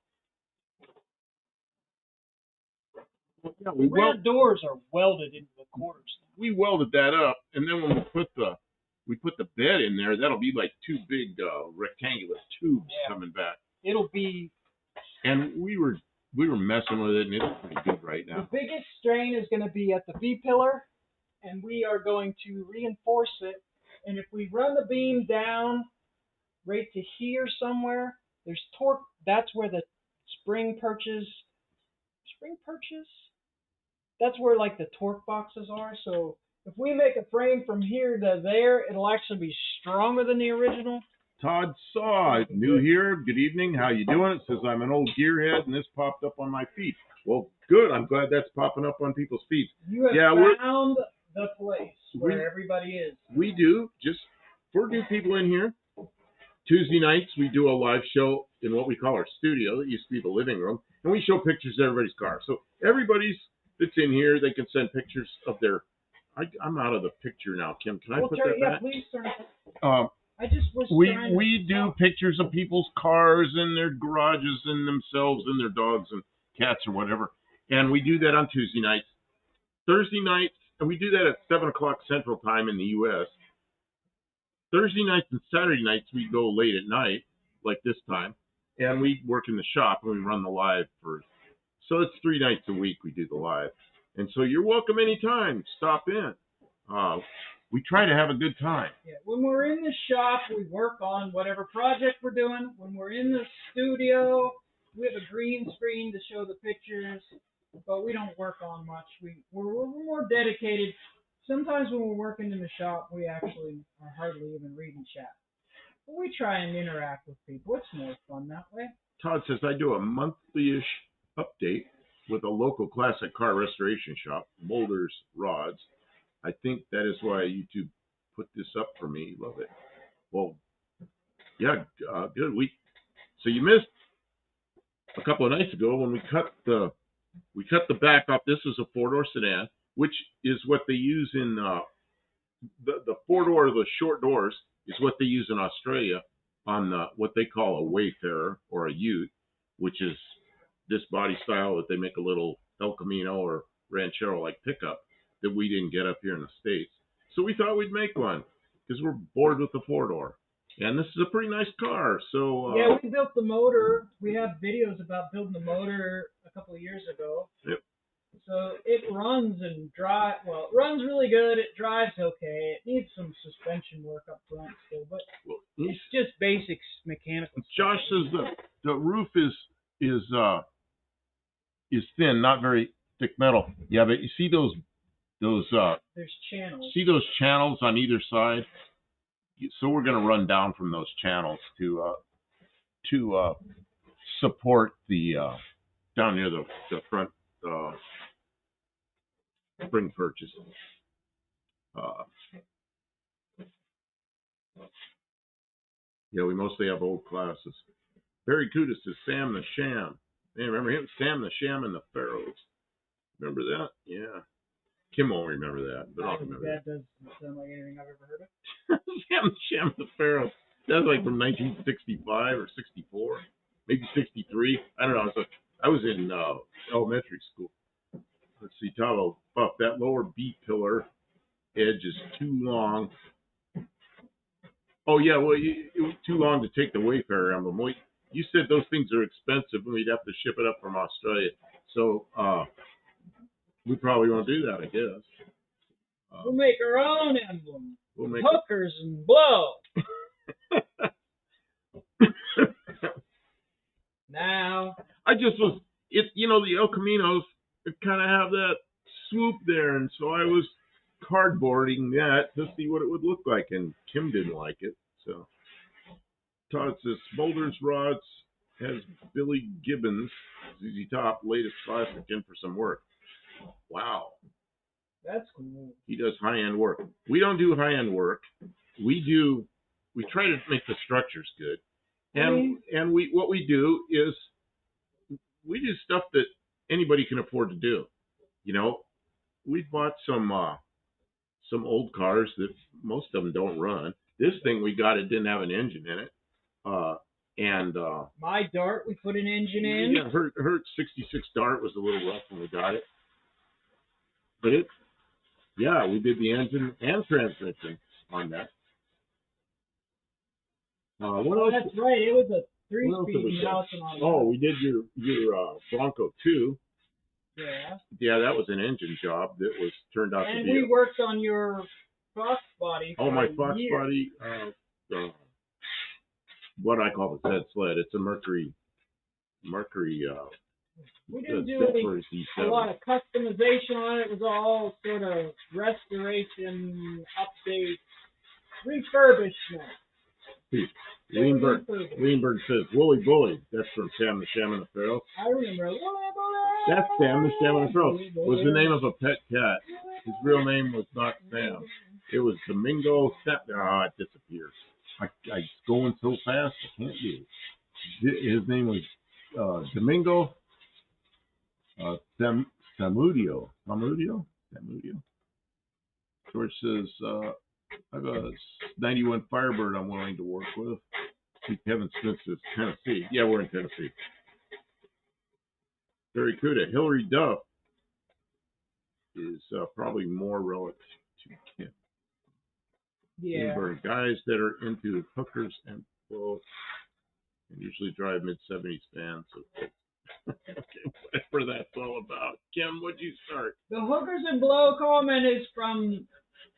Yeah, the rear doors are welded into the corners. We welded that up, and then when we put the bed in there, that'll be like two big rectangular tubes coming back. It'll be. And we were messing with it, and it's pretty good right now. The biggest strain is going to be at the V pillar, and we are going to reinforce it. And if we run the beam down right to here somewhere, there's torque. That's where the spring perches. That's where like the torque boxes are. So if we make a frame from here to there, it'll actually be stronger than the original. Todd Saw, new here. Good evening. How you doing? It says I'm an old gearhead, and this popped up on my feed. Well, good. I'm glad that's popping up on people's feeds. You have found the place where everybody is. We do. Just for new people in here, Tuesday nights we do a live show in what we call our studio. It used to be the living room, and we show pictures of everybody's car. So everybody's that's in here, they can send pictures of their. I'm out of the picture now, Kim. Can I put that back? Please turn it. I just was we do pictures of people's cars and their garages and themselves and their dogs and cats or whatever, and we do that on Tuesday nights, Thursday nights, and we do that at 7 o'clock Central Time in the U.S. Thursday nights and Saturday nights we go late at night, like this time, and we work in the shop and we run the live for. So it's 3 nights a week we do the live, and so you're welcome anytime. Stop in. We try to have a good time. Yeah, when we're in the shop, we work on whatever project we're doing. When we're in the studio, we have a green screen to show the pictures, but we don't work on much. We're more dedicated. Sometimes when we're working in the shop, we actually are hardly even reading chat. But we try and interact with people. It's more fun that way. Todd says, I do a monthly-ish update with a local classic car restoration shop, Mulder's Rods. I think that is why YouTube put this up for me. Love it. Well, yeah, good. So you missed a couple of nights ago when we cut the back off. This is a 4-door sedan, which is what they use in the 4-door, the short doors is what they use in Australia on what they call a Wayfarer or a Ute, which is this body style that they make a little El Camino or Ranchero like pickup that we didn't get up here in the States. So we thought we'd make one because we're bored with the 4-door. And this is a pretty nice car. So yeah, we built the motor. We have videos about building the motor a couple of years ago. Yep. So it runs and drives. Well, it runs really good. It drives okay. It needs some suspension work up front still, but it's just basic mechanical. Josh says the roof is thin, not very thick metal. Yeah, but you see those there's channels. See those channels on either side? So we're going to run down from those channels to support the down near the front spring purchase. Yeah, we mostly have old classes. Barry Cudis is Sam the Sham. Man, remember him? Sam the Sham and the Pharaohs. Remember that? Yeah. Kim won't remember that, but I'll remember that. That doesn't sound like anything I've ever heard of. Sam the Sham and the Pharaohs. That was like from 1965 or 64, maybe 63. I don't know. I was in elementary school. Let's see, Tavo, Buff, that lower B pillar edge is too long. Oh, yeah, well, it was too long to take the Wayfarer emblem. You said those things are expensive and we'd have to ship it up from Australia. So we probably won't do that, I guess. We'll make our own emblem. We'll make hookers and blow. Now. I just was, the El Caminos kind of have that swoop there, and so I was cardboarding that to see what it would look like, and Kim didn't like it. So Todd says Smolders Rods has Billy Gibbons, ZZ Top, latest classic in for some work. Wow. That's cool. He does high-end work. We don't do high-end work. We try to make the structures good. And what we do is we do stuff that anybody can afford to do. We bought some old cars that most of them don't run. This thing we got, it didn't have an engine in it. My Dart, we put an engine in. Yeah, her 66 Dart was a little rough when we got it. But we did the engine and transmission on that. What else? That's right. It was a 3-speed mouse. Oh, we did your Bronco II. Yeah. Yeah, that was an engine job that turned out to be. And we worked on your Fox body. Oh, my Fox body. What I call the Zed sled. It's a Mercury. We didn't do a lot of customization on it. It was all sort of restoration, update, refurbishment. Leanberg says, Wooly Bully. That's from Sam the Sham and the Pharaohs. I remember. Wooly Bully. That's Sam the Sham and the Pharaohs. Was the name of a pet cat. His real name was not Sam. It was Domingo. It disappears. It's going so fast, I can't do it. His name was Domingo Samudio. George says, I have a 91 Firebird I'm willing to work with. Kevin Smith says, Tennessee. Yeah, we're in Tennessee. Very good. Hillary Duff is probably more relative to Kim. Yeah. Guys that are into hookers and blow and usually drive mid-70s vans. So okay, whatever that's all about. Kim, what'd you start? The hookers and blow comment is from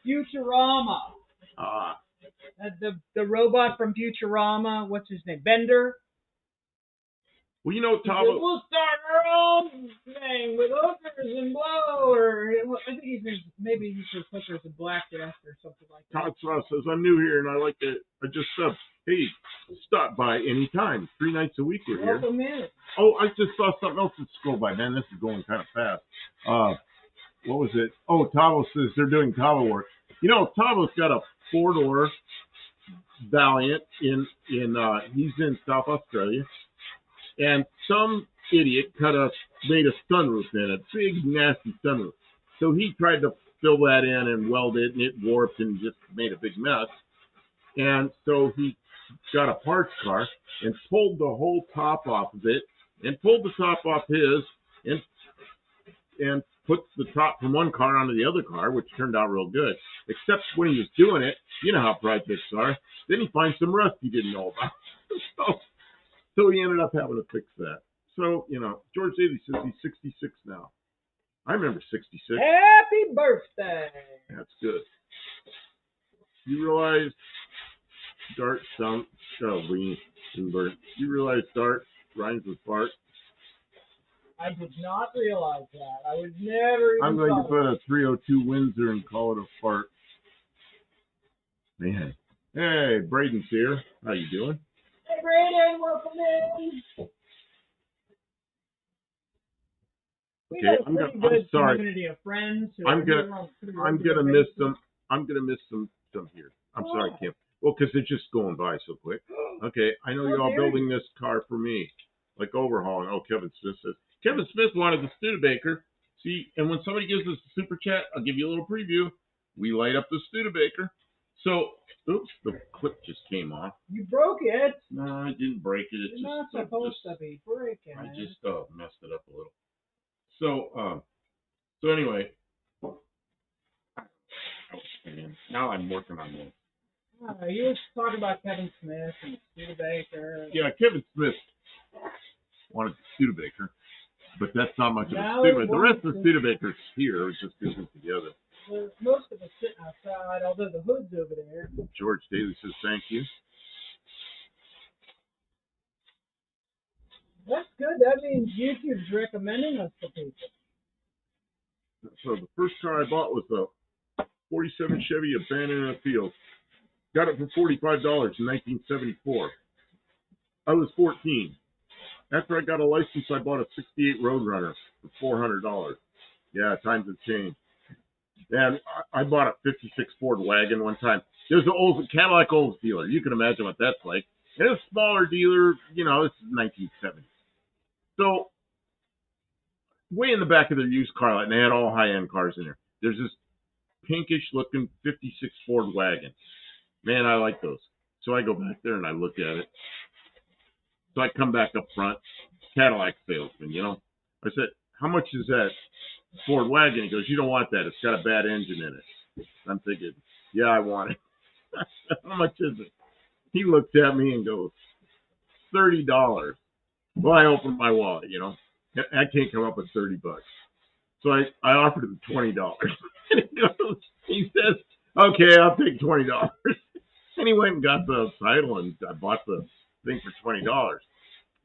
Futurama. The robot from Futurama, what's his name? Bender? Well, Tavo. We'll start our own thing with hookers and blow, or I think he says hookers and black death or something like that. Todd Sloss says, I'm new here and I just subbed. Hey, stop by anytime. 3 nights a week we're here. Welcome in. Oh, I just saw something else that scrolled by. Man, this is going kind of fast. What was it? Oh, Tavo says they're doing Tavo work. Tavo's got a 4-door Valiant he's in South Australia. And some idiot made a sunroof in it, a big, nasty sunroof. So he tried to fill that in and weld it, and it warped and just made a big mess. And so he got a parts car and pulled the whole top off of it, and pulled the top off his, and put the top from one car onto the other car, which turned out real good. Except when he was doing it, you know how projects are, then he finds some rust he didn't know about. So he ended up having to fix that. So, George Daly says he's 66 now. I remember 66. Happy birthday! That's good. You realize Dart you realize Dart rhymes with Bart? I did not realize that. I would never even I'm going to put a 302 Windsor and call it a fart. Man. Hey, Braden's here. How you doing? Hey, Braden, welcome in. Okay, I'm sorry. Community of friends I'm gonna miss some here. I'm sorry, Kim. Well, because they're just going by so quick. Okay, I know you're all building this car for me, like overhauling. Oh, Kevin Smith says. Kevin Smith wanted the Studebaker. See, and when somebody gives us a super chat, I'll give you a little preview. We light up the Studebaker. So, oops, the clip just came off. You broke it. No, I didn't break it. It's You're not supposed to be breaking it. I just messed it up a little. So anyway, now I'm working on this. You were talking about Kevin Smith and Studebaker. Yeah, Kevin Smith wanted the Studebaker, but that's not much of a Studebaker. The rest of the Studebaker's here. It just isn't together. Well, most of us sitting outside, although the hood's over there. George Daly says thank you. That's good. That means YouTube's recommending us to people. So the first car I bought was a 47 Chevy abandoned in a field. Got it for $45 in 1974. I was 14. After I got a license, I bought a 68 Roadrunner for $400. Yeah, times have changed. And I bought a 56 Ford wagon one time. There's an old Cadillac Olds dealer. You can imagine what that's like. And it was a smaller dealer, you know, this is 1970. So, way in the back of their used car lot, and they had all high-end cars in there. There's this pinkish-looking 56 Ford wagon. Man, I like those. So I go back there and I look at it. So I come back up front, Cadillac salesman, you know. I said, how much is that Ford wagon? He goes, you don't want that. It's got a bad engine in it. I'm thinking, yeah, I want it. How much is it? He looks at me and goes, $30. Well, I opened my wallet, you know. I can't come up with $30. So I offered him $20. And he says, okay, I'll take $20. And he went and got the title, and I bought the thing for $20.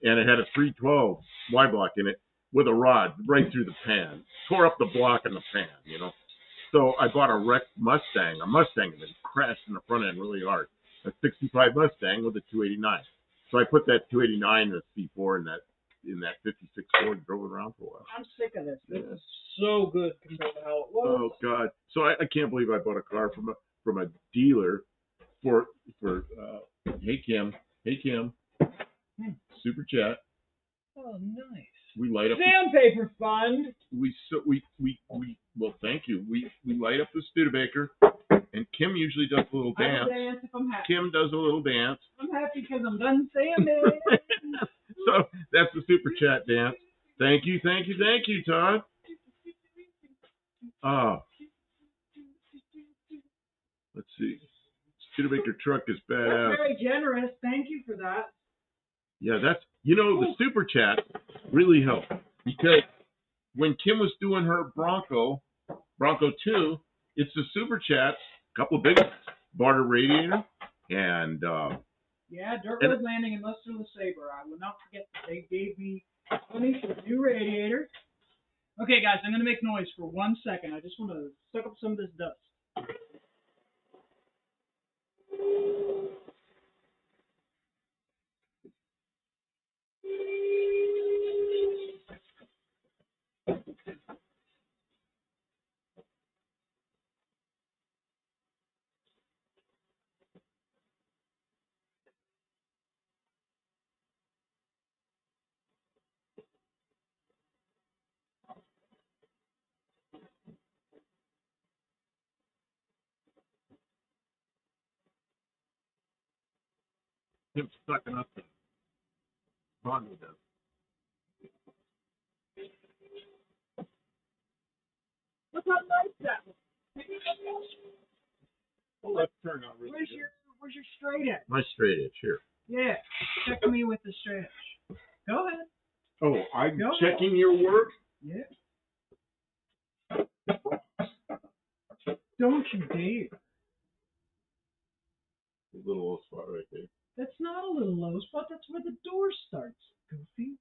And it had a 312 Y block in it with a rod right through the pan. Tore up the block in the pan, you know. So I bought a wrecked Mustang. A Mustang that crashed in the front end really hard. A 65 Mustang with a 289. So I put that 289 in a C4 in that 56 Ford and drove it around for a while. I'm sick of this. This is so good compared to how it was. Oh God! So I can't believe I bought a car from a dealer for hey Kim, super chat. Oh, nice. We light up Sandpaper fund. We well, thank you. We light up the Studebaker, and Kim usually does a little dance. I dance if I'm happy. Kim does a little dance. I'm happy because I'm done sanding. So that's the super chat dance. Thank you, Todd. Let's see. Studebaker truck is badass. That's very generous. Thank you for that. Yeah, that's, you know, the super chat really helped because when Kim was doing her Bronco II, it's the super chat, a couple of big ones, bought a radiator, and yeah, Dirt Road Landing and Lester LeSabre. I will not forget that they gave me money for a new radiator. Okay, guys, I'm going to make noise for 1 second. I just want to suck up some of this dust. Kim's sucking up the Honda does. Look how nice that was. Well, let's turn out really good. Where's your straight edge? My straight edge here. Yeah, check me with the straight edge. Go ahead. Oh, I'm checking your work? Yeah. Don't you dare. A little low spot right there. That's not a little low spot. That's where the door starts, Goofy.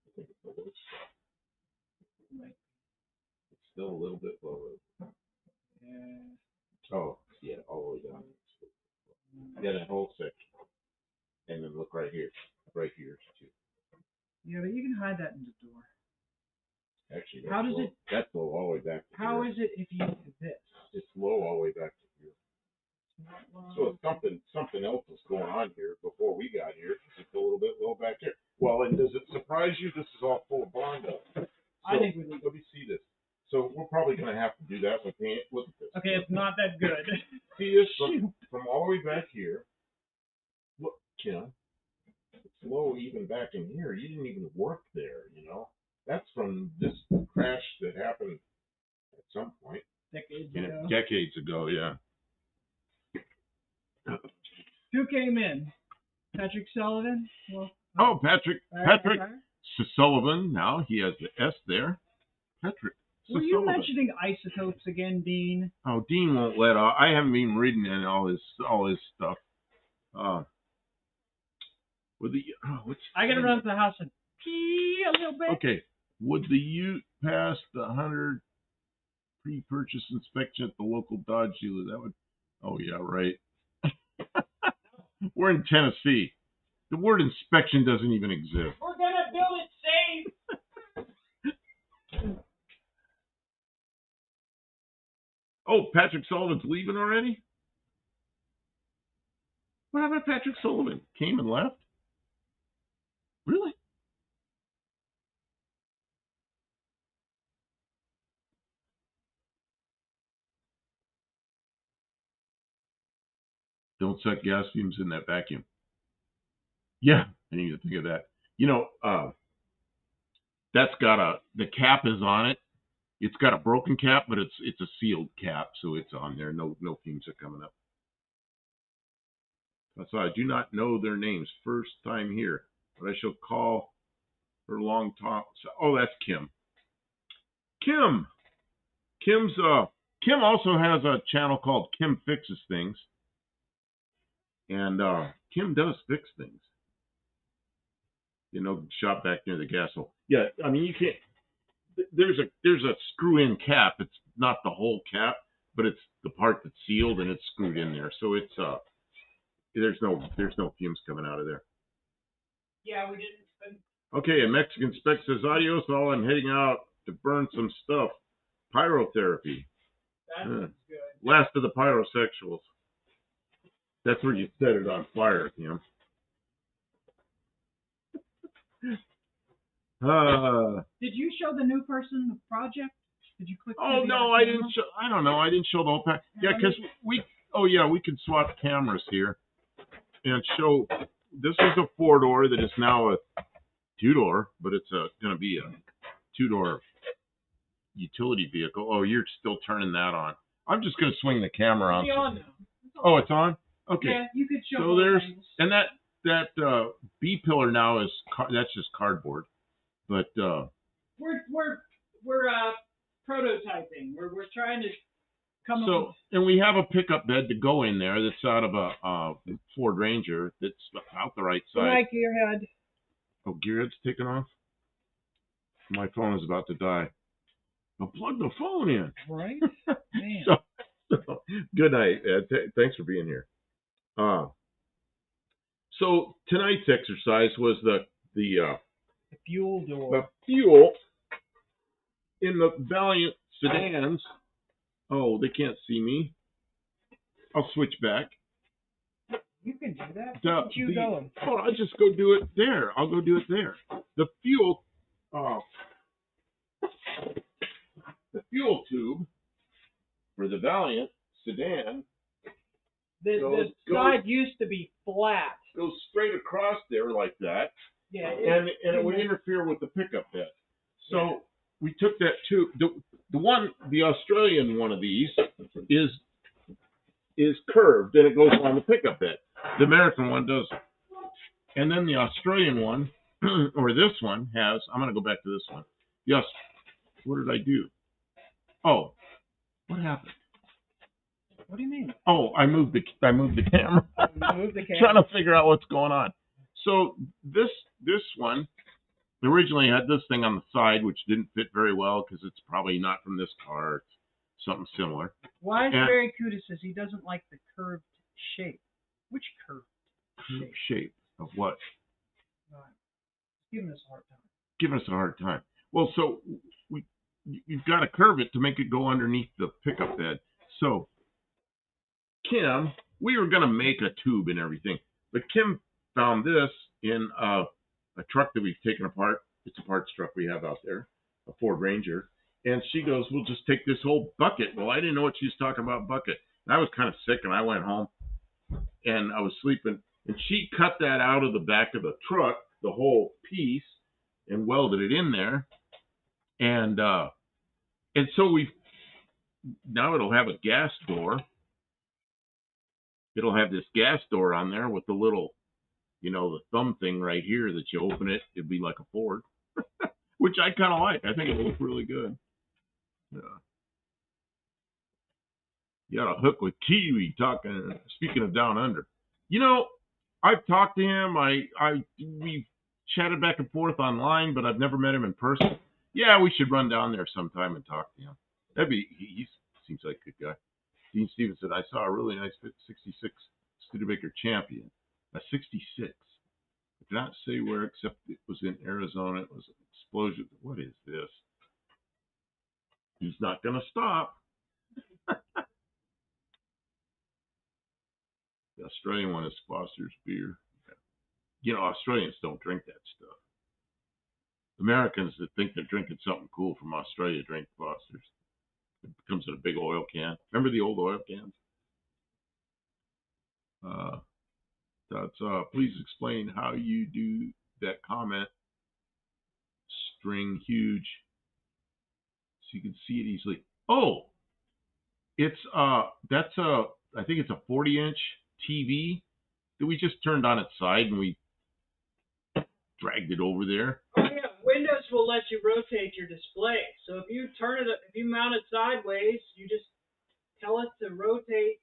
I think it's a low spot. Right. It's still a little bit lower. Yeah. Oh, yeah, all the way down. Yeah, that whole section. And then look right here. Right here, too. Yeah, but you can hide that in the door. Actually, how does low. That's low all the way back to how here. Is it if you do this? It's low all the way back to here. So something else was going on here before we got here. It's a little bit low back here. Well, and does it surprise you? This is all full of Bondo. So, I think we need. let me see this. So we're probably going to have to do that with paint. Look at this. Okay, it's not that good. See this from all the way back here. Look, Kim. It's low even back in here. You didn't even work there, you know. That's from this crash that happened at some point. Decades ago, yeah. Who came in? Patrick Sullivan? Well, oh, Patrick Sullivan. Now he has the S there. Patrick. Were you mentioning isotopes again, Dean? Oh, Dean won't let off. I haven't been reading in all his stuff. With the I gotta run to the house and pee a little bit. Okay. Would the Ute pass the 100 pre-purchase inspection at the local Dodge dealer? That would. Oh yeah, right. We're in Tennessee. The word inspection doesn't even exist. We're gonna build it safe. Oh, Patrick Sullivan's leaving already? What happened to Patrick Sullivan? Came and left? Really? Don't suck gas fumes in that vacuum. Yeah, I need to think of that. You know, that's got the cap is on it. It's got a broken cap, but it's a sealed cap, so it's on there. No fumes are coming up. So I do not know their names. First time here, but I shall call her long talk. Oh, that's Kim. Kim also has a channel called Kim Fixes Things, and Kim does fix things. You know, shop back near the gas hole. Yeah, I mean you can't. There's a screw-in cap. It's not the whole cap, but it's the part that's sealed and it's screwed in there. So it's there's no fumes coming out of there. Yeah, we didn't. Okay, a Mexican spec says, adios all, I'm heading out to burn some stuff. Pyrotherapy. That sounds good. Last of the pyrosexuals. That's where you set it on fire, you know. Did you show the new person the project? Did you click? Oh no, I didn't show. I don't know. I didn't show the whole pack. Yeah, because we. Oh yeah, we could swap cameras here and show. This is a 4-door that is now a 2-door, but it's going to be a 2-door utility vehicle. Oh, you're still turning that on. I'm just going to swing the camera on. It's on now. Oh, it's on. Okay. Yeah, you could show. So there's and that B pillar now is that's just cardboard. But we're prototyping. We're trying to come up. So and we have a pickup bed to go in there that's out of a Ford Ranger that's out the right side. Like gearhead. Oh, gearhead's taken off. My phone is about to die. I'll plug the phone in. Right. Man. So good night, Ed. Thanks for being here. So tonight's exercise was the fuel door. The fuel in the Valiant sedans. Oh, they can't see me. I'll switch back. You can do that. Where you going? Oh, I'll just go do it there. I'll go do it there. The fuel tube for the Valiant sedan. The side used to be flat. Goes straight across there like that. Yeah. And it would interfere with the pickup bed. So we took that tube. The Australian one of these is curved and it goes on the pickup bed. The American one doesn't. And then the Australian one, or this one has. I'm going to go back to this one. Yes. What did I do? Oh, what happened? What do you mean? Oh, I moved the camera. Moved the camera. Trying to figure out what's going on. So this one originally had this thing on the side, which didn't fit very well because it's probably not from this car. It's something similar. Why is Barry Cuda says he doesn't like the curved shape? Which curved shape of what? Giving us a hard time. Giving us a hard time. Well, so you've got to curve it to make it go underneath the pickup bed. So Kim We were gonna make a tube and everything, but Kim found this in a truck that we've taken apart. It's a parts truck we have out there, a Ford Ranger. And she goes, "We'll just take this whole bucket." Well, I didn't know what she was talking about, bucket. And I was kind of sick, and I went home, and I was sleeping. And she cut that out of the back of the truck, the whole piece, and welded it in there. And so now it'll have a gas door. It'll have this gas door on there with the little, the thumb thing right here that you open it. It'd be like a Ford, which I kind of like. I think it'll look really good. Yeah. You got a hook with Kiwi speaking of down under. I've talked to him. We've chatted back and forth online, but I've never met him in person. Yeah, we should run down there sometime and talk to him. He seems like a good guy. Dean Stevens said, "I saw a really nice 66 Studebaker Champion, a 66. I did not say where, except it was in Arizona. It was an explosion." What is this? He's not going to stop. The Australian one is Foster's beer. Australians don't drink that stuff. Americans that think they're drinking something cool from Australia drink Foster's. It comes in a big oil can. Remember the old oil cans? Please explain how you do that comment string huge so you can see it easily. Oh, it's I think it's a 40-inch TV that we just turned on its side and we dragged it over there. Oh yeah, Windows will let you rotate your display. So if you mount it sideways, you just tell it to rotate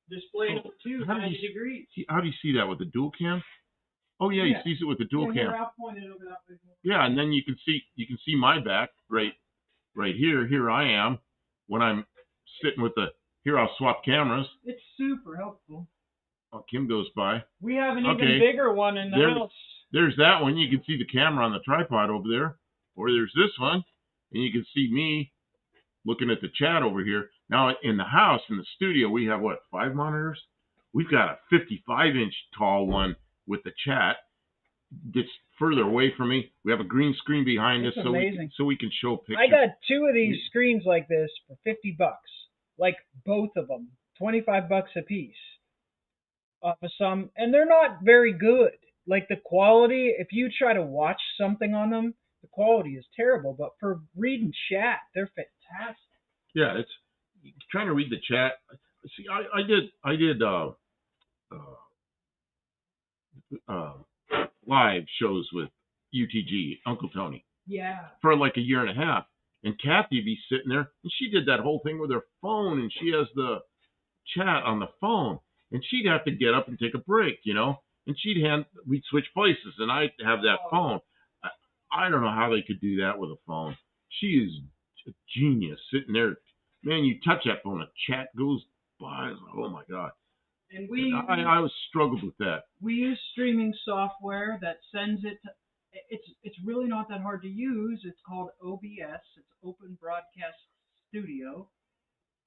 display number 2 90 degrees. How do you see that with the dual cam? Oh yeah, he sees it with the dual cam. I'll point it over that way. Yeah, and then you can see my back right here. Here I am when I'm sitting with here I'll swap cameras. It's super helpful. Oh, Kim goes by. We have an even bigger one in the house. There's that one. You can see the camera on the tripod over there. Or there's this one, and you can see me looking at the chat over here. Now, in the house, in the studio, we have, 5 monitors? We've got a 55-inch tall one with the chat that's further away from me. We have a green screen behind us so we can show pictures. I got 2 of these screens like this for $50. Like both of them. $25 a piece. Off of some, and they're not very good. Like the quality, if you try to watch something on them, the quality is terrible. But for reading chat, they're fantastic. Yeah, it's trying to read the chat. See, I did live shows with UTG, Uncle Tony. Yeah. For like a year and a half, and Kathy would be sitting there, and she did that whole thing with her phone, and she has the chat on the phone. And she'd have to get up and take a break, and we'd switch places, and I'd have that phone. I don't know how they could do that with a phone. She is a genius sitting there. Man, you touch that phone, a chat goes by. Oh my God. And I was struggled with that. We use streaming software that sends it to, it's really not that hard to use. It's called OBS. It's Open Broadcast Studio.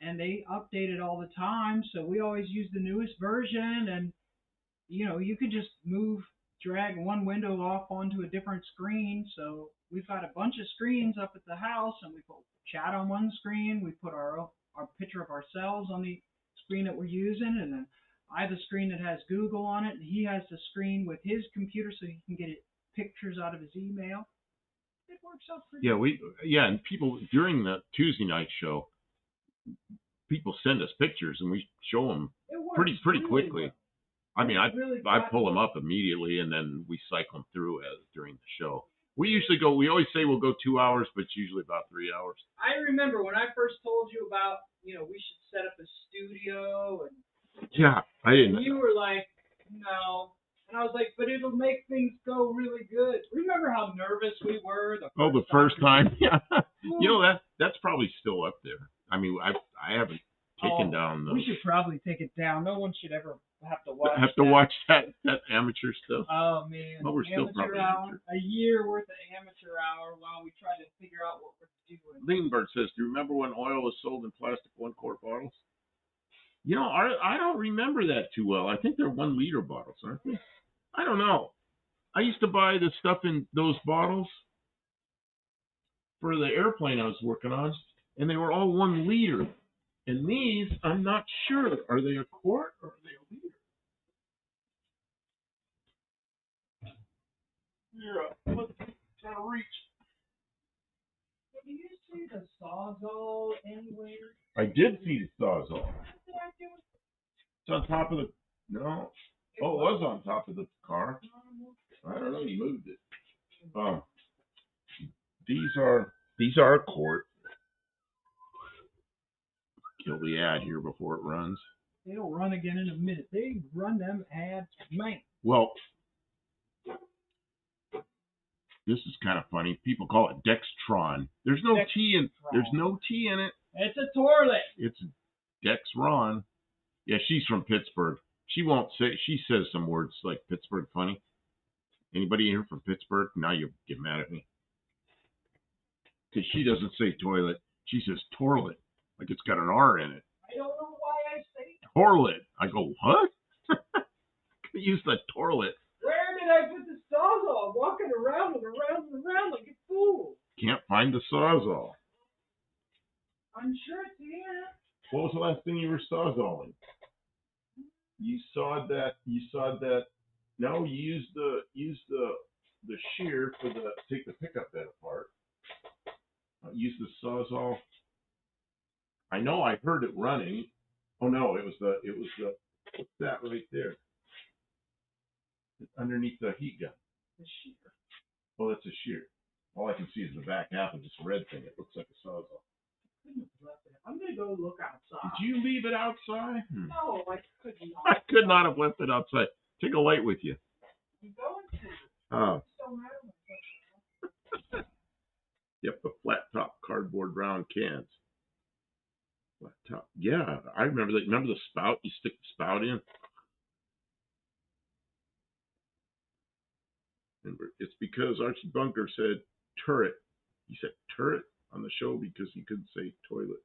And they update it all the time, so we always use the newest version. And you could just drag one window off onto a different screen. So we've got a bunch of screens up at the house, and we put chat on one screen. We put our picture of ourselves on the screen that we're using, and then I have a screen that has Google on it, and he has the screen with his computer, so he can get pictures out of his email. It works out pretty good. And people during the Tuesday night show, people send us pictures and we show them pretty quickly. Well. I mean, I pull them up immediately and then we cycle them through during the show. We always say we'll go 2 hours, but it's usually about 3 hours. I remember when I first told you about, we should set up a studio yeah, I didn't. And you were like, no. And I was like, but it'll make things go really good. Remember how nervous we were the first time? Yeah. That's probably still up there. I mean, I haven't taken down those. We should probably take it down. No one should ever have to watch watch that amateur stuff. Oh, man. Well, we're still probably amateur. A year worth of amateur hour while we try to figure out what we're doing. Leanbird says, do you remember when oil was sold in plastic 1-quart bottles? You know, I don't remember that too well. I think they're 1 liter bottles, aren't they? I don't know. I used to buy the stuff in those bottles for the airplane I was working on, and they were all 1 liter. And these, I'm not sure. Are they a quart or are they a liter? Yeah, let's try to reach. Did you see the Sawzall anywhere? I did see the Sawzall. What did I do? It's on top of the. No. Oh, it was on top of the car. I don't know. You moved it. These are a quart. Kill the ad here before it runs. It'll run again in a minute. They run them ads, man. Well, this is kind of funny. People call it Dextron. There's no T in. There's no T in it. It's a toilet. It's Dexron. Yeah, she's from Pittsburgh. She won't say. She says some words like Pittsburgh funny. Anybody here from Pittsburgh? Now you get mad at me because she doesn't say toilet. She says toilet, like it's got an R in it. I don't know why I say toilet. I go, what? Use the toilet. Where did I put the Sawzall? Walking around and around and around like a fool. Can't find the Sawzall. I'm sure it's here. What was the last thing you were Sawzalling? You sawed that. No, you used the shear for the take the pickup bed apart. Use the Sawzall. I know I heard it running. Oh no, it was the what's that right there? It's underneath the heat gun. The shear. Oh, that's a shear. All I can see is the back half of this red thing. It looks like a Sawzall. I'm gonna go look outside. Did you leave it outside? No, I could not. I could not have left it outside. Take a light with you. I'm going to. Oh. Don't have Yep, the flat top cardboard round cans. Flat top. Yeah, I remember that. Remember the spout? You stick the spout in. Remember, it's because Archie Bunker said turret. He said turret on the show because he couldn't say toilet.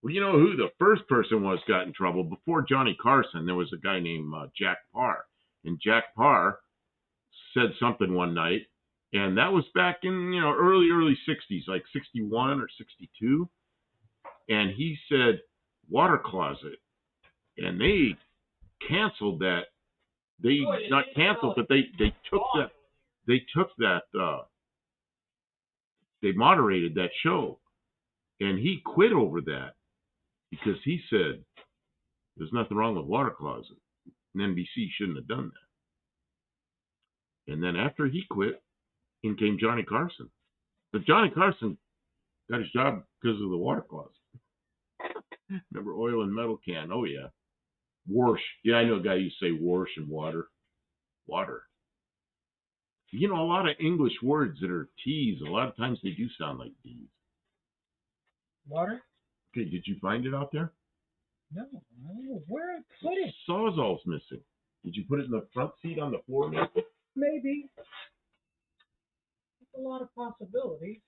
Well, you know who the first person was got in trouble? Before Johnny Carson, there was a guy named Jack Parr. And Jack Parr said something one night, and that was back in, early 60s, like 61 or 62. And he said water closet. And they canceled that. They not canceled, but they took that they moderated that show. And he quit over that because he said there's nothing wrong with water closet. And NBC shouldn't have done that. And then after he quit, in came Johnny Carson. But Johnny Carson got his job because of the water closet. Remember oil and metal can? Oh, yeah. Warsh. Yeah, I know a guy who say warsh and water. Water. You know, a lot of English words that are T's, a lot of times they do sound like D's. Water? Okay, did you find it out there? No, I don't know where I put it. Sawzall's missing. Did you put it in the front seat on the floor, maybe? Maybe. There's a lot of possibilities.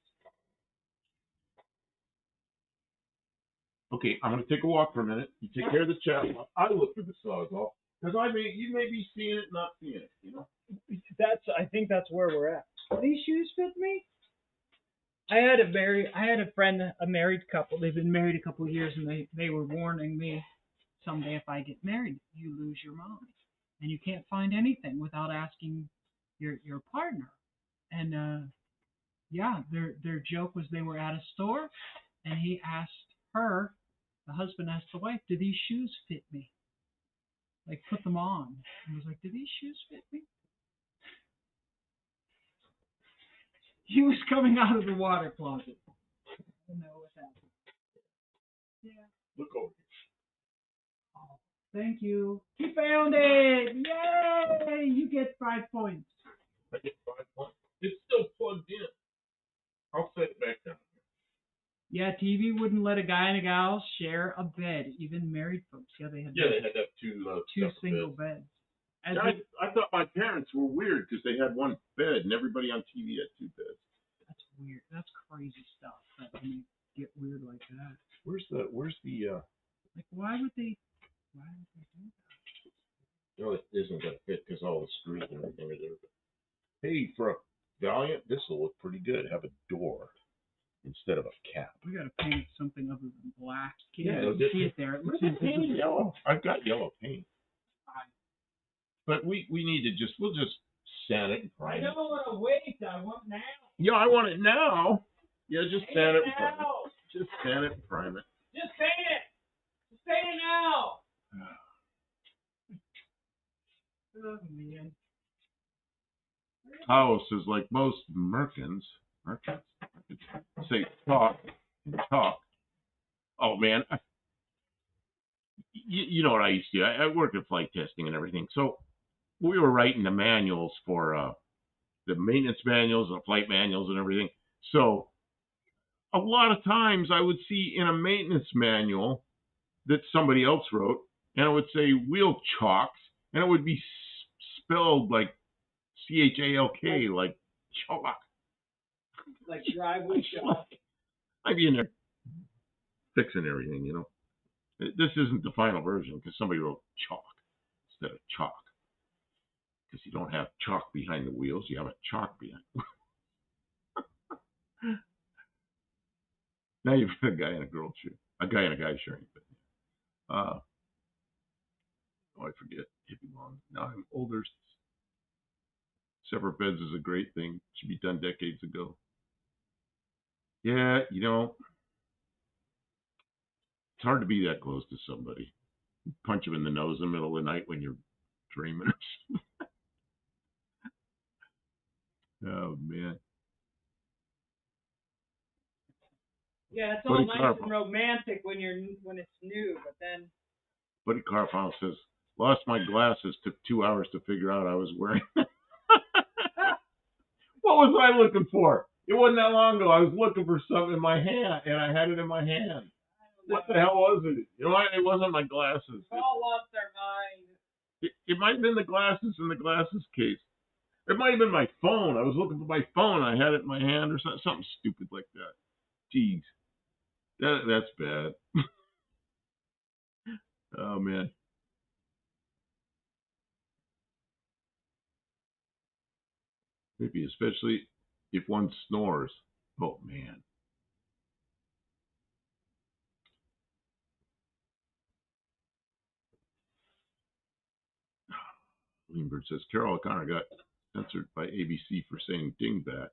Okay, I'm going to take a walk for a minute. You take care of the chat. I look for the Sawzall. Because you may be seeing it, not seeing it, I think that's where we're at. These shoes fit me? I had a friend, a married couple. They've been married a couple of years, and they were warning me, someday if I get married, you lose your mind, and you can't find anything without asking your partner. And yeah, their joke was they were at a store, and he asked her, the husband asked the wife, "Do these shoes fit me?" Like, put them on. And he was like, "Do these shoes fit me?" He was coming out of the water closet. I don't know what happened. Yeah. Look over here. Oh, thank you. He found it! Yay! You get 5 points. I get 5 points. It's still plugged in. I'll set it back down. Yeah, TV wouldn't let a guy and a gal share a bed, even married folks. Yeah, they had to have two single beds. I thought my parents were weird because they had one bed and everybody on TV had 2 beds. That's weird. That's crazy stuff. That when you get weird like that. Where's the Like, why would they do that? No, it isn't going to fit because all the screws and everything are there. Hey, for a Valiant, this will look pretty good. Have a door instead of a cap. We gotta paint something other than black. Yeah, See it there. It looks paint yellow. I've got yellow paint. But we need to we'll just sand it and prime it. I don't want to wait. I want now. Yeah, I want it now. Yeah, just sand it and prime it. Just sand it and prime it. Just paint it. Just paint it now. Oh, man. House is like most merchants say talk and talk. Oh man, you know what I used to do? I worked in flight testing and everything, so we were writing the manuals for the maintenance manuals and flight manuals and everything. So a lot of times I would see in a maintenance manual that somebody else wrote, and it would say wheel chocks, and it would be spelled like CHALK, like chalk. Like driveway chalk. I'd be in there fixing everything, you know. This isn't the final version because somebody wrote chalk instead of chalk. Because you don't have chalk behind the wheels, you have a chalk behind the wheels. Now you've got a guy and a girl shirt. A guy and a guy sharing. Oh, I forget. Hippie long. Now I'm older. Separate beds is a great thing. Should be done decades ago. Yeah, you know, it's hard to be that close to somebody. Punch them in the nose in the middle of the night when you're dreaming. Oh, man. Yeah, it's all nice and romantic when it's new, but then. Buddy Carfile says, lost my glasses, took 2 hours to figure out I was wearing them. What was I looking for? It wasn't that long ago. I was looking for something in my hand, and I had it in my hand. What the hell was it? You know what? It wasn't my glasses. We've all lost our mind. It might have been the glasses in the glasses case. It might have been my phone. I was looking for my phone. I had it in my hand or something stupid like that. Jeez. That's bad. Oh, man. Maybe especially if one snores. Oh, man. Leanbird says, Carol O'Connor got censored by ABC for saying dingbat.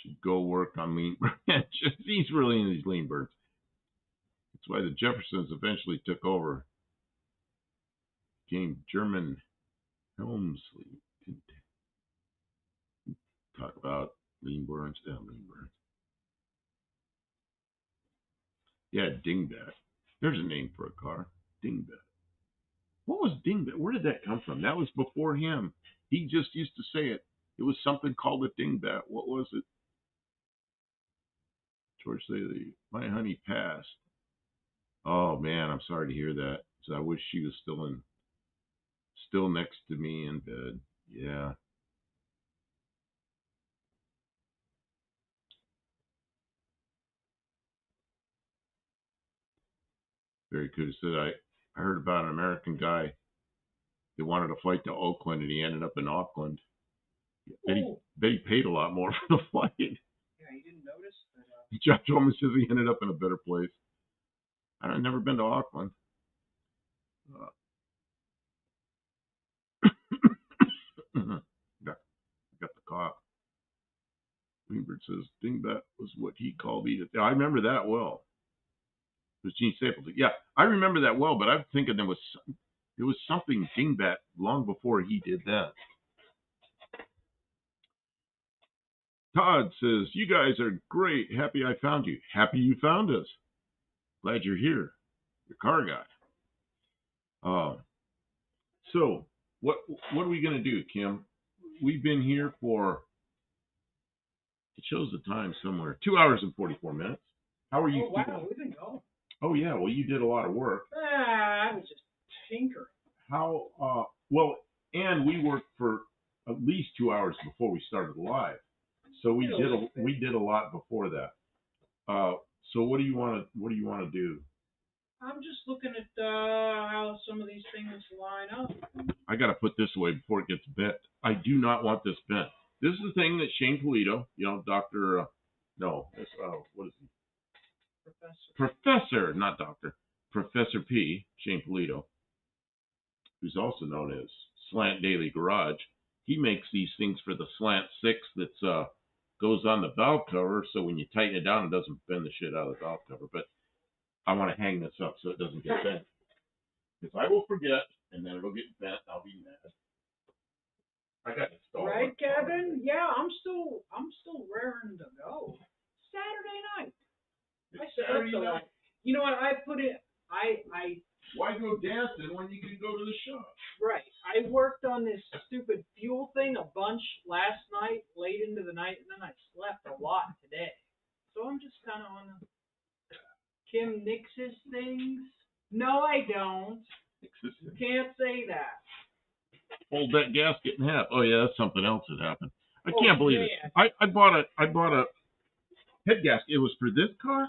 Should go work on lean birds. He's really into these lean birds. That's why the Jeffersons eventually took over. Became German Helmsley. Talk about lean birds. Yeah, lean birds. Yeah, dingbat. There's a name for a car. Dingbat. What was dingbat? Where did that come from? That was before him. He just used to say it. It was something called a dingbat. What was it? George Saley, my honey passed. Oh man, I'm sorry to hear that. So I wish she was still next to me in bed. Yeah. Very good. Said I heard about an American guy that wanted to flight to Oakland and he ended up in Auckland. Bet he paid a lot more for the flight. Yeah, you didn't notice? But, Josh Holmes says he ended up in a better place. I've never been to Auckland. Got the cough. Greenberg says dingbat was what he called it. Yeah, I remember that well. It was Gene Stapleton. Yeah, I remember that well, but I'm thinking there was something dingbat long before he did that. Todd says, you guys are great. Happy I found you. Happy you found us. Glad you're here. Your car guy. So what are we going to do, Kim? We've been here for, it shows the time somewhere, 2 hours and 44 minutes. How are you feeling? Wow, we've been going. Oh, yeah. Well, you did a lot of work. I was just tinkering. Well, and we worked for at least 2 hours before we started live. So we did a lot before that. So what do you want to do? I'm just looking at how some of these things line up. I got to put this away before it gets bent. I do not want this bent. This is the thing that Shane Polito, Doctor, what is he? Professor, not Doctor. Professor P. Shane Polito, who's also known as Slant Daily Garage. He makes these things for the Slant 6 that goes on the valve cover, so when you tighten it down, it doesn't bend the shit out of the valve cover. But I want to hang this up so it doesn't get bent. Because I will forget, and then it'll get bent. I'll be mad. I got it installed. Right, Kevin? Yeah, I'm still raring to go. Saturday night. Saturday night. You know what? I put it. Why go dancing when you can go to the shop? Right. I worked on this stupid fuel thing a bunch last night, late into the night, and then I slept a lot today. So I'm just kind of on Kim Nix's things. No, I don't. You can't say that. Fold that gasket in half. Oh yeah, that's something else that happened. I can't believe it. I bought a head gasket. It was for this car?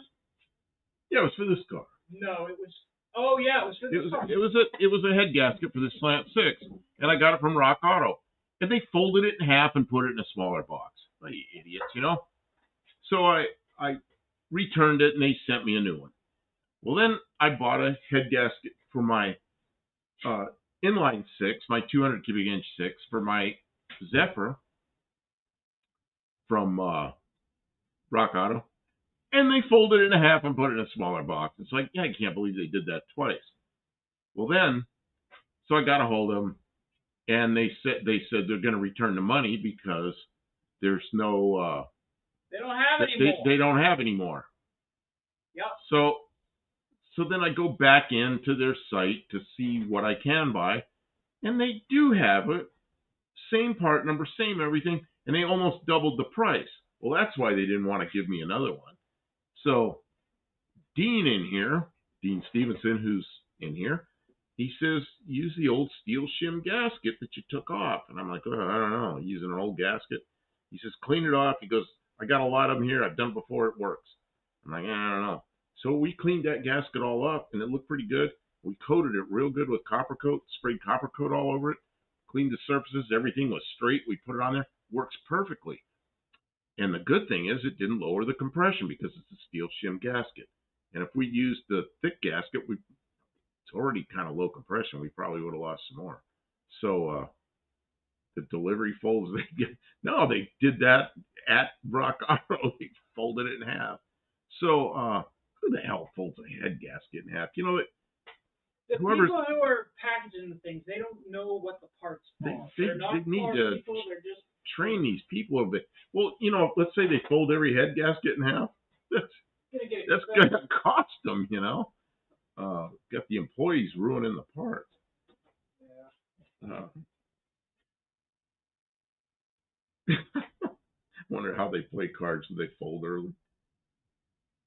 Yeah, it was for this car. No, it was. Oh yeah, it was for this car. It was a head gasket for the Slant 6, and I got it from Rock Auto. And they folded it in half and put it in a smaller box. Like idiots, So I returned it and they sent me a new one. Well, then I bought a head gasket for my inline 6, my 200 cubic inch 6 for my Zephyr from Rock Auto. And they folded it in half and put it in a smaller box. It's like, yeah, I can't believe they did that twice. Well, then, so I got a hold of them, and they said they're going to return the money because there's no. They don't have anymore. They don't have anymore. Yep. So then I go back into their site to see what I can buy, and they do have it, same part number, same everything, and they almost doubled the price. Well, that's why they didn't want to give me another one. So Dean Stevenson, who's in here, he says, use the old steel shim gasket that you took off. And I'm like, oh, I don't know, using an old gasket. He says, clean it off. He goes, I got a lot of them here. I've done it before. It works. I'm like, I don't know. So we cleaned that gasket all up, and it looked pretty good. We coated it real good with copper coat, sprayed copper coat all over it, cleaned the surfaces. Everything was straight. We put it on there. Works perfectly. And the good thing is it didn't lower the compression because it's a steel shim gasket. And if we used the thick gasket, it's already kind of low compression. We probably would have lost some more. So the delivery folds, they did that at Rock Auto. They folded it in half. So who the hell folds a head gasket in half? The people who are packaging the things, they don't know what the parts are. They're not they need to people, they're just train these people a bit. Well, let's say they fold every head gasket in half. That's going to cost them, Got the employees ruining the parts. Yeah. Wonder how they play cards. Do they fold early?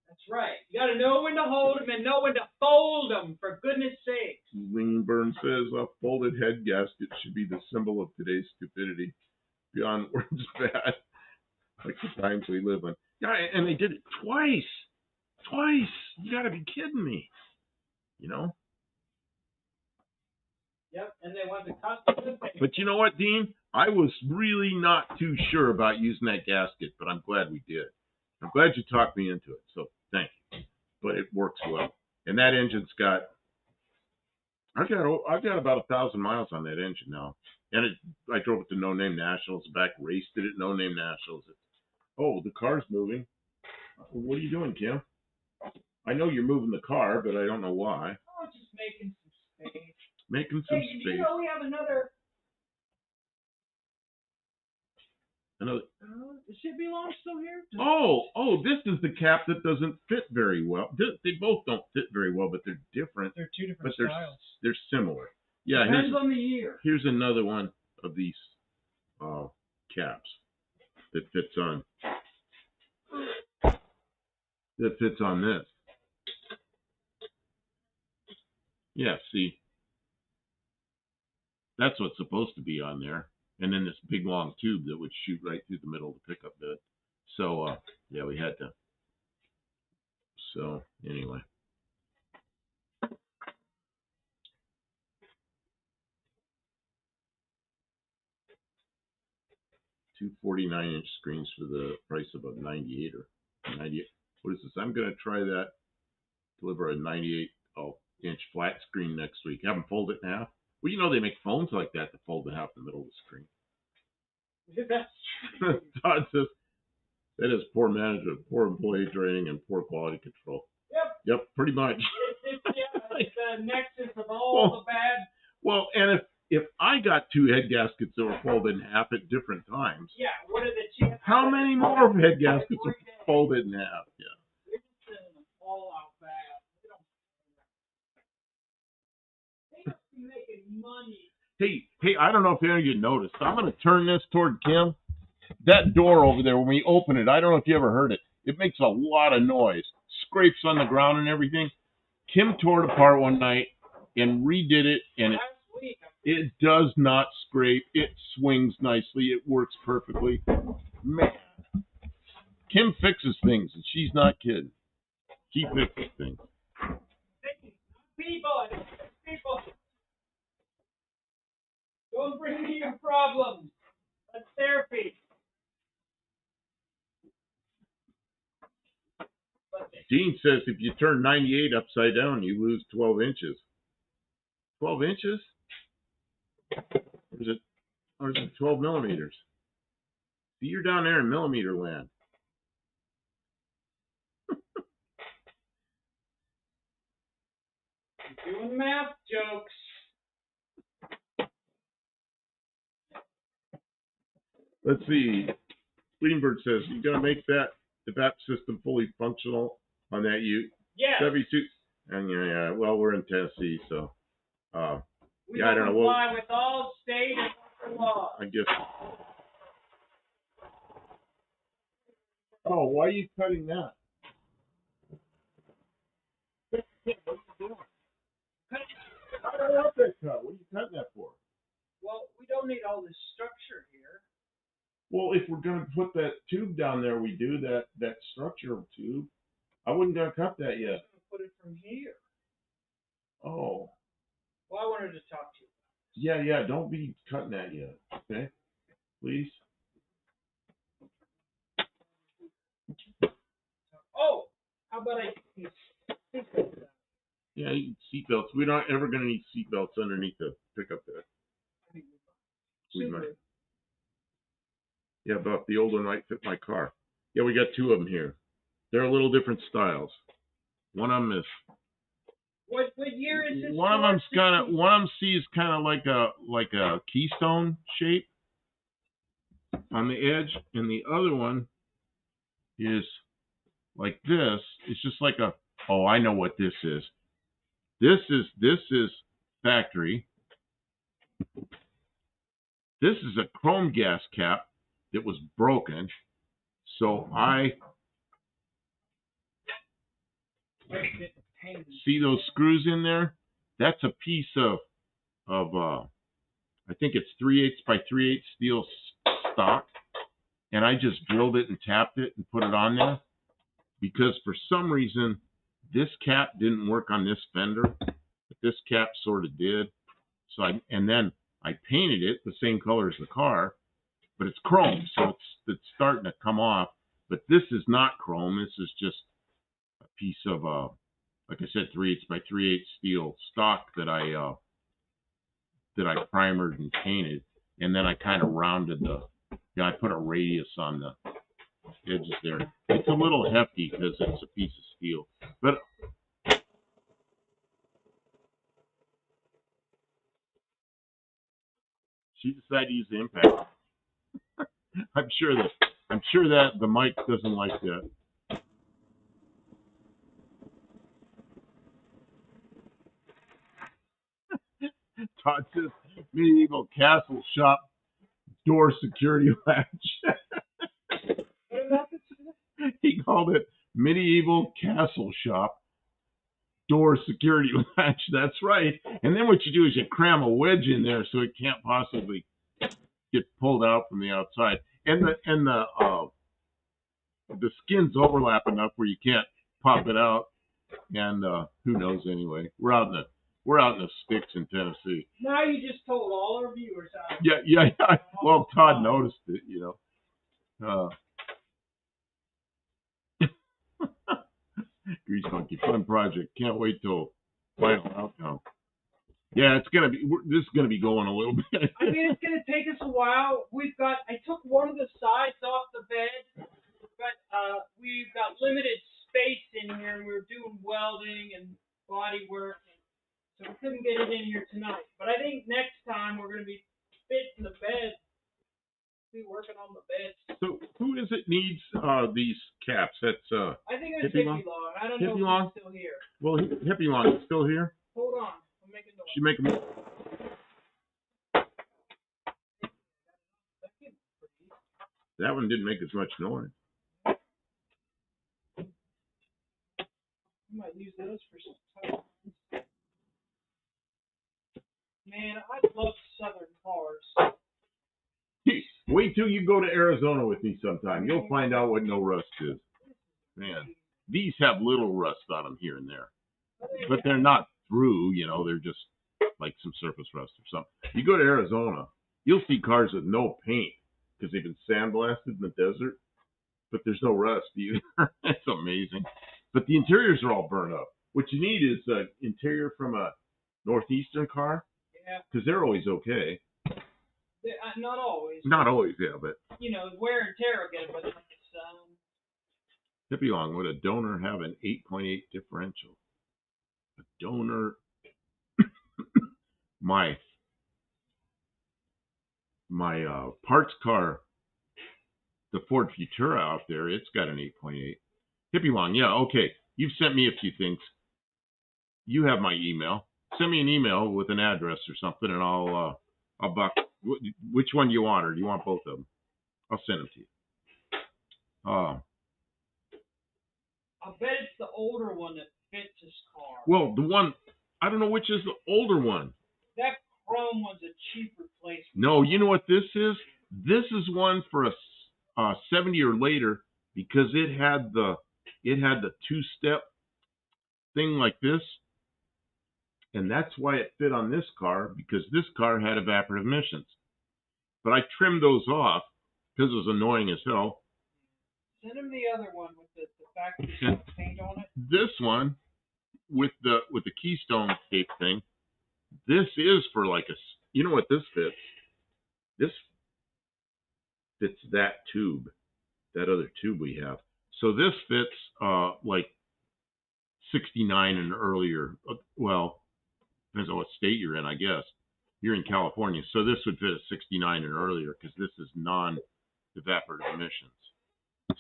That's right. You got to know when to hold them and know when to fold them, for goodness sake. Leanburn says a folded head gasket should be the symbol of today's stupidity. Beyond words bad. Like the times we live in. Yeah, and they did it twice. Twice. You got to be kidding me. Yep, and they want to cost you the thing. But you know what, Dean? I was really not too sure about using that gasket, but I'm glad we did. I'm glad you talked me into it, so thank you. But it works well. And that engine's got, I've got about 1,000 miles on that engine now. And I drove it to No Name Nationals, back raced it at No Name Nationals. The car's moving. What are you doing, Kim? I know you're moving the car, but I don't know why. Oh, just making some space. Making some space. We have another. Does it belong still here? This is the cap that doesn't fit very well. They both don't fit very well, but they're different. They're two different styles. They're similar. Yeah, depends on the year. Here's another one of these caps that fits on. That fits on this. Yeah, see, that's what's supposed to be on there. And then this big long tube that would shoot right through the middle of the pickup bed. So, we had to So anyway. 249-inch screens for the price of a 98 or 98. What is this? I'm going to try that. Deliver a 98-inch flat screen next week. Have them fold it in half. Well, you know they make phones like that to fold in half the middle of the screen. That's true. Todd says that is poor management, poor employee training, and poor quality control. Yep, pretty much. It's the nexus of all the bad. Well, and if I got two head gaskets that were folded in half at different times, yeah, what are the chances? How many more head gaskets are folded in half? Yeah. They're just all out bad. They don't be making money. Hey, I don't know if any of you noticed. I'm going to turn this toward Kim. That door over there, when we open it, I don't know if you ever heard it. It makes a lot of noise. Scrapes on the ground and everything. Kim tore it apart one night and redid it, and it does not scrape. It swings nicely. It works perfectly. Man. Kim fixes things, and she's not kidding. She fixes things. People. Don't bring me your problems. That's therapy. Dean says if you turn 98 upside down, you lose 12 inches. 12 inches? Or is it 12 millimeters? See, you're down there in millimeter land. You're doing math jokes. Let's see. Greenberg says you're gonna make the VAP system fully functional on that Yes. 72. And yeah. Well, we're in Tennessee, so we I don't know. Comply with all state and local laws. I guess. Oh, why are you cutting that? What are you doing? I don't want that cut. What are you cutting that for? Well, we don't need all this structure here. Well, if we're going to put that tube down there, we do that structural tube. I wouldn't gonna cut that yet. I'm gonna put it from here. Oh. Well, I wanted to talk to you. Yeah. Don't be cutting that yet. Okay, please. Oh, how about Yeah, seatbelts. We're not ever gonna need seatbelts underneath the pickup there. We might. Yeah, but the older might fit my car. Yeah, we got two of them here. They're a little different styles. One of them is. What year is this? One of them's one of them sees kind of like a keystone shape on the edge, and the other one is like this. It's just like a. Oh, I know what this is. This is factory. This is a chrome gas cap that was broken. So I see those screws in there. That's a piece of I think it's 3/8 by 3/8 steel stock, and I just drilled it and tapped it and put it on there because for some reason this cap didn't work on this fender, but this cap sort of did. So then I painted it the same color as the car, but it's chrome, so it's starting to come off. But this is not chrome. This is just a piece of like I said, 3/8 by 3/8 steel stock that I primered and painted, and then I kind of rounded I put a radius on the edges there. It's a little hefty because it's a piece of steel, but she decided to use the impact. I'm sure that the mic doesn't like that. Todd says medieval castle shop door security latch. He called it medieval castle shop door security latch. That's right. And then what you do is you cram a wedge in there so it can't possibly get pulled out from the outside. And the skins overlap enough where you can't pop it out, and who knows anyway. We're out in the sticks in Tennessee. Now you just told all our viewers how. Yeah. Well, Todd noticed it, you know. Grease Monkey, fun project. Can't wait till final outcome. Yeah, this is gonna be going a little bit. I mean, it's gonna take us a while. I took one of the sides off the bed, but we've got limited space in here, and we were doing welding and body work, so we couldn't get it in here tonight. But I think next time we're gonna be fitting the bed. Be working on the bed. So who is it needs these caps? That's I think it's Hippie Hippie Long. Long. I don't Hippie know Long? if he's still here. Well, Hippie Long is still here. Hold on, I'm making noise. She make a That one didn't make as much noise. I might use those for some time. Man, I love Southern cars. Wait till you go to Arizona with me sometime. You'll find out what no rust is. Man, these have little rust on them here and there, but they're not through. You know, they're just like some surface rust or something. You go to Arizona, you'll see cars with no paint because they've been sandblasted in the desert, but there's no rust either. It's amazing. But the interiors are all burnt up. What you need is an interior from a northeastern car, because they're always okay. Not always. Not always, yeah, but you know, wear and tear will get it, but Hippie Long, would a donor have an 8.8 differential? A donor, my parts car, the Ford Futura out there, it's got an 8.8. Hippie Long, yeah, okay. You've sent me a few things. You have my email. Send me an email with an address or something, and I'll buck. Which one do you want, or do you want both of them? I'll send them to you. I'll bet it's the older one that fits his car. Well, the one, I don't know which is the older one. That chrome one's a cheap replacement. No, you know what this is? This is one for a 70 or later, because it had the two-step thing like this, and that's why it fit on this car, because this car had evaporative emissions. But I trimmed those off because it was annoying as hell. Send him the other one with the factory paint on it. This one with the Keystone tape thing, this is for like you know what this fits? This fits that tube, that other tube we have. So this fits like 69 and earlier. Well, depends on what state you're in, I guess. You're in California, so this would fit a 69 and earlier because this is non-evaporative emissions.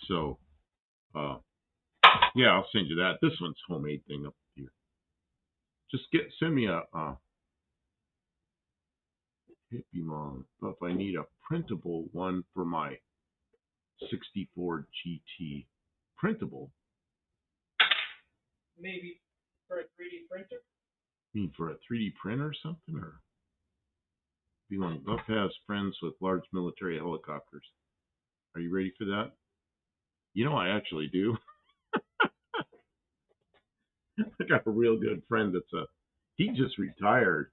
So, yeah, I'll send you that. This one's homemade thing up here. Just send me a Hippie Long. But if I need a printable one for my 64 GT, printable. Maybe for a 3D printer. You mean for a 3D printer or something, or? Buff has friends with large military helicopters. Are you ready for that? You know, I actually do. I got a real good friend he just retired.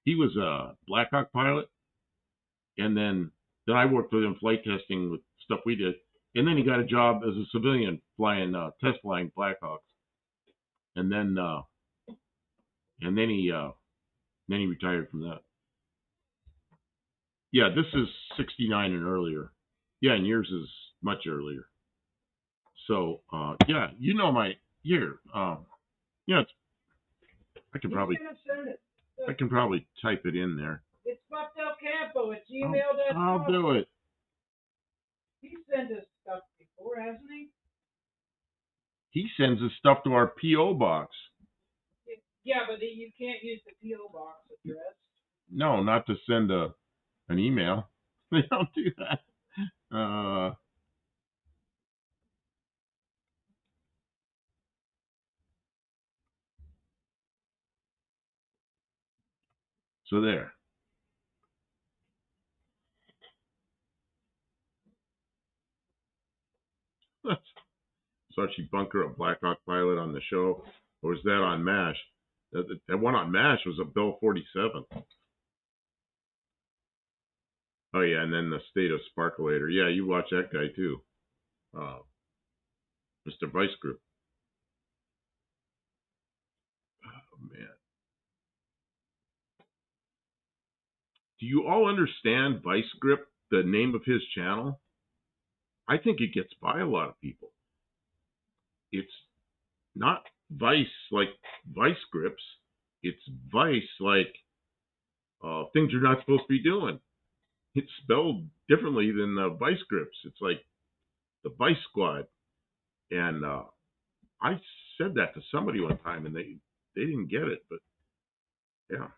He was a Black Hawk pilot, and then I worked with him flight testing with stuff we did, and then he got a job as a civilian test flying Black Hawks, and then he retired from that. Yeah, this is 69 and earlier. Yeah, and yours is much earlier. So, yeah, you know yeah, I can probably type it in there. It's fucked up Campo. It's gmail.com. I'll do it. He sent us stuff before, hasn't he? He sends us stuff to our P.O. box. Yeah, but you can't use the P.O. box address. No, not to send an email. They don't do that. So there. Sachi Bunker, a Black Hawk pilot on the show, or was that on MASH? That one on MASH was a Bell 47. Oh yeah, and then the State of Sparkulator. Yeah, you watch that guy too, Mr. Vice Grip. Oh man, do you all understand Vice Grip? The name of his channel? I think it gets by a lot of people. It's not Vice like Vice Grips. It's Vice like things you're not supposed to be doing. It's spelled differently than the Vice Grips. It's like the Vice Squad. And I said that to somebody one time, and they didn't get it. But yeah,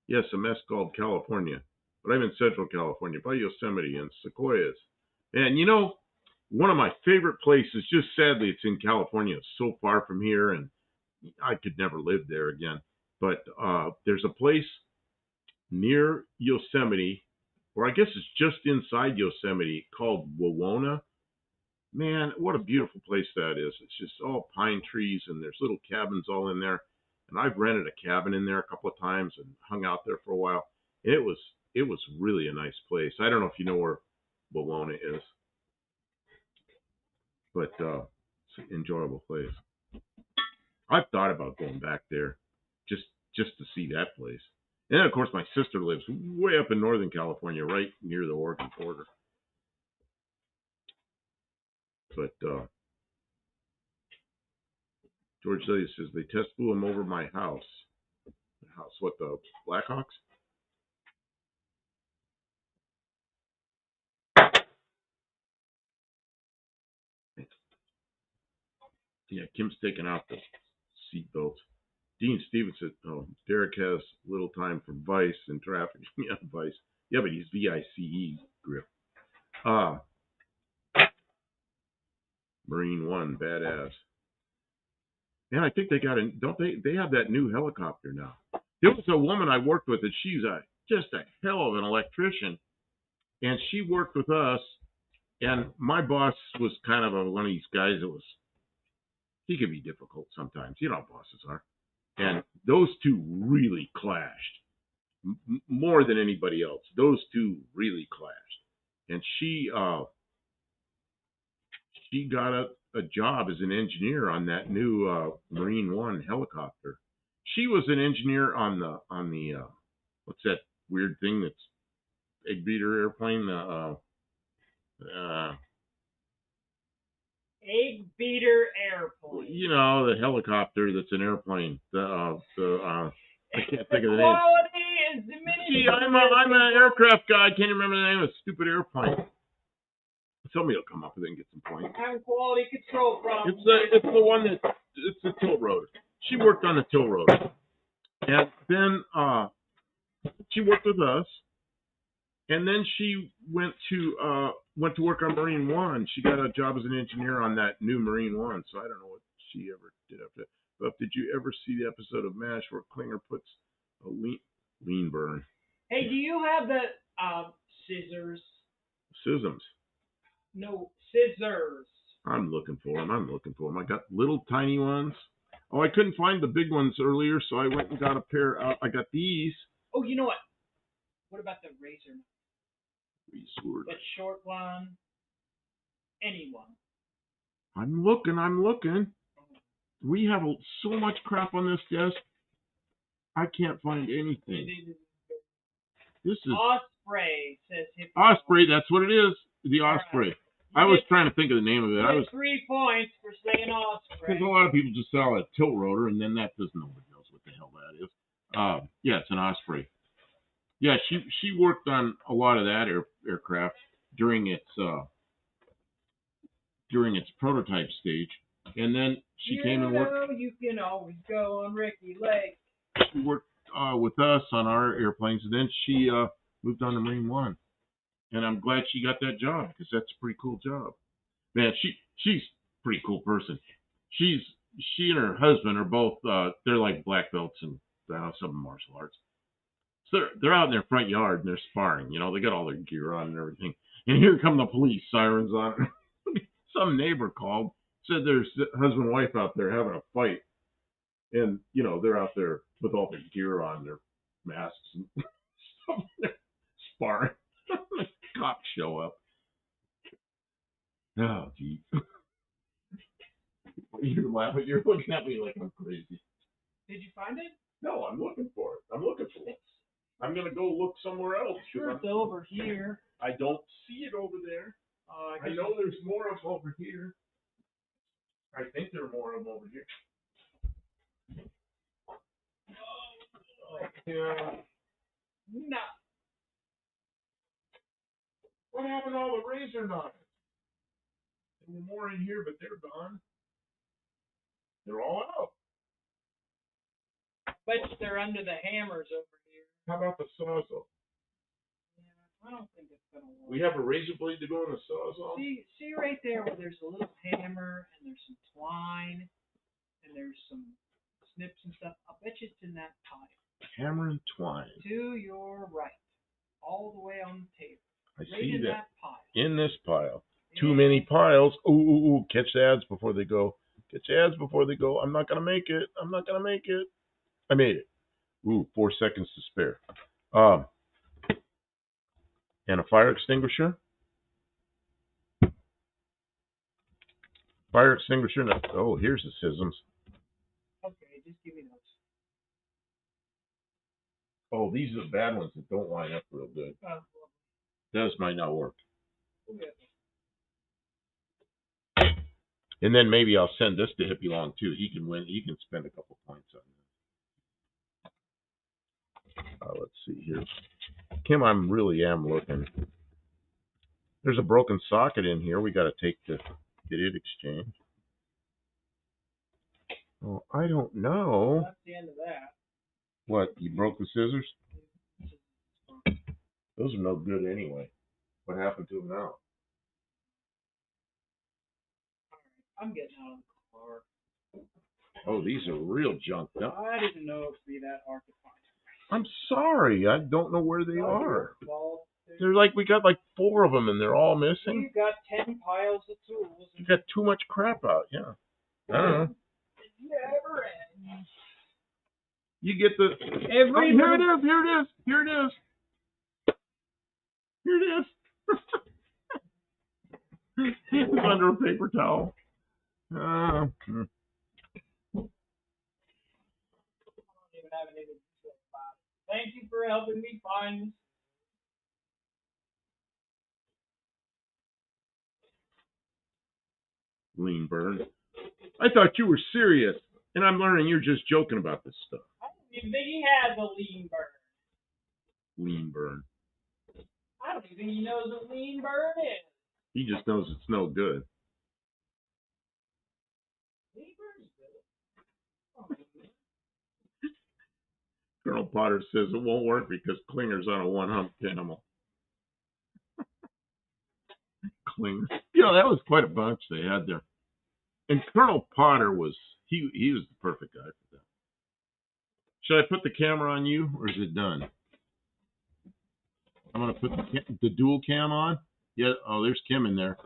yes, a mess called California. But I'm in Central California, by Yosemite and Sequoias. And you know, one of my favorite places, just sadly, it's in California. It's so far from here, and I could never live there again. But there's a place near Yosemite, or I guess it's just inside Yosemite, called Wawona. Man, what a beautiful place that is. It's just all pine trees, and there's little cabins all in there. And I've rented a cabin in there a couple of times and hung out there for a while. It was really a nice place. I don't know if you know where Wawona is, but it's an enjoyable place. I've thought about going back there just to see that place. And of course, my sister lives way up in Northern California, right near the Oregon border. But George W. says they test flew him over my house. The house, what, the Blackhawks? Yeah, Kim's taking out the seatbelts. Dean Stevens said, "Oh, Derek has little time for Vice and traffic." Yeah, Vice. Yeah, but he's VICE grip. Marine One, badass. Man, I think they got a, don't they? They have that new helicopter now. There was a woman I worked with, and she's just a hell of an electrician, and she worked with us. And my boss was kind of one of these guys that he could be difficult sometimes. You know how bosses are. And those two really clashed more than anybody else. Those two really clashed. And she got a job as an engineer on that new Marine One helicopter. She was an engineer on the what's that weird thing that's egg beater airplane? Egg beater airplane. You know, the helicopter that's an airplane. I can't think of the name. Quality is diminished. Gee, I'm an aircraft guy. I can't remember the name of the stupid airplane. Somebody will come up with it and get some points. Having quality control problems. It's the one it's the tilt rotor. She worked on the tilt rotor, and then she worked with us, and then she went to work on Marine One. She got a job as an engineer on that new Marine One. So I don't know what she ever did after that. But did you ever see the episode of MASH where Klinger puts a lean burn? Hey, do you have the scissors? Scissors. No, scissors. I'm looking for them. I got little tiny ones. Oh, I couldn't find the big ones earlier, so I went and got a pair. I got these. Oh, you know what? What about the razor? Resword. That short one. Anyone. I'm looking. We have so much crap on this desk. I can't find anything. This is Osprey, says Hippie. Osprey. That's what it is. The Osprey. Right. I was trying to think of the name of it. I was 3 points for saying Osprey. Because a lot of people just sell a tilt rotor, and then nobody knows what the hell that is. Yeah, it's an Osprey. Yeah, she worked on a lot of that aircraft during its prototype stage, and then she came and worked. You can always go on Ricky Lake. She worked with us on our airplanes, and then she moved on to Marine One. And I'm glad she got that job, because that's a pretty cool job. Man, she's a pretty cool person. She and her husband are both they're like black belts in some martial arts. So they're out in their front yard and they're sparring. You know, they got all their gear on and everything. And here come the police sirens on. Some neighbor called, Said there's husband and wife out there having a fight, and they're out there with all their gear on, their masks and stuff, they're sparring. Cops show up. Oh, geez. You're laughing. You're looking at me like I'm crazy. Did you find it? No, I'm looking for it. I'm looking for it. I'm gonna go look somewhere else. Sure, it's over here. I don't see it over there. I know there's more of them over here. I think there are more of them over here. Yeah. No. What happened to all the razor knives? There were more in here, but they're gone. They're all out. But they're under the hammers over here. How about the sawzall? Yeah, I don't think it's gonna work. We have a razor blade to go in the sawzall. See right there where there's a little hammer and there's some twine and there's some snips and stuff. I'll bet you it's in that pile. Hammer and twine. To your right, all the way on the table. I Right see in that. pile. In this pile. Too many piles. Ooh. Catch the ads before they go. Catch the ads before they go. I'm not going to make it. I'm not going to make it. I made it. Ooh, 4 seconds to spare. And a fire extinguisher. Fire extinguisher. No. Oh, here's the scissors. Okay, just give me those. Oh, these are the bad ones that don't line up real good. Those might not work. Okay. And then maybe I'll send this to Hippie Long too. He can win. He can spend a couple points on this. Let's see here. Kim, I really am looking. There's a broken socket in here. We got to take to get it exchanged. Oh, I don't know. That's the end of that. What? You broke the scissors? Those are no good anyway. What happened to them now? I'm getting out of the car. Oh, these are real junk. No. I didn't know it would be that hard to find. I'm sorry. I don't know where they are. Well, They're like, we got like 4 of them and they're all missing. You've got 10 piles of tools. You got too much crap out, yeah. I don't know. Never ends. You get the... Here it is. It's under a paper towel. I don't even have anything to say about it. Thank you for helping me find. Lean burn. I thought you were serious, and I'm learning you're just joking about this stuff. I don't even think he has a lean burn. Lean burn. I don't even think he knows what lean burn is. He just knows it's no good. Lean burn is good. Oh, Colonel Potter says it won't work because Klinger's on a one-humped animal. Klinger. That was quite a bunch they had there. And Colonel Potter he was the perfect guy for that. Should I put the camera on you, or is it done? I'm going to put the dual cam on. Yeah. Oh, there's Kim in there.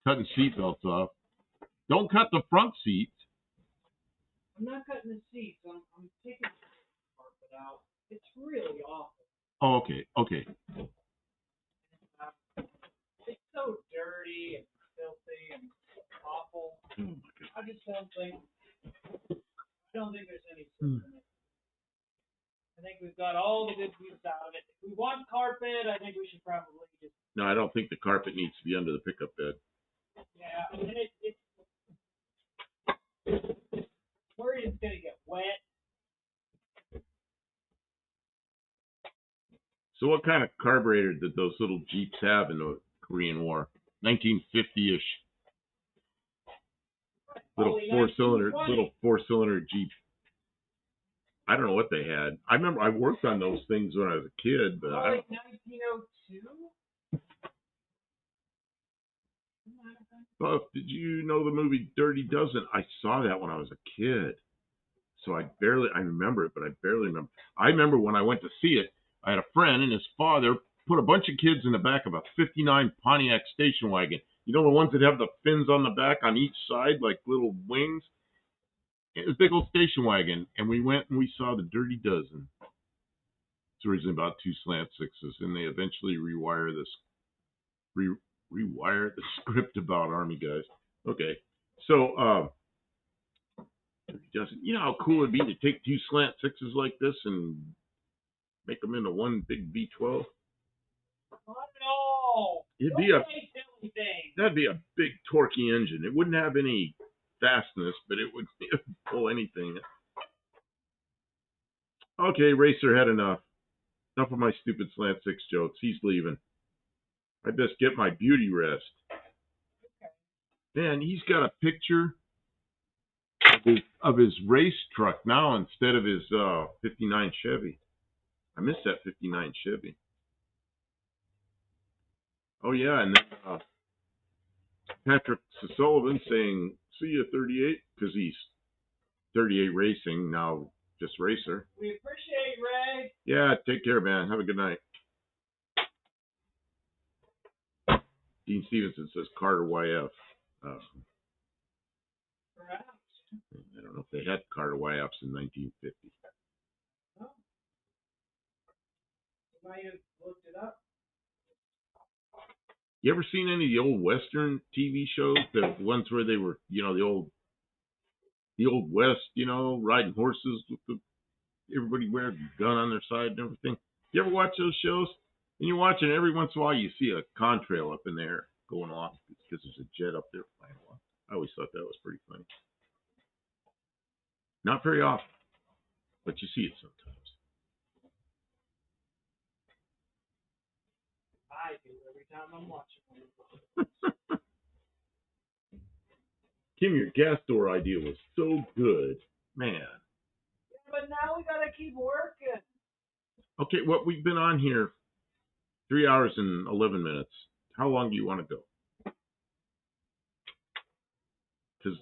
Cutting seatbelts off. Don't cut the front seats. I'm not cutting the seats. I'm taking the carpet out. It's really awful. Oh, okay. It's so dirty and filthy and awful. I just don't think there's any sense in it. I think we've got all the good use out of it. If we want carpet, I think we should probably just... No, I don't think the carpet needs to be under the pickup bed. Yeah, and it's worried it's going to get wet. So what kind of carburetor did those little Jeeps have in the Korean War? 1950-ish. Little four-cylinder Jeep. I don't know what they had. I remember I worked on those things when I was a kid, but like 1902? Buff, did you know the movie Dirty Dozen? I saw that when I was a kid. So I remember it, but I barely remember. I remember when I went to see it, I had a friend and his father put a bunch of kids in the back of a 59 Pontiac station wagon. You know the ones that have the fins on the back on each side, like little wings? It was a big old station wagon, and we went and we saw the Dirty Dozen. It's originally about 2 slant sixes, and they eventually rewire the script about Army guys. Okay, so you know how cool it'd be to take 2 slant sixes like this and make them into one big V12? Oh no! It'd Don't be a say silly things. That'd be a big torquey engine. It wouldn't have any fastness, but it would pull anything. Okay, Racer had enough. Enough of my stupid slant six jokes. He's leaving. I best get my beauty rest. Man, he's got a picture of his race truck now instead of his 59 Chevy. I miss that 59 Chevy. Oh yeah, and then Patrick Sullivan saying, "See you 38," because he's 38 Racing now, just Racer. We appreciate Ray. Yeah, take care, man. Have a good night. Dean Stevenson says Carter YF. Perhaps. I don't know if they had Carter YFs in 1950. Oh. You might have looked it up. You ever seen any of the old Western TV shows? The ones where they were, you know, the old West, you know, riding horses with everybody wearing a gun on their side and everything. You ever watch those shows? And you're watching, every once in a while you see a contrail up in the air going off because there's a jet up there flying along. I always thought that was pretty funny. Not very often, but you see it sometimes. I do every time I'm watching one. Kim, your gas door idea was so good. Man. Yeah, but now we gotta keep working. Okay, well, we've been on here 3 hours and 11 minutes. How long do you want to go? Because,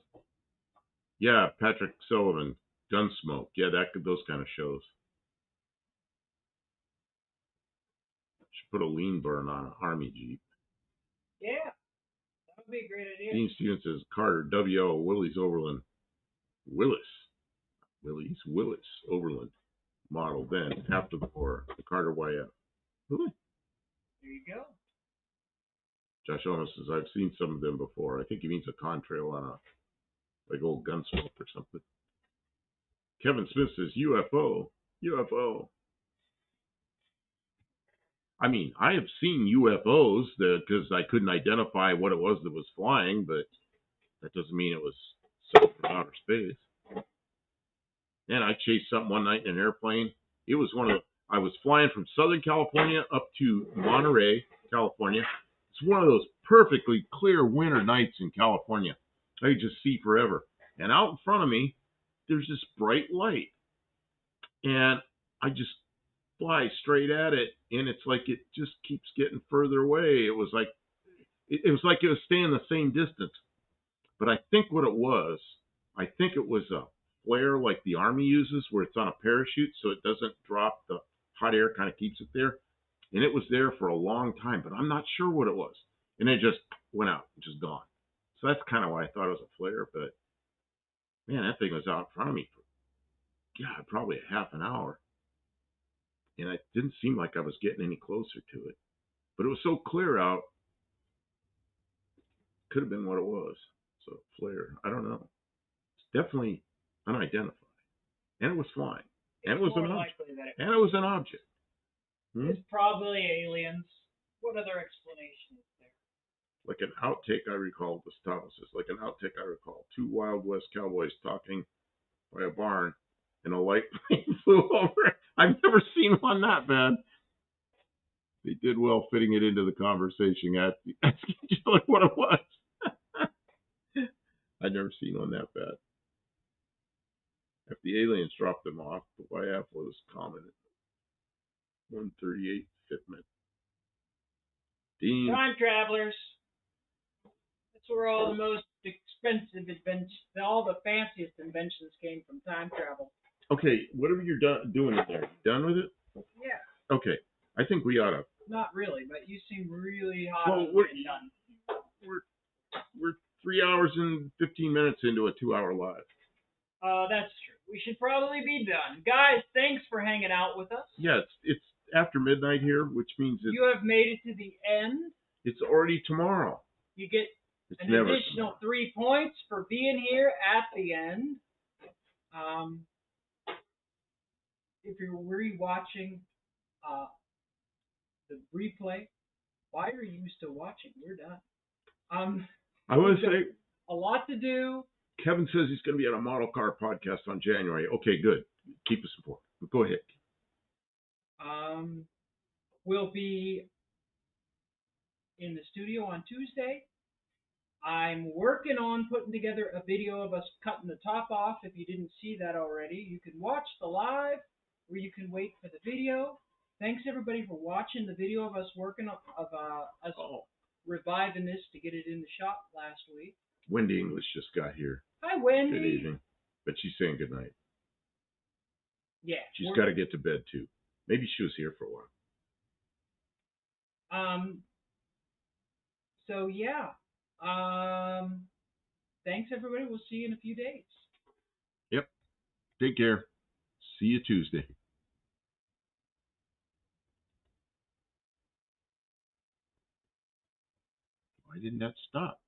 yeah, Patrick Sullivan, Gunsmoke. Yeah, those kind of shows. Should put a lean burn on an Army Jeep. Yeah, that would be a great idea. Dean Stevens says Carter WL Willys Overland. Willis Overland model then after the war. The Carter YF. Really? There you go. Josh Owens says I've seen some of them before. I think he means a contrail on a like old Gunsmoke or something. Kevin Smith says UFO. I mean, I have seen UFOs because I couldn't identify what it was that was flying, but that doesn't mean it was something from outer space. And I chased something one night in an airplane. It was I was flying from Southern California up to Monterey, California. It's one of those perfectly clear winter nights in California. I could just see forever. And out in front of me, there's this bright light. And I just fly straight at it, and it's like it just keeps getting further away. It was like it was staying the same distance. But I think what it was a flare like the Army uses, where it's on a parachute so it doesn't drop. The hot air kind of keeps it there. And it was there for a long time, but I'm not sure what it was. And it just went out, just gone. So that's kind of why I thought it was a flare. But man, that thing was out in front of me for, God, probably a half an hour. And it didn't seem like I was getting any closer to it. But it was so clear out, could have been what it was. So flare, I don't know. It's definitely unidentified. And it was flying. And it was an object. It's probably aliens. What other explanation is there? Like an outtake I recall, this Thomas says, like an outtake I recall. 2 Wild West cowboys talking by a barn and a light plane flew over. I've never seen one that bad. They did well fitting it into the conversation, asking what it was. I've never seen one that bad. If the aliens dropped them off, the YF was common. 138 fitment. Dean. Time travelers. That's where all the most expensive inventions, all the fanciest inventions came from time travel. Okay, whatever you're doing in there, done with it? Yeah. Okay, I think we ought to. Not really, but you seem really hot on Well, getting done. 3 hours and 15 minutes into a 2-hour live. That's true. We should probably be done. Guys, thanks for hanging out with us. Yeah, it's after midnight here, which means you have made it to the end. It's already tomorrow. You get it's an additional 3 points for being here at the end. If you're rewatching the replay, why are you still watching? We're done. I want to say a lot to do. Kevin says he's going to be on a model car podcast on January. Okay, good. Keep us informed. But go ahead. We'll be in the studio on Tuesday. I'm working on putting together a video of us cutting the top off. If you didn't see that already, you can watch the live or you can wait for the video. Thanks everybody for watching the video of us working us reviving this to get it in the shop last week. Wendy English just got here. Hi, Wendy. Good evening. But she's saying good night. Yeah. She's got to get to bed too. Maybe she was here for a while. So yeah. Thanks everybody. We'll see you in a few days. Yep. Take care. See you Tuesday. Why didn't that stop?